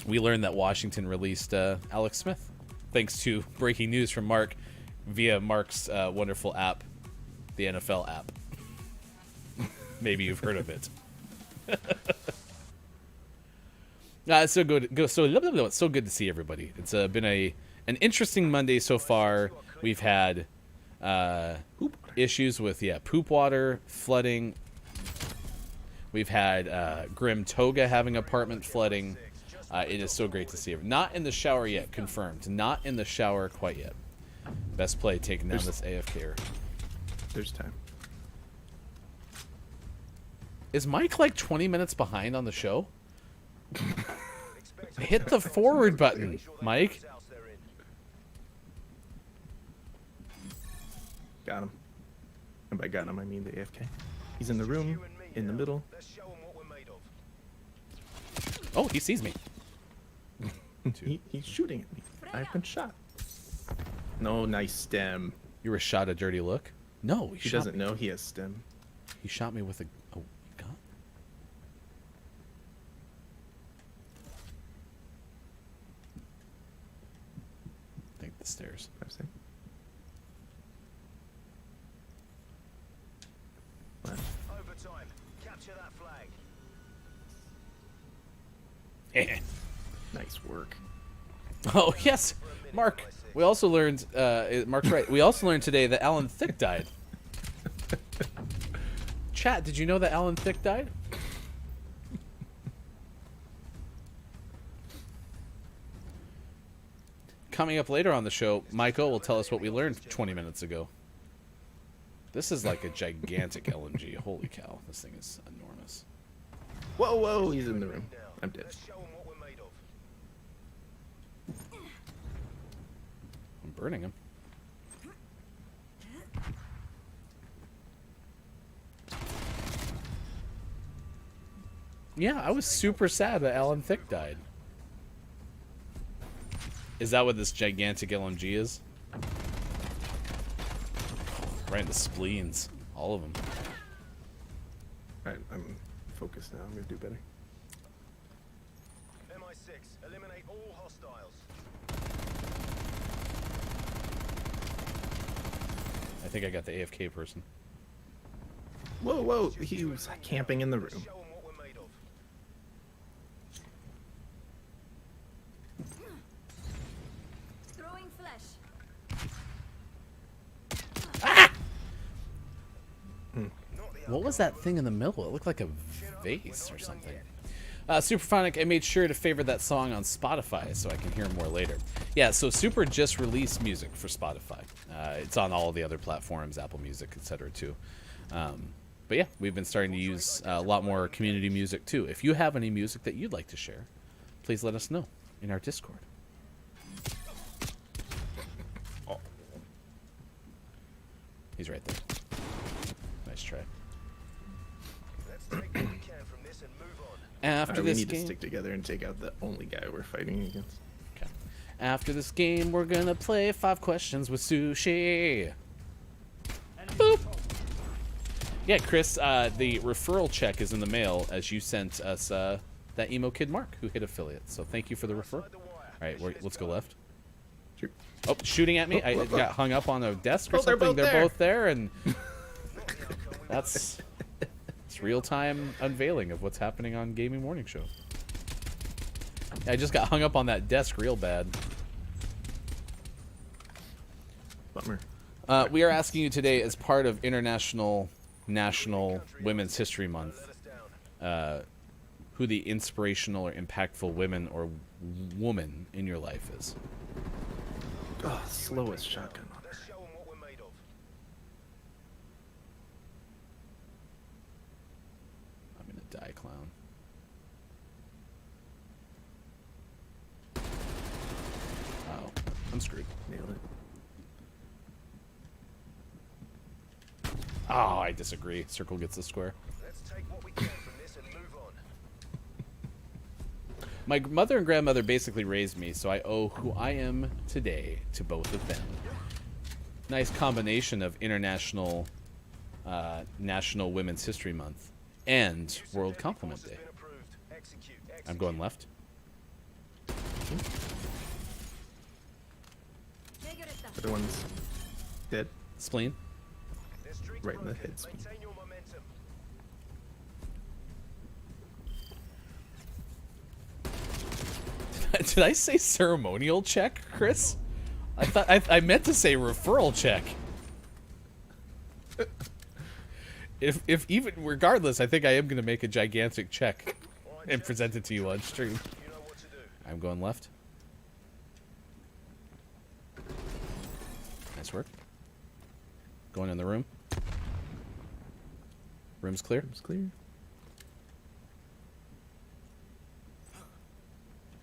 We learned that Washington released Alex Smith, thanks to breaking news from Mark via Mark's wonderful app, the NFL app. Maybe you've heard of it. It's so good. It's so good to see everybody. It's been an interesting Monday so far. We've had issues with poop water, flooding. We've had Grim Toga having apartment flooding. It is so great to see everyone. Not in the shower yet, confirmed. Not in the shower quite yet. Best play taking down this AFKer. There's time. Is Mike like 20 minutes behind on the show? Hit the forward button, Mike. Got him. And by got him, I mean the AFK. He's in the room, in the middle. Oh, he sees me. He's shooting at me. I've been shot. No, nice stem. You were shot a dirty look? No, He doesn't know he has stem. He shot me with a gun. I think the stairs. I've seen. Overtime. Capture that flag. Nice work. Oh yes, Mark. We also learned. Mark's right. We also learned today that Alan Thicke died. Chat, did you know that Alan Thicke died? Coming up later on the show, Michael will tell us what we learned 20 minutes ago. This is like a gigantic LMG. Holy cow, this thing is enormous. Whoa, whoa, he's in the room. I'm dead. I'm burning him. Yeah, I was super sad that Alan Thicke died. Is that what this gigantic LMG is? Right in the spleens. All of them. Alright, I'm focused now. I'm gonna do better. MI6, eliminate all hostiles. I think I got the AFK person. Whoa, whoa, he was camping in the room. Show 'em what we're made of. Throwing flash. What was that thing in the middle? It looked like a vase or something. Superphonic, I made sure to favorite that song on Spotify so I can hear more later. Yeah, so Super just released music for Spotify. It's on all the other platforms, Apple Music, etc. too. But yeah, we've been starting to use a lot more community music too. If you have any music that you'd like to share, please let us know in our Discord. Oh. He's right there. Nice try. Let's take what we can from this and move on. After We this need to game, stick together and take out the only guy we're fighting against. okay. After this game, we're gonna play 5 questions with Sushi. Boop. Yeah, Chris, the referral check is in the mail as you sent us that emo kid Mark who hit affiliate. So thank you for the referral. All right, let's go left. Sure. Oh, shooting at me! I got hung up on a desk or Oh, they're something. both They're there. both there, and it's real-time unveiling of what's happening on Gaming Morning Show. I just got hung up on that desk real bad. Bummer. We are asking you today, as part of National Women's History Month, who the inspirational or impactful women or woman in your life is. Oh, slowest shotgun on Let's show 'em what we're made of. I'm gonna die, clown. Oh, I'm screwed. Nailed it. Oh, I disagree. Circle gets the square. Let's take what we can from this and move on. My mother and grandmother basically raised me, so I owe who I am today to both of them. Nice combination of International National Women's History Month and World Compliment Day. I'm going left. The other one's dead. Spleen. Right in the head spleen. Did I say ceremonial check, Chris? I thought I meant to say referral check. If even regardless, I think I am gonna make a gigantic check and present it to you on stream. I'm going left. Nice work. Going in the room. Room's clear. It's clear.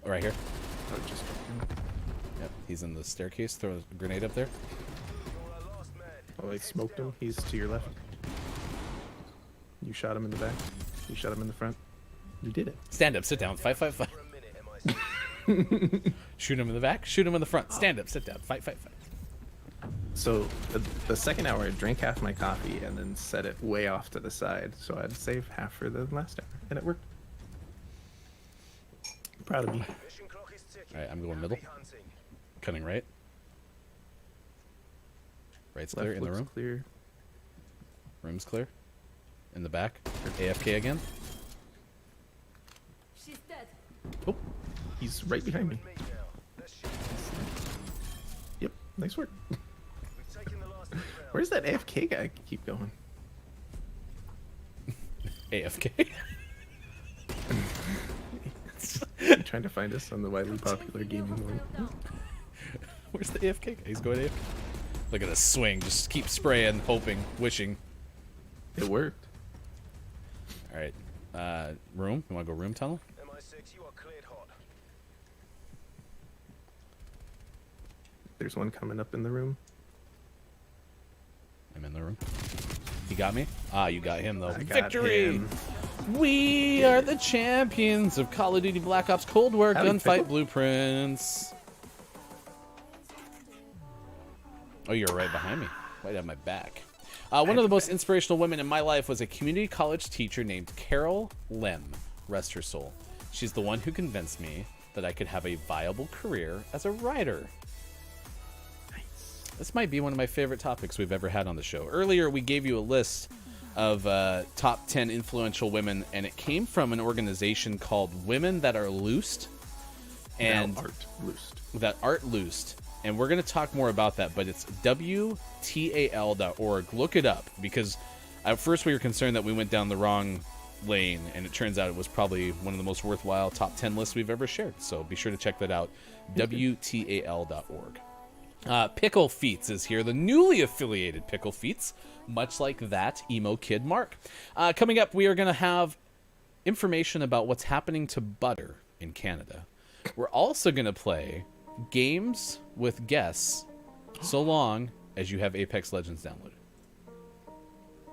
Right here. Oh, just Yep, he's in the staircase. Throw a grenade up there. oh, I smoked him. He's to your left. You shot him in the back. You shot him in the front. You did it. Stand up, sit down, fight, fight, fight. Shoot him in the back, shoot him in the front. Stand up, sit down, fight, fight, fight. So the second hour, I drank half my coffee and then set it way off to the side. So I'd save half for the last hour, and it worked. I'm proud of me. Alright, I'm going middle. Cutting right. Right's clear Left in the looks room. clear. Room's clear. In the back. AFK again. She's dead. Oh, he's right behind me. Yep, nice work. Where's that AFK guy keep going? AFK. Trying to find us on the widely popular gaming one. Where's the AFK guy? He's going AFK. Look at this swing. Just keep spraying, hoping, wishing. It worked. Alright. Room. You want to go room tunnel? There's one coming up in the room. I'm in the room. He got me? Ah, you got him, though. I got Victory! him. We are the champions of Call of Duty Black Ops Cold War Howdy, Gunfight Pickle. Blueprints. Oh, you're right behind me. Right at my back. One of the most inspirational women in my life was a community college teacher named Carol Lem. Rest her soul. She's the one who convinced me that I could have a viable career as a writer. This might be one of my favorite topics we've ever had on the show. Earlier, we gave you a list of top 10 influential women, and it came from an organization called Women That Are Loosed. And Now art loosed. That Art Loosed. And we're going to talk more about that, but it's WTAL.org. Look it up, because at first we were concerned that we went down the wrong lane, and it turns out it was probably one of the most worthwhile top 10 lists we've ever shared. So be sure to check that out. WTAL.org. Pickle Feats is here, the newly affiliated Pickle Feats, much like that emo kid Mark. Coming up, we are going to have information about what's happening to butter in Canada. We're also going to play games with guests, so long as you have Apex Legends downloaded.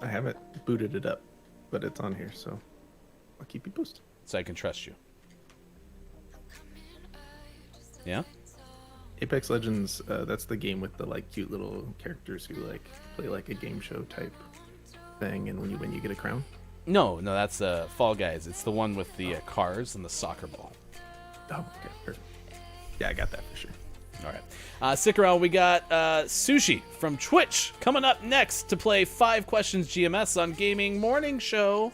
I haven't booted it up, but it's on here, so I'll keep you posted. So I can trust you. Yeah? Apex Legends, that's the game with the like cute little characters who like play like a game show type thing, and when you win, you get a crown. No, that's Fall Guys. It's the one with the cars and the soccer ball. Oh, okay, perfect. Yeah, I got that for sure. All right. Stick around. We got Sushi from Twitch coming up next to play 5 Questions GMS on Gaming Morning Show.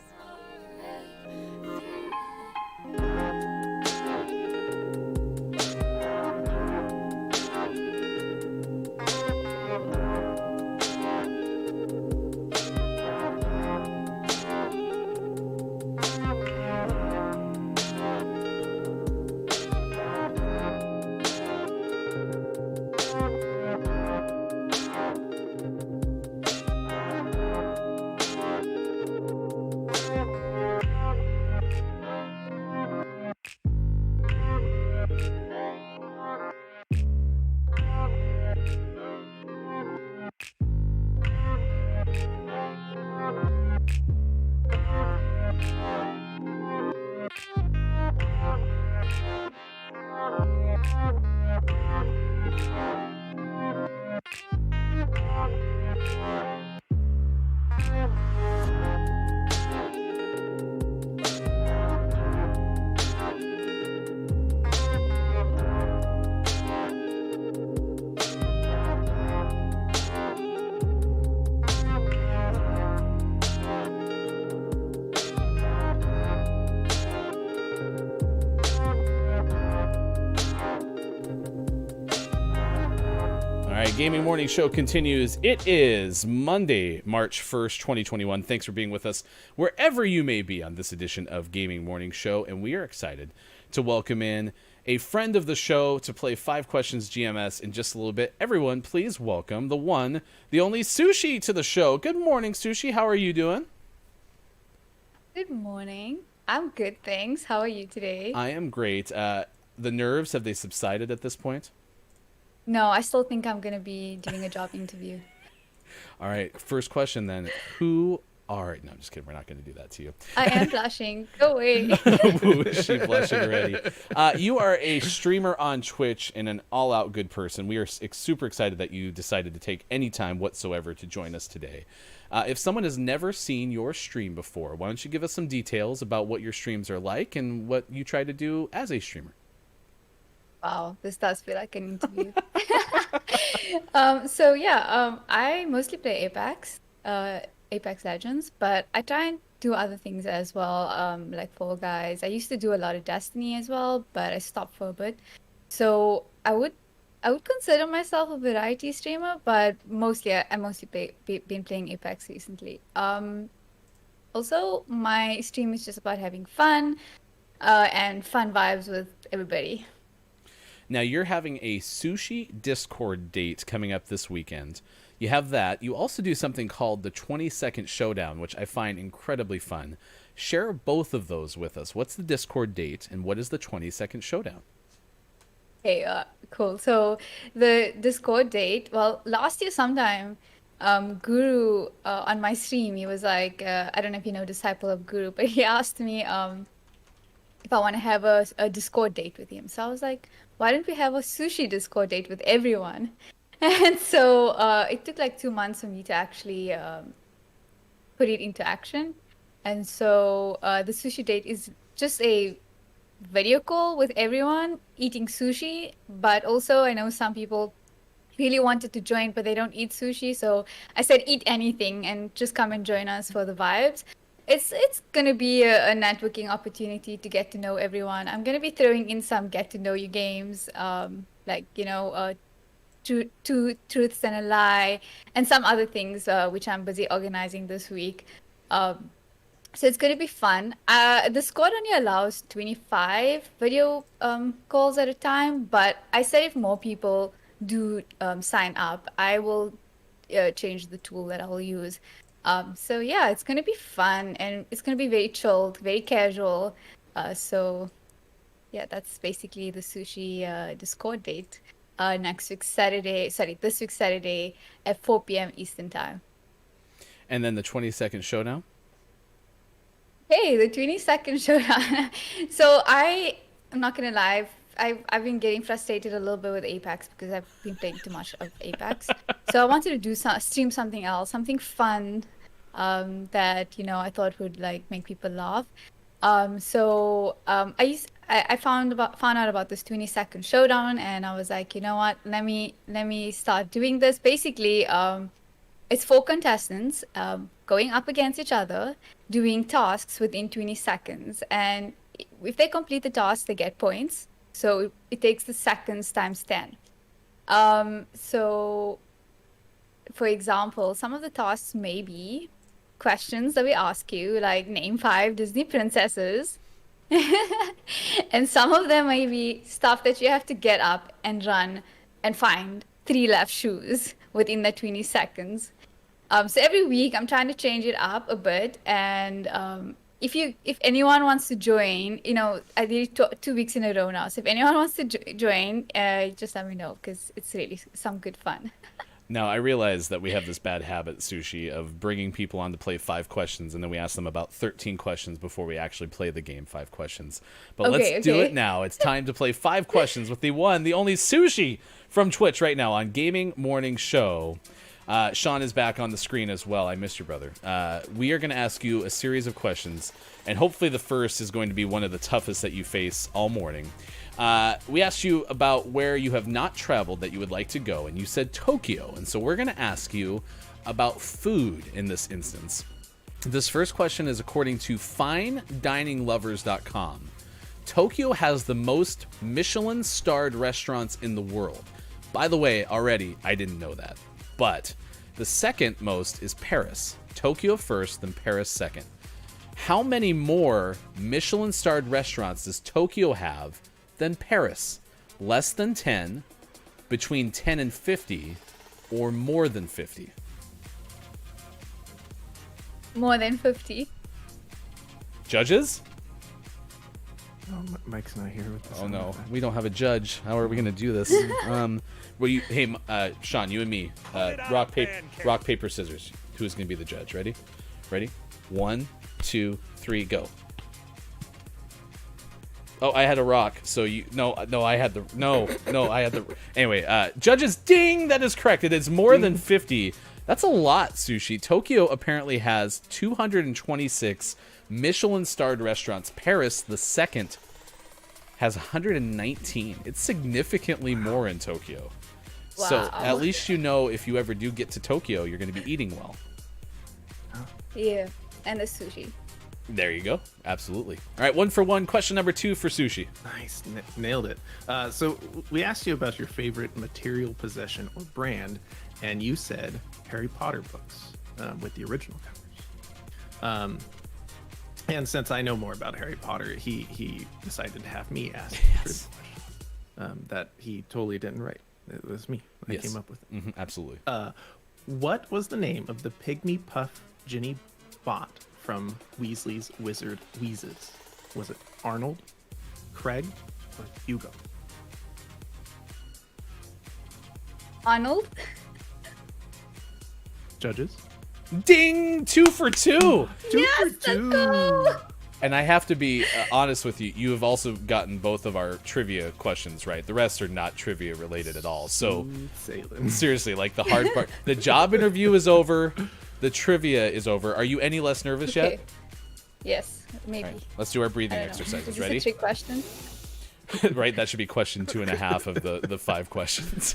Gaming Morning Show continues. It is Monday, March 1st, 2021. Thanks for being with us wherever you may be on this edition of Gaming Morning Show, and we are excited to welcome in a friend of the show to play 5 Questions GMS in just a little bit. Everyone, please welcome the one, the only Sushi to the show. Good morning, Sushi. How are you doing? Good morning. I'm good, thanks. How are you today? I am great. The nerves, have they subsided at this point? No, I still think I'm going to be doing a job interview. All right, first question then. Who are... No, I'm just kidding. We're not going to do that to you. I am blushing. Go away. Ooh, is she blushing already? You are a streamer on Twitch and an all-out good person. We are super excited that you decided to take any time whatsoever to join us today. If someone has never seen your stream before, why don't you give us some details about what your streams are like and what you try to do as a streamer? Wow, this does feel like an interview. I mostly play Apex Legends, but I try and do other things as well, like Fall Guys. I used to do a lot of Destiny as well, but I stopped for a bit. So I would consider myself a variety streamer, but mostly been playing Apex recently. Also, my stream is just about having fun and fun vibes with everybody. Now, you're having a sushi Discord date coming up this weekend. You have that. You also do something called the 20-second showdown, which I find incredibly fun. Share both of those with us. What's the Discord date, and what is the 20-second showdown? Hey, cool. So the Discord date, well, last year sometime, Guru on my stream, he was like, I don't know if you know Disciple of Guru, but he asked me if I want to have a Discord date with him. So I was like, why don't we have a sushi Discord date with everyone? And so it took like 2 months for me to actually put it into action. And so the sushi date is just a video call with everyone eating sushi, but also I know some people really wanted to join, but they don't eat sushi. So I said, eat anything and just come and join us for the vibes. It's going to be a networking opportunity to get to know everyone. I'm going to be throwing in some get to know you games, like, two truths and a lie, and some other things which I'm busy organizing this week. So it's going to be fun. The squad only allows 25 video calls at a time, but I said if more people do sign up, I will change the tool that I'll use. So yeah, it's going to be fun, and it's going to be very chilled, very casual. So yeah, that's basically the sushi Discord date. This week Saturday at 4 p.m. Eastern time. And then the 20-second showdown? Hey, the 20-second showdown. So I'm not going to lie, I've been getting frustrated a little bit with Apex because I've been playing too much of Apex. So I wanted to stream something else, something fun that, I thought would like make people laugh. I found out about this 20-second showdown, and I was like, you know what? Let me start doing this. Basically, it's 4 contestants going up against each other, doing tasks within 20 seconds, and if they complete the task, they get points. So it takes the seconds times 10. So, for example, some of the tasks may be questions that we ask you, like name 5 Disney princesses. And some of them may be stuff that you have to get up and run and find 3 left shoes within the 20 seconds. So every week I'm trying to change it up a bit, and if anyone wants to join, I did it 2 weeks in a row now. So if anyone wants to join, just let me know, because it's really some good fun. Now, I realize that we have this bad habit, Sushi, of bringing people on to play 5 questions, and then we ask them about 13 questions before we actually play the game 5 questions. But let's do it now. It's time to play 5 questions with the one, the only Sushi from Twitch right now on Gaming Morning Show. Sean is back on the screen as well. I missed you, brother. We are going to ask you a series of questions, and hopefully the first is going to be one of the toughest that you face all morning. We asked you about where you have not traveled that you would like to go, and you said Tokyo. And so we're going to ask you about food in this instance. This first question is according to FineDiningLovers.com. Tokyo has the most Michelin-starred restaurants in the world. By the way, already, I didn't know that. But the second most is Paris. Tokyo first, then Paris second. How many more Michelin-starred restaurants does Tokyo have than Paris? Less than 10, between 10 and 50, or more than 50? More than 50. Judges? Oh, Mike's not here with this. Oh no, we don't have a judge. How are we gonna do this? Sean, you and me, rock paper scissors. Who's gonna be the judge? Ready? 1, 2, 3, go. Oh, I had a rock. So I had the Anyway, judges, ding, that is correct. It is more than 50. That's a lot, Sushi. Tokyo apparently has 226 Michelin-starred restaurants. Paris, the second, has 119. It's significantly more in Tokyo. Wow. So at least you know if you ever do get to Tokyo, you're going to be eating well. Yeah, and the sushi. There you go. Absolutely. All right, 1 for 1. Question number 2 for Sushi. Nice, nailed it. So we asked you about your favorite material possession or brand, and you said Harry Potter books with the original covers. And since I know more about Harry Potter, he decided to have me ask the trivia question that he totally didn't write. It was me. I came up with it. Absolutely. What was the name of the pygmy puff Ginny bought from Weasley's wizard Wheezes? Was it Arnold, Craig, or Hugo? Arnold? Judges? Ding! 2 for 2! Yes, let's go! And I have to be honest with you. You have also gotten both of our trivia questions right. The rest are not trivia related at all. So, seriously, like the hard part. The job interview is over. The trivia is over. Are you any less nervous yet? Yes, maybe. Right, let's do our breathing exercises. Is this Ready? a trick question? Right, that should be question 2.5 of the 5 questions.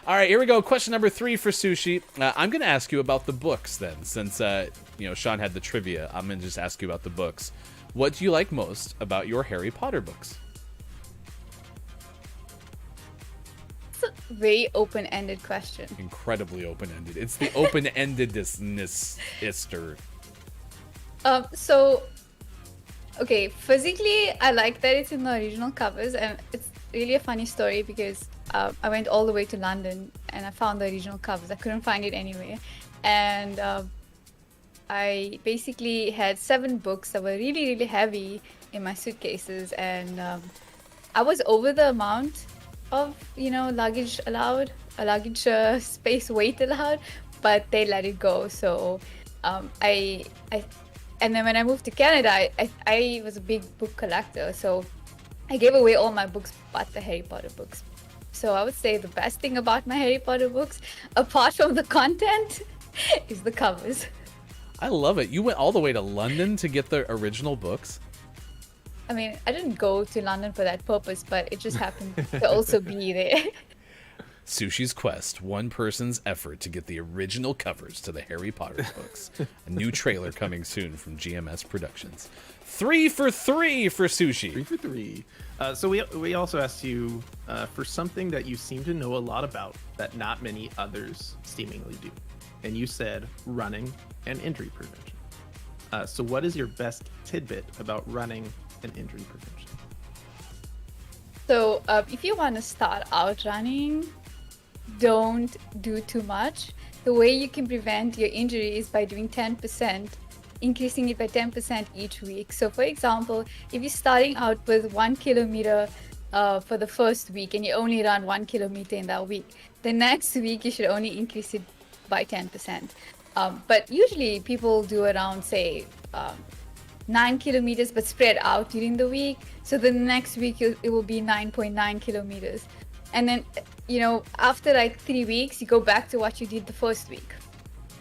All right, here we go. Question number 3 for Sushi. I'm going to ask you about the books then, since Sean had the trivia. I'm going to just ask you about the books. What do you like most about your Harry Potter books? It's a very open-ended question. Incredibly open-ended. It's the open-endedness. Okay, physically, I like that it's in the original covers, and it's really a funny story because I went all the way to London and I found the original covers. I couldn't find it anywhere, and I basically had 7 books that were really, really heavy in my suitcases, and I was over the amount of luggage allowed, luggage space weight allowed, but they let it go. So and then when I moved to Canada, I was a big book collector, so I gave away all my books but the Harry Potter books. So I would say the best thing about my Harry Potter books, apart from the content, is the covers. I love it. You went all the way to London to get the original books? I mean, I didn't go to London for that purpose, but it just happened to also be there. Sushi's Quest, one person's effort to get the original covers to the Harry Potter books. A new trailer coming soon from GMS Productions. 3 for 3 for Sushi. 3 for 3. So we also asked you for something that you seem to know a lot about that not many others seemingly do. And you said running and injury prevention. So what is your best tidbit about running and injury prevention? So if you want to start out running, don't do too much. The way you can prevent your injury is by doing 10%, increasing it by 10% each week. So for example, if you're starting out with 1 kilometer for the first week and you only run 1 kilometer in that week, the next week you should only increase it by 10%. But usually people do around, say, 9 kilometers, but spread out during the week. So the next week it will be 9.9 kilometers. And then, after like 3 weeks, you go back to what you did the first week,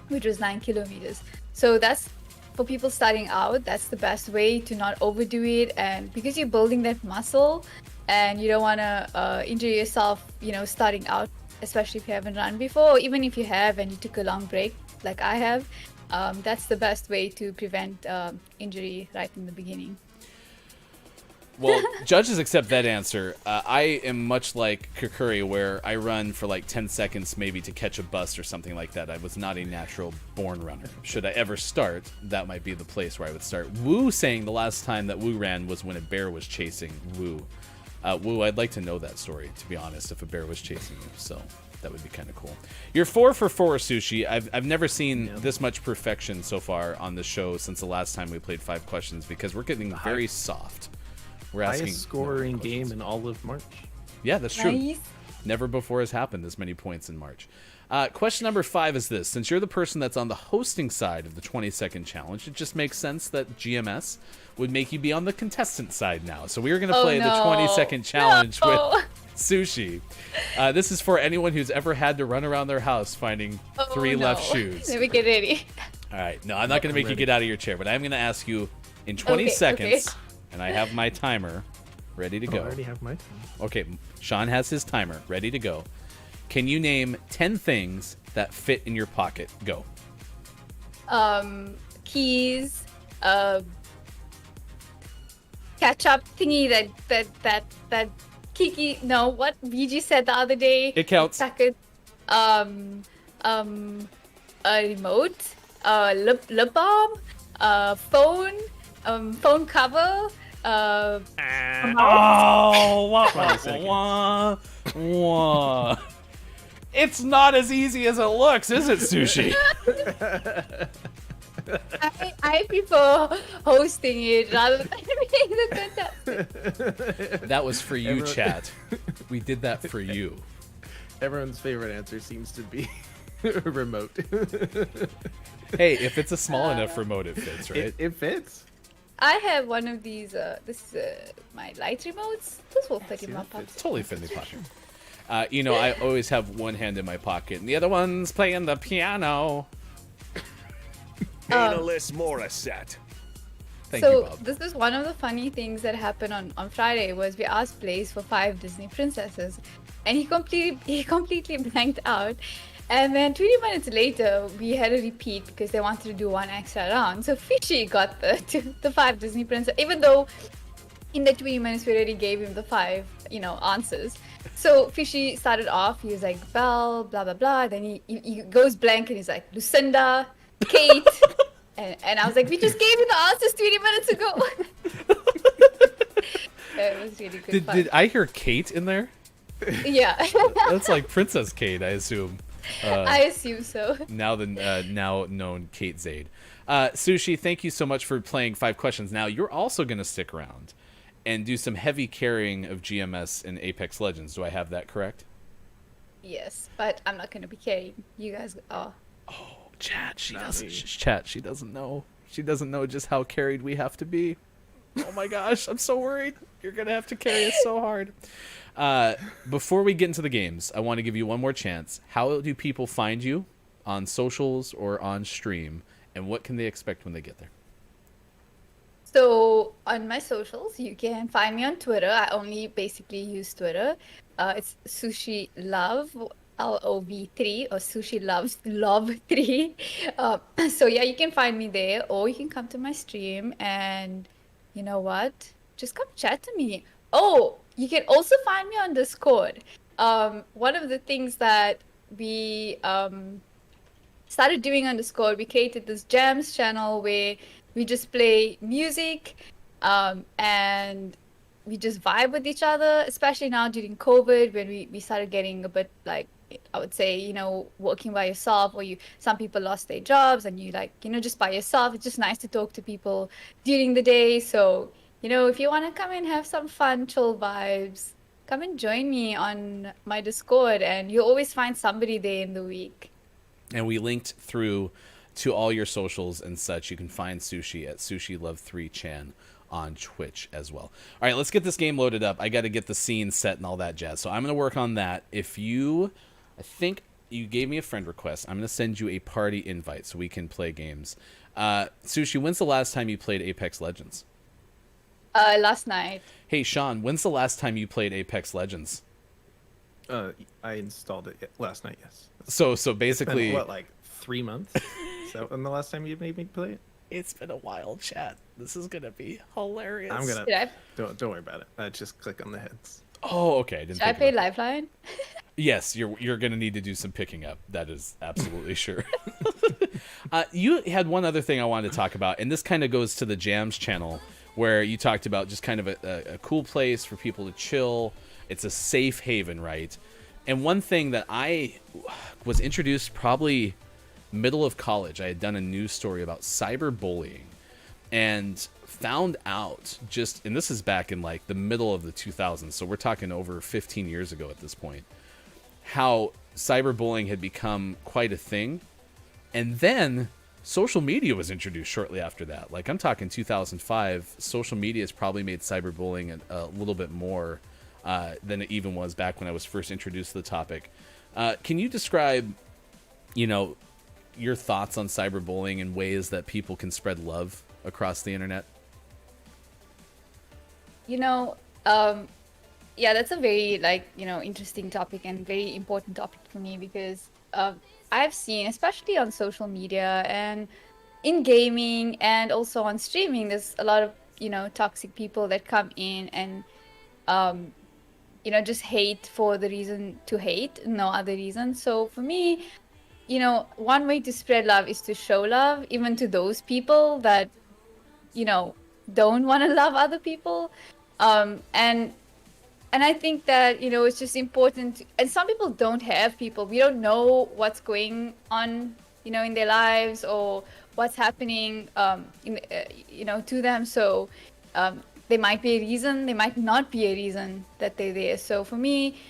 which was 9 kilometers. So that's, for people starting out, that's the best way to not overdo it. And because you're building that muscle and you don't want to injure yourself, starting out, especially if you haven't run before, or even if you have and you took a long break like I have, that's the best way to prevent injury right in the beginning. Well, judges accept that answer. I am much like Kukuri, where I run for like 10 seconds maybe to catch a bus or something like that. I was not a natural born runner. Should I ever start, that might be the place where I would start. Woo saying the last time that Woo ran was when a bear was chasing Woo. Woo, I'd like to know that story, to be honest, if a bear was chasing you. So that would be kind of cool. You're 4 for 4, Sushi. I've never seen this much perfection so far on the show since the last time we played 5 questions, because we're getting very soft. We're asking highest scoring game in all of March. Yeah, that's true. Nice. Never before has happened this many points in March. Question number 5 is this. Since you're the person that's on the hosting side of the 20-second challenge, it just makes sense that GMS would make you be on the contestant side now. So we are going to play the 20-second challenge with Sushi. This is for anyone who's ever had to run around their house finding 3 left shoes. Let me get ready. All right. No, I'm not going to make you get out of your chair, but I'm going to ask you in 20 seconds, and I have my timer ready to go. I already have my time. Okay, Sean has his timer ready to go. Can you name 10 things that fit in your pocket? Go. Keys, ketchup thingy that Kiki, no, what VG said the other day. It counts. Packet, a remote, lip balm, phone, phone cover, Oh, wah. It's not as easy as it looks, is it, Sushi? I prefer hosting it rather than being the contestant. That was for you, chat. We did that for you. Everyone's favorite answer seems to be remote. Hey, if it's a small enough remote, it fits, right? It fits. I have one of these. This is my light remotes. This will fit in my pocket. Totally fit in the pocket. You know, I always have one hand in my pocket, and the other one's playing the piano. Analyst Morissette. Thank you, So Bob. this is one of the funny things that happened on Friday was we asked Blaze for 5 Disney princesses, and he completely blanked out. And then 20 minutes later, we had a repeat because they wanted to do one extra round. So Fishy got the 5 Disney princesses, even though in the 20 minutes we already gave him the 5, answers. So Fishy started off. He was like Belle, blah blah blah. Then he goes blank and he's like Lucinda, Kate, and I was like, we just gave you the answers 20 minutes ago. It was really good fun. Did I hear Kate in there? Yeah. That's like Princess Kate, I assume. I assume so. Now known Kate Zaid. Sushi, thank you so much for playing 5 questions. Now you're also going to stick around and do some heavy carrying of GMS in Apex Legends. Do I have that correct? Yes, but I'm not going to be carrying. You guys are. Oh, chat, she doesn't know. She doesn't know just how carried we have to be. Oh my gosh, I'm so worried. You're going to have to carry us so hard. Before we get into the games, I want to give you one more chance. How do people find you on socials or on stream, and what can they expect when they get there? So on my socials, you can find me on Twitter. I only basically use Twitter. It's Sushi Love, LOV3, or Sushi Love 3. So yeah, you can find me there, or you can come to my stream, and you know what? Just come chat to me. Oh, you can also find me on Discord. One of the things that we started doing on Discord, we created this Jams channel where we just play music and we just vibe with each other, especially now during COVID when we started getting a bit like, I would say, working by yourself, or some people lost their jobs and you just by yourself. It's just nice to talk to people during the day. So, if you want to come and have some fun, chill vibes, come and join me on my Discord, and you'll always find somebody there in the week. And we linked through to all your socials and such. You can find Sushi at SushiLove3Chan on Twitch as well. All right, let's get this game loaded up. I got to get the scene set and all that jazz. So I'm going to work on that. I think you gave me a friend request. I'm going to send you a party invite so we can play games. Sushi, when's the last time you played Apex Legends? Last night. Hey, Sean, when's the last time you played Apex Legends? I installed it last night, yes. So basically... It's been, 3 months? Is that when the last time you made me play it? It's been a wild chat. This is gonna be hilarious. I'm gonna Should I, don't worry about it. Just click on the heads. Oh, okay. I didn't should I think pay about that. Lifeline? Yes, you're gonna need to do some picking up. That is absolutely sure. You had one other thing I wanted to talk about, and this kind of goes to the Jams channel, where you talked about just kind of a cool place for people to chill. It's a safe haven, right? And one thing that I was introduced probably middle of college, I had done a news story about cyberbullying, and found out just, and this is back in like the middle of the 2000s, so we're talking over 15 years ago at this point, how cyberbullying had become quite a thing. And then social media was introduced shortly after that. Like, I'm talking 2005. Social media has probably made cyberbullying a little bit more than it even was back when I was first introduced to the topic. Can you describe, your thoughts on cyberbullying and ways that people can spread love across the internet? Yeah, that's a very interesting topic and very important topic for me, because I've seen, especially on social media and in gaming and also on streaming, there's a lot of toxic people that come in and just hate for the reason to hate, no other reason. So for me, one way to spread love is to show love, even to those people that don't want to love other people. And I think that, it's just important. And some people don't have people. We don't know what's going on, in their lives, or what's happening, to them. So there might be a reason, there might not be a reason that they're there. So for me,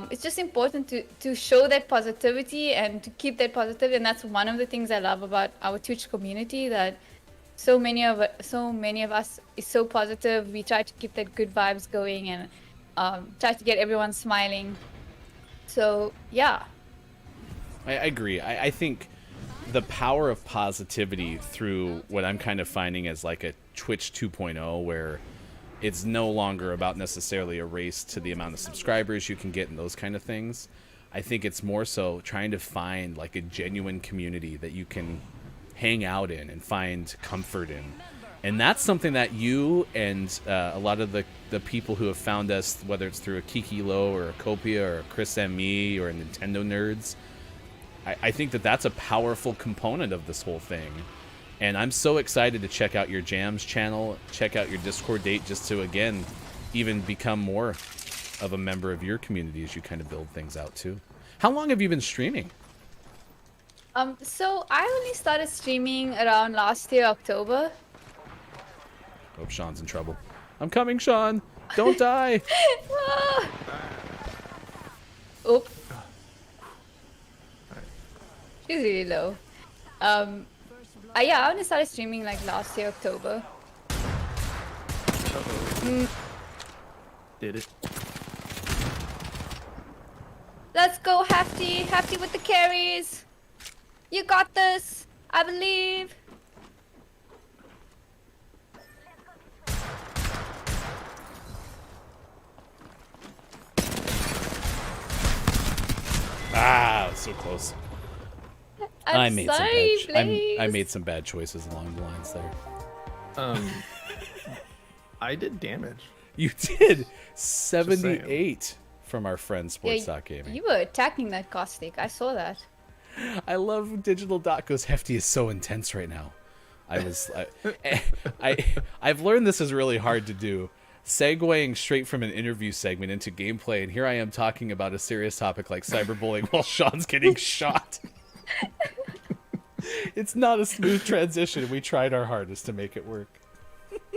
it's just important to show that positivity and to keep that positivity. And that's one of the things I love about our Twitch community, that so many of us is so positive. We try to keep that good vibes going and try to get everyone smiling. So yeah, I agree. I think the power of positivity through what I'm kind of finding as like a Twitch 2.0, where it's no longer about necessarily a race to the amount of subscribers you can get and those kind of things. I think it's more so trying to find like a genuine community that you can hang out in and find comfort in. And that's something that you and a lot of the people who have found us, whether it's through a Kiki Low or a Copia or a Chris and Me or a Nintendo Nerds, I think that that's a powerful component of this whole thing. And I'm so excited to check out your Jams channel, check out your Discord date, just to, again, even become more of a member of your community as you kind of build things out too. How long have you been streaming? So I only started streaming around last year, October. Hope Sean's in trouble. I'm coming, Sean. Don't die. Oop. She's really low. I only started streaming like last year, October. Did it? Let's go, Hefty. Hefty with the carries. You got this. I believe. Ah, so close. I'm sorry, I made some bad choices along the lines there. I did damage. You did 78 from our friend Sports Gaming. You were attacking that caustic. I saw that. I love Digital Dot goes Hefty is so intense right now. I've learned this is really hard to do. Segueing straight from an interview segment into gameplay, and here I am talking about a serious topic like cyberbullying while Sean's getting shot. It's not a smooth transition. We tried our hardest to make it work. All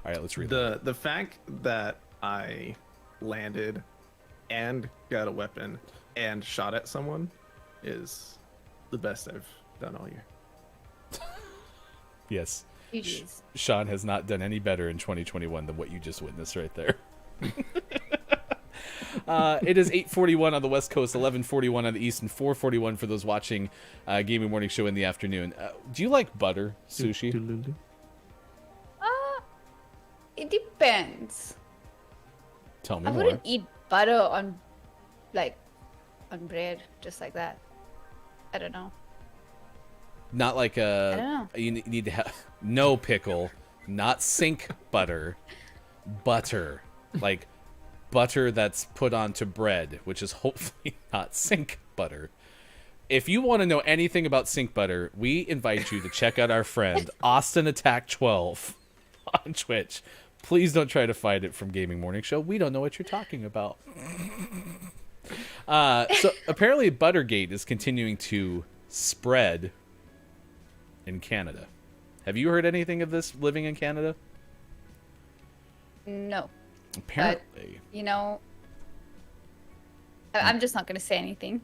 right, let's read the fact that I landed and got a weapon and shot at someone is the best I've done all year. Yes. GGs. Sean has not done any better in 2021 than what you just witnessed right there. It is 8:41 on the West Coast, 11:41 on the East, and 4:41 for those watching Gaming Morning Show in the afternoon. Do you like butter sushi? It depends. Tell me I more. wouldn't eat butter on bread just like that. I don't know. Not like I don't know. you need to have no pickle, not sink butter, butter, like butter that's put onto bread, which is hopefully not sink butter. If you want to know anything about sink butter, we invite you to check out our friend Austin Attack 12 on Twitch. Please don't try to find it from Gaming Morning Show. We don't know what you're talking about. So apparently Buttergate is continuing to spread in Canada. Have you heard anything of this living in Canada? No. Apparently. But, you know, I'm just not going to say anything.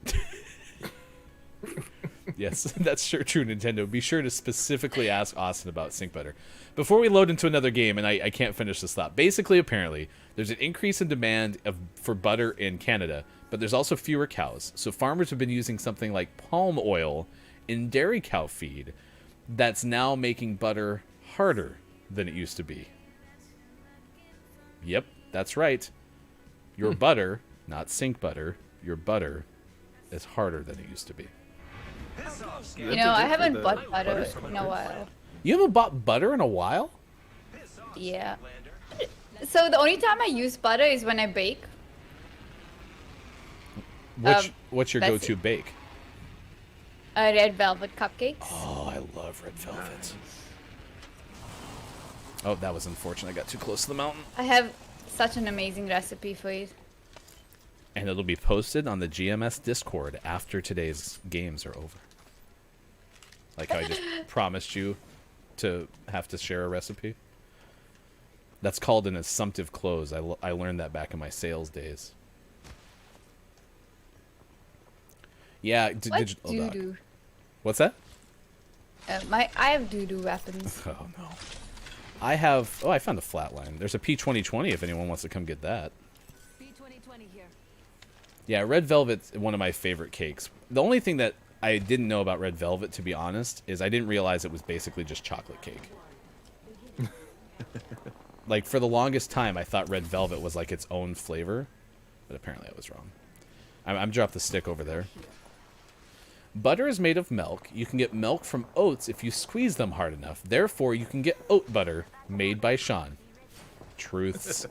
Yes, that's sure true, Nintendo. Be sure to specifically ask Austin about sink butter. Before we load into another game, and I can't finish this thought. Basically, apparently, there's an increase in demand for butter in Canada, but there's also fewer cows. So farmers have been using something like palm oil in dairy cow feed that's now making butter harder than it used to be. Yep, that's right. Your butter, not sink butter, your butter is harder than it used to be. You know, I haven't bought butter in a while. You haven't bought butter in a while? Yeah. So the only time I use butter is when I bake. What's your that's go-to it. bake? Red velvet cupcakes. Oh, I love red velvet. Oh, that was unfortunate. I got too close to the mountain. I have such an amazing recipe for it. And it'll be posted on the GMS Discord after today's games are over. Like how I just promised you to have to share a recipe. That's called an assumptive close. I learned that back in my sales days. Yeah. What doo-doo? What's that? I have doo-doo weapons. Oh, no. I have... Oh, I found a flatline. There's a P2020 if anyone wants to come get that. P2020 here. Yeah, red velvet's one of my favorite cakes. The only thing that I didn't know about red velvet, to be honest, is I didn't realize it was basically just chocolate cake. Like, for the longest time, I thought red velvet was like its own flavor, but apparently I was wrong. I'm dropped the stick over there. Butter is made of milk. You can get milk from oats if you squeeze them hard enough. Therefore, you can get oat butter made by Sean. Truths.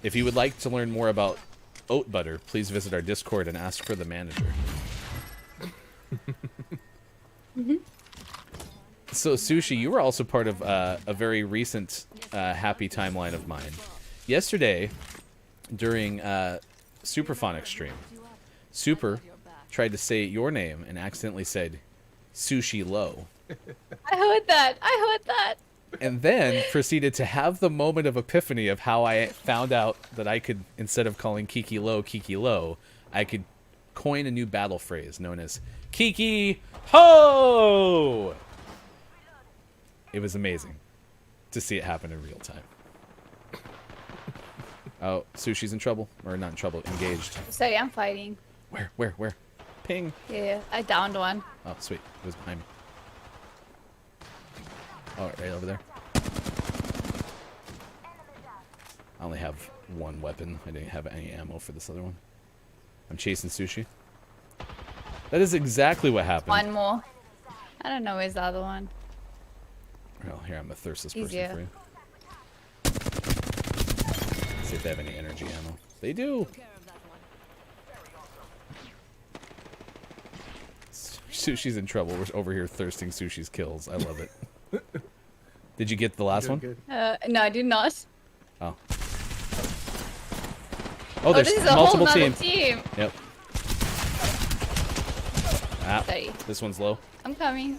If you would like to learn more about oat butter, please visit our Discord and ask for the manager. So, Sushi, you were also part of a very recent happy timeline of mine. Yesterday, during Superphonics stream, Super tried to say your name and accidentally said Sushi Low. I heard that. And then proceeded to have the moment of epiphany of how I found out that I could, instead of calling Kiki Low, I could coin a new battle phrase known as Kiki Ho! It was amazing to see it happen in real time. Oh, Sushi's in trouble. Or not in trouble, engaged. Sorry, I'm fighting. Where? Ping. Yeah, I downed one. Oh, sweet. It was behind me. Oh, right over there. I only have one weapon. I didn't have any ammo for this other one. I'm chasing Sushi. That is exactly what happened. One more. I don't know where's the other one. Well, here, I'm gonna thirst this person Easier. for you. See if they have any energy ammo. They do. Sushi's in trouble. We're over here thirsting Sushi's kills. I love it. Did you get the last one? Good. No, I did not. Oh. Oh, there's this is a multiple whole nother teams. team. Yep. Ah, Sorry. this one's low. I'm coming.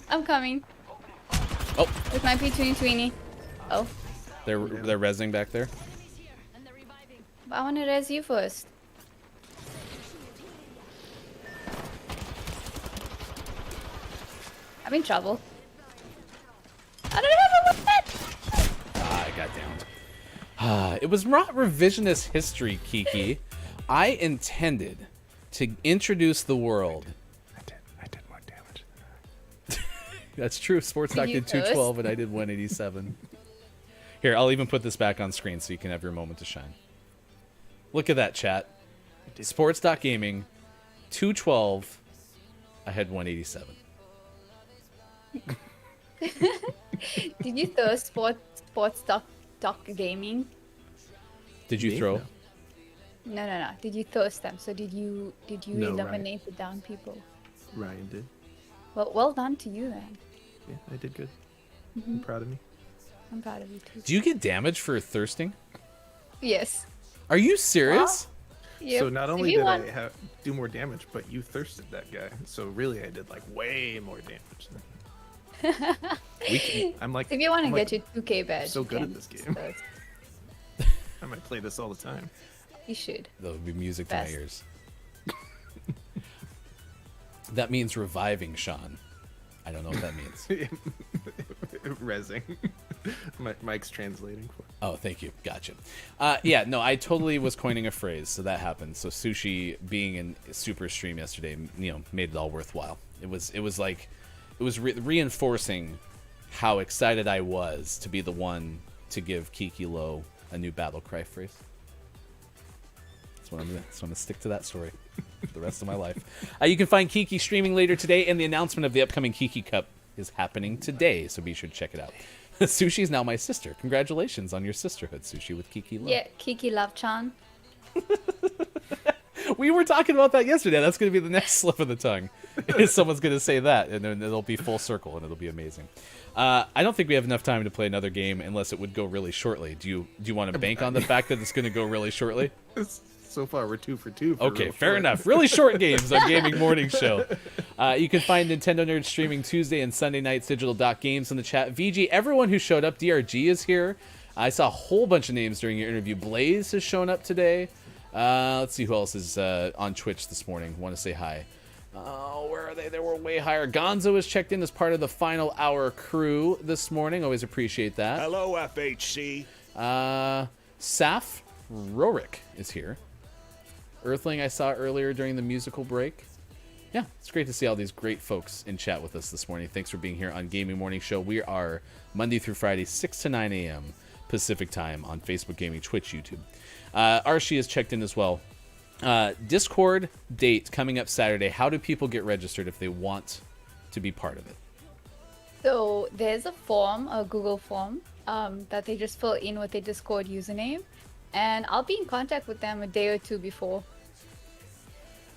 Oh, With my P2020. Oh, they're rezzing back there. but I want to res you first. I'm in trouble. I don't have a weapon! Ah, I got downed. It was not revisionist history, Kiki. I intended to introduce the world. I did more damage than That's true. Sports Doc You did first. 212 and I did 187. Here, I'll even put this back on screen so you can have your moment to shine. Look at that, chat. Sports Doc Gaming, 212. I had 187. Did you throw sports talk gaming? Did you Me? throw? No. Did you thirst them? So did you No, eliminate the down people? Ryan did. Well done to you then. Yeah, I did good. I'm proud of me. I'm proud of you too. Do you get damage for thirsting? Yes. Are you serious? Yep. So not If only you did want- I do more damage, but you thirsted that guy. So really, I did like way more damage. I'm like, If you want to I'm get like, your 2K badge, so you good at can this game. thirst. I might play this all the time. You should. That would be music to my Best. ears. That means reviving Sean. I don't know what that means. Rezzing. Mike's translating for. Oh, thank you. Gotcha. Yeah, no, I totally was coining a phrase, so that happened. So Sushi being in super stream yesterday, made it all worthwhile. It was reinforcing how excited I was to be the one to give Kiki Low a new battle cry phrase. So I'm gonna stick to that story for the rest of my life. You can find Kiki streaming later today, and the announcement of the upcoming Kiki Cup is happening today, so be sure to check it out. Sushi is now my sister. Congratulations on your sisterhood, Sushi, with Kiki Love. Yeah, Kiki Love-chan. We were talking about that yesterday. That's going to be the next slip of the tongue. Is someone's going to say that, and then it'll be full circle, and it'll be amazing. I don't think we have enough time to play another game unless it would go really shortly. Do you want to bank on the fact that it's going to go really shortly? So far, we're 2 for 2. For Okay, real fair short. enough. Really short games on Gaming Morning Show. You can find Nintendo Nerds streaming Tuesday and Sunday nights, digital.games in the chat. VG, everyone who showed up, DRG is here. I saw a whole bunch of names during your interview. Blaze has shown up today. Let's see who else is on Twitch this morning. Want to say hi. Oh, where are they? They were way higher. Gonzo is checked in as part of the final hour crew this morning. Always appreciate that. Hello, FHC. Saf Rorik is here. Earthling I saw earlier during the musical break. Yeah, it's great to see all these great folks in chat with us this morning. Thanks for being here on Gaming Morning Show. We are Monday through Friday, 6 to 9 a.m. Pacific time on Facebook Gaming, Twitch, YouTube. Archie is checked in as well. Discord date coming up Saturday. How do people get registered if they want to be part of it? So there's a form, a Google form, that they just fill in with their Discord username. And I'll be in contact with them a day or two before.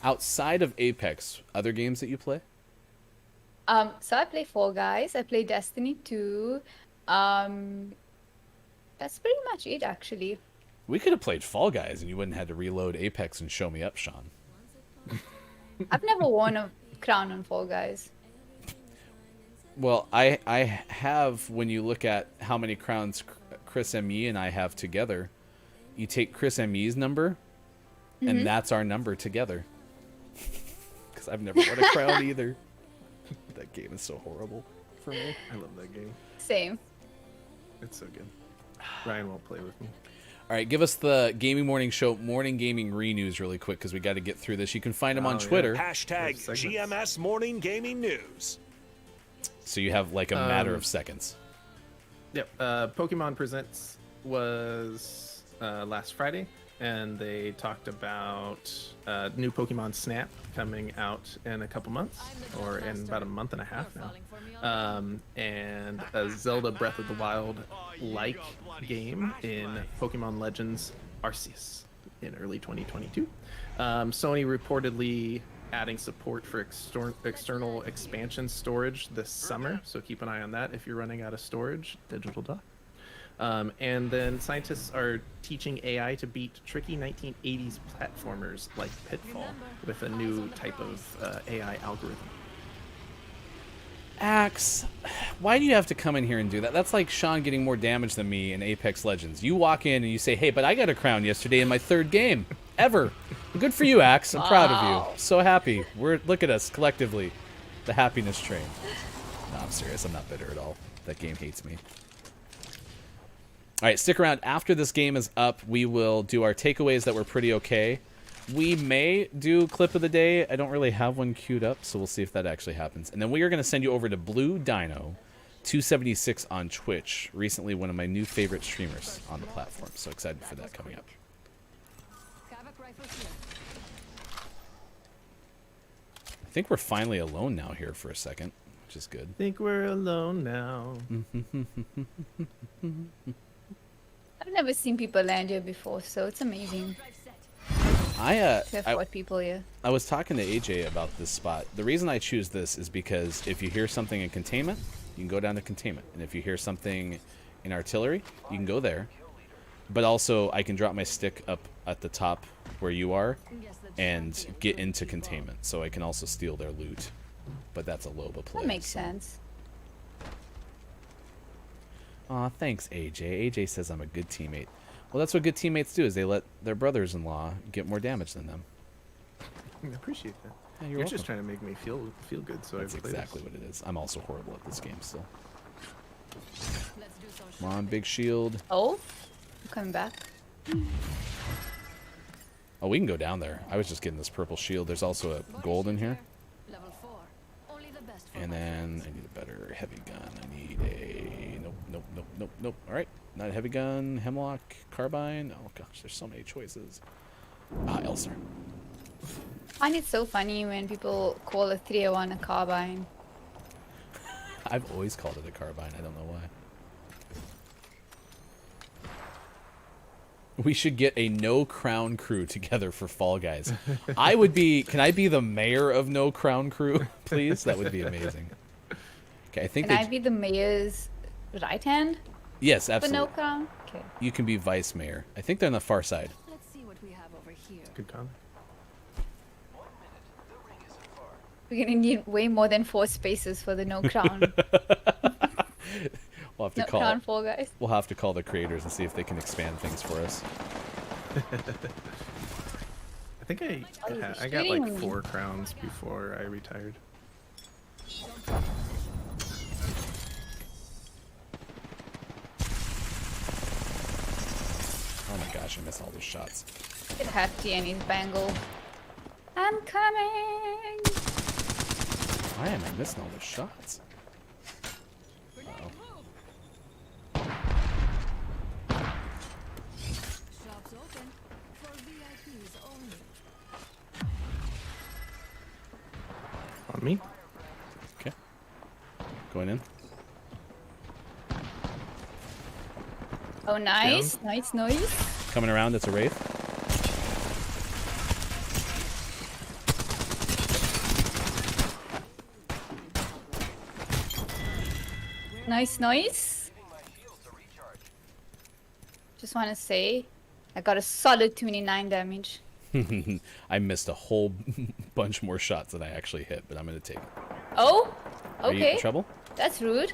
Outside of Apex, other games that you play? So I play Fall Guys. I play Destiny 2. That's pretty much it, actually. We could have played Fall Guys and you wouldn't have had to reload Apex and show me up, Sean. I've never worn a crown on Fall Guys. Well, I have, when you look at how many crowns Chris M.E. and I have together, you take Chris M.E.'s number, and that's our number together. Because I've never won a crown either. That game is so horrible for me. I love that game. Same. It's so good. Ryan won't play with me. All right, give us the Gaming Morning Show morning gaming re-news really quick because we got to get through this. You can find them on Twitter. Hashtag GMS Morning Gaming News. So you have like a matter of seconds. Yep. Pokemon Presents was last Friday, and they talked about new Pokemon Snap coming out in a couple months, or in about a month and a half now, and a Zelda Breath of the Wild like game in Pokemon Legends Arceus in early 2022. Sony reportedly adding support for external expansion storage this summer, so keep an eye on that if you're running out of storage. Digital dock. And then scientists are teaching AI to beat tricky 1980s platformers like Pitfall with a new type of AI algorithm. Axe, why do you have to come in here and do that? That's like Sean getting more damage than me in Apex Legends. You walk in and you say, hey, but I got a crown yesterday in my 3rd game ever. Good for you, Axe. I'm proud of you. So happy. Look at us collectively. The happiness train. No, I'm serious. I'm not bitter at all. That game hates me. All right, stick around. After this game is up, we will do our takeaways that were pretty okay. We may do clip of the day. I don't really have one queued up, so we'll see if that actually happens. And then we are going to send you over to Blue Dino 276 on Twitch. Recently, one of my new favorite streamers on the platform. So excited for that coming up. think we're finally alone now here for a second, which is good. Think we're alone now. I've never seen people land here before, so it's amazing I to have 4 people here. I was talking to AJ about this spot. The reason I choose this is because if you hear something in containment, you can go down to containment, and if you hear something in artillery, you can go there. But also, I can drop my stick up at the top where you are and get into containment, so I can also steal their loot. But that's a Loba play. That makes sense. Aw, thanks, AJ. AJ says I'm a good teammate. Well, that's what good teammates do, is they let their brothers-in-law get more damage than them. I appreciate that. Yeah, you're welcome. just trying to make me feel good, so That's I play exactly this. what it is. I'm also horrible at this game still. Come on, big shield. Oh, I'm coming back. Oh, we can go down there. I was just getting this purple shield. There's also a gold in here. Level 4. Only the best for And my then friends. I need a better heavy gun. I need a... Nope, nope, nope, nope, nope. All right. Not a heavy gun. Hemlock. Carbine. Oh, gosh. There's so many choices. Ah, Elser. I find it so funny when people call a 301 a carbine. I've always called it a carbine. I don't know why. We should get a No Crown crew together for Fall Guys. I would be... Can I be the mayor of No Crown crew, please? That would be amazing. Okay, I think Can they... I be the mayor's right hand? Yes, For absolutely. no crown? Okay. You can be vice mayor. I think they're on the far side. Let's see what we have over here. Good comment. We're gonna need way more than 4 spaces for the no crown. We'll have to No call... crown Fall Guys. We'll have to call the creators and see if they can expand things for us. I think I got kidding like me. 4 crowns before I retired. Oh my gosh, I missed all those shots. It hefty and his bangle. I'm coming! Why am I missing all those shots? Uh-oh. Shops open for VIPs only. On me? Okay. Going in. Oh, nice. Nice noise. Coming around, it's a Wraith. Nice noise. Just want to say, I got a solid 29 damage. I missed a whole bunch more shots than I actually hit, but I'm going to take it. Oh, Are you okay. in trouble? That's rude.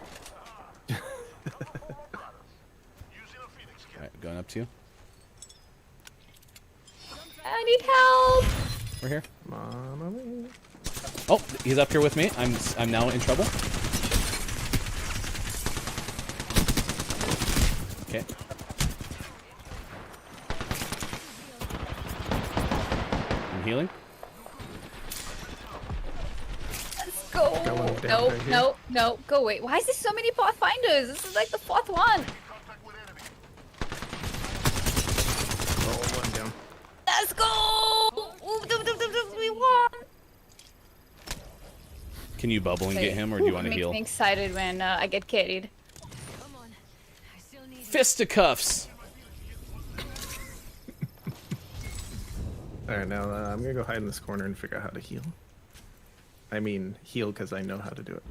Alright, going up to you. I need help. We're here. Mama mia. Oh, he's up here with me. I'm now in trouble. Okay. I'm healing. Let's go. Got one down No, right here. no, no. Go away. Why is there so many pathfinders? This is like the 4th one. Oh, one down. Let's go. Ooh, we won. Can you bubble and get him, or do you want to Makes heal? me excited when I get carried. Come on. I still need Fisticuffs! Alright, now I'm gonna go hide in this corner and figure out how to heal. I mean, heal because I know how to do it.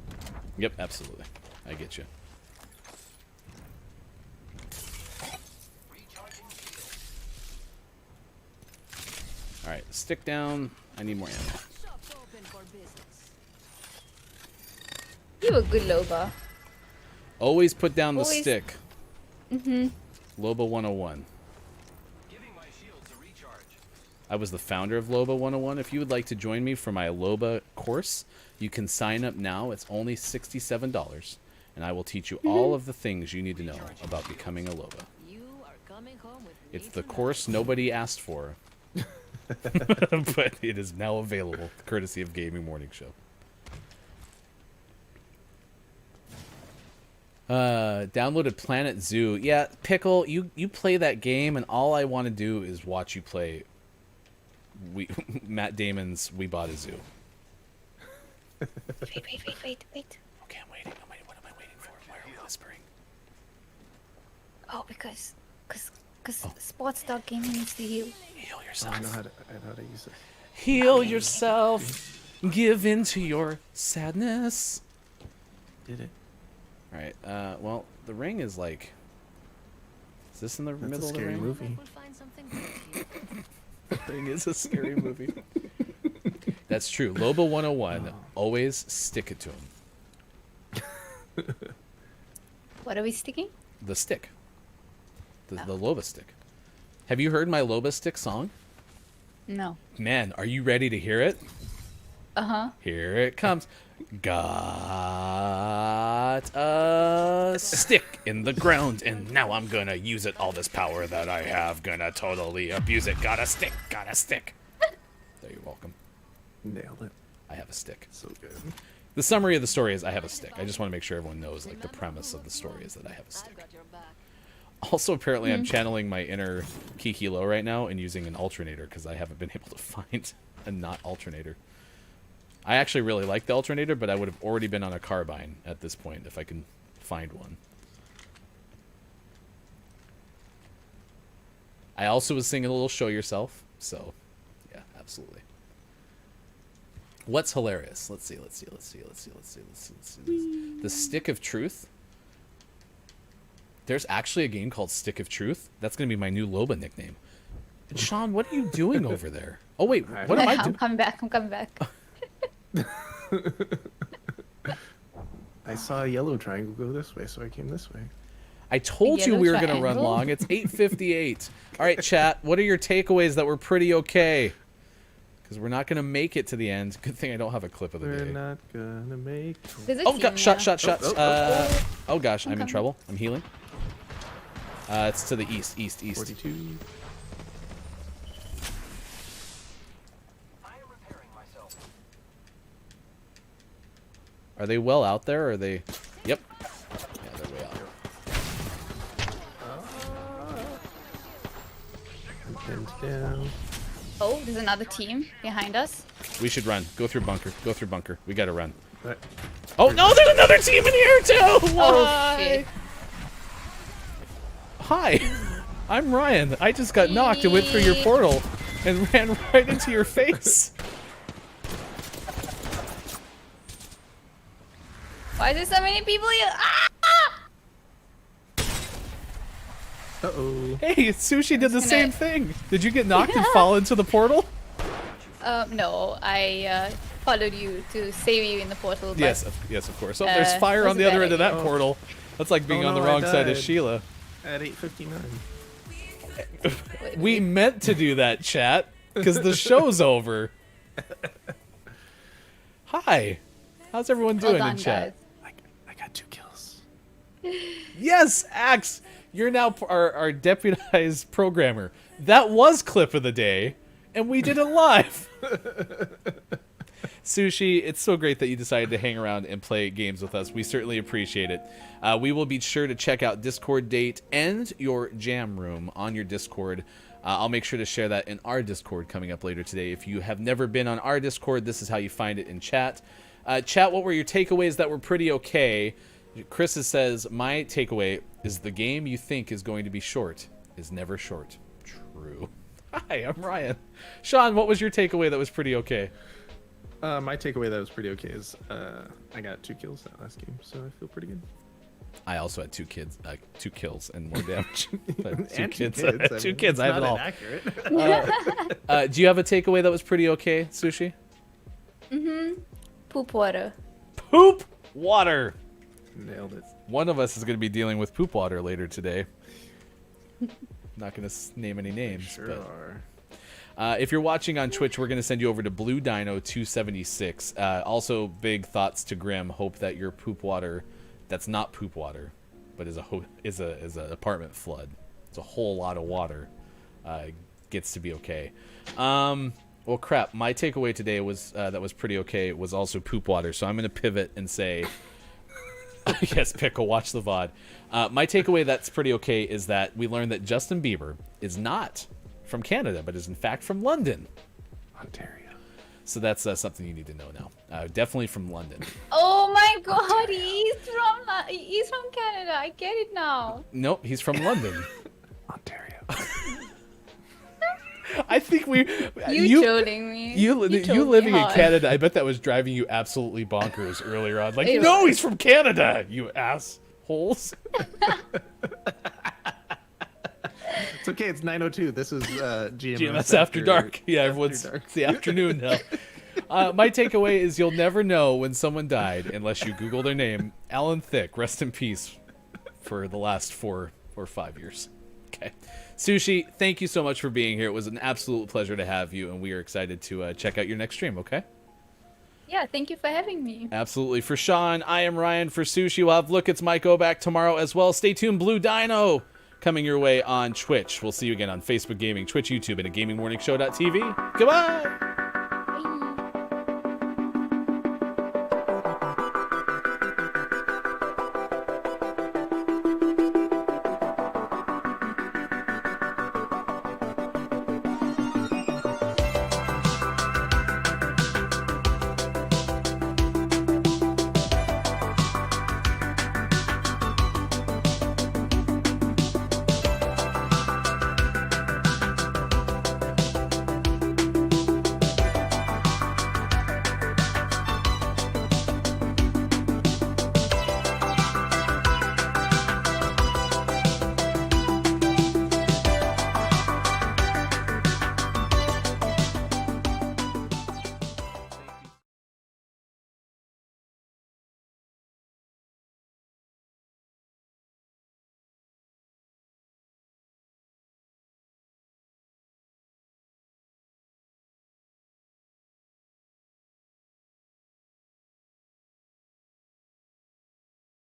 Yep, absolutely. I get you. Alright, stick down. I need more ammo. shops open for business. You a good Loba. Always put down the Always. stick. Mm-hmm. Loba 101. I was the founder of Loba 101. If you would like to join me for my Loba course, you can sign up now. It's only $67, and I will teach you all of the things you need to know about becoming a Loba. You are coming home with It's me the tonight. course nobody asked for, but it is now available, courtesy of Gaming Morning Show. Downloaded Planet Zoo. Yeah, Pickle, you play that game, and all I want to do is watch you play Matt Damon's We Bought a Zoo. Wait. Okay, I'm waiting. What am I waiting for? Why are we whispering? Oh, because Sports Dog Gaming needs to heal. Heal I yourself. know how to use it. Heal yourself. Give in to your sadness. Did it? All right. Well, the ring is like. Is this in the That's middle a of the scary ring? movie. We'll find something good here. The ring is a scary movie. That's true. Loba 101. Always stick it to him. What are we sticking? The stick. The Loba stick. Have you heard my Loba stick song? No. Man, are you ready to hear it? Uh-huh. Here it comes. Got a stick in the ground, and now I'm gonna use it. All this power that I have, gonna totally abuse it. Got a stick. There, you're welcome. Nailed it. I have a stick. So good. The summary of the story is I have a stick. I just want to make sure everyone knows, like, the premise of the story is that I have a I've stick. got your back. Also, apparently, I'm channeling my inner Kiki Low right now and using an alternator because I haven't been able to find a not alternator. I actually really like the alternator, but I would have already been on a carbine at this point if I can find one. I also was singing a little Show Yourself, so yeah, absolutely. What's hilarious? Let's see. The Stick of Truth. There's actually a game called Stick of Truth. That's going to be my new Loba nickname. And Sean, what are you doing over there? Oh, wait. What am I doing? I'm coming back. I saw a yellow triangle go this way, so I came this way. I told you Yellow we were going to run triangle? long. It's 8:58. All right, chat. What are your takeaways that were pretty okay? Because we're not going to make it to the end. Good thing I don't have a clip of the We're day. not gonna make. There's a Oh, team God, shot. now. Oh, gosh, I'm in coming. trouble. I'm healing. It's to the east. 42. Are they well out there, or are they... Yep. Yeah, they're way out. Pinned down. Oh, there's another team behind us. We should run. Go through bunker. We gotta run. Right. Oh, no, there's another team in here, too! Oh, Why? shit. Hi, I'm Ryan. I just got knocked and went through your portal and ran right into your face. Why is there so many people here? Ah! Uh-oh. Hey, Sushi did the gonna- same thing. Did you get knocked and fall into the portal? No, I followed you to save you in the portal. But Yes, of course. Oh, there's fire that's on a the other bad end of that idea. portal. That's like being Oh, on the no, wrong I side of died. Sheila. At 8:59. We meant to do that, chat, because the show's over. Hi. How's everyone Well doing done, in chat? guys. I got 2 kills. Yes, Axe, you're now our deputized programmer. That was clip of the day, and we did it live. Sushi, it's so great that you decided to hang around and play games with us. We certainly appreciate it. We will be sure to check out Discord date and your jam room on your Discord. I'll make sure to share that in our Discord coming up later today. If you have never been on our Discord, this is how you find it in chat. Chat, what were your takeaways that were pretty okay? Chris says, my takeaway is the game you think is going to be short is never short. True. Hi, I'm Ryan. Sean, what was your takeaway that was pretty okay? My takeaway that was pretty okay is I got 2 kills that last game, so I feel pretty good. I also had 2 kills and more damage. But two And kids. I mean, Two kids. it's I have it not all. inaccurate. Do you have a takeaway that was pretty okay, Sushi? Poop water. Poop water. Nailed it. One of us is going to be dealing with poop water later today. Not going to name any names. Sure but are. if you're watching on Twitch, we're going to send you over to Blue Dino 276. Also, big thoughts to Grim. Hope that your poop water, that's not poop water, but is a apartment flood. It's a whole lot of water. Gets to be okay. Well, crap. My takeaway today was that was pretty okay. Was also poop water. So I'm going to pivot and say. Yes, Pickle, watch the VOD. My takeaway that's pretty okay is that we learned that Justin Bieber is not from Canada, but is in fact from London. Ontario. So that's something you need to know now. Definitely from London. Oh my God, he's from Canada. I get it now. Nope, he's from London. Ontario. I think You trolling me. You trolled me living in hard. Canada, I bet that was driving you absolutely bonkers earlier on. Like, It no, was. he's from Canada, you assholes. It's okay. It's 9:02. This is GMS, GMS After Dark. Yeah, everyone's Dark. it's the afternoon now. My takeaway is you'll never know when someone died unless you Google their name. Alan Thicke, rest in peace for the last 4 or 5 years. Okay. Sushi, thank you so much for being here. It was an absolute pleasure to have you, and we are excited to check out your next stream, okay? Yeah, thank you for having me. Absolutely. For Sean, I am Ryan. For Sushi, we'll have Look, It's Mike Go back tomorrow as well. Stay tuned. Blue Dino coming your way on Twitch. We'll see you again on Facebook Gaming, Twitch, YouTube, and at GamingMorningShow.tv. Goodbye!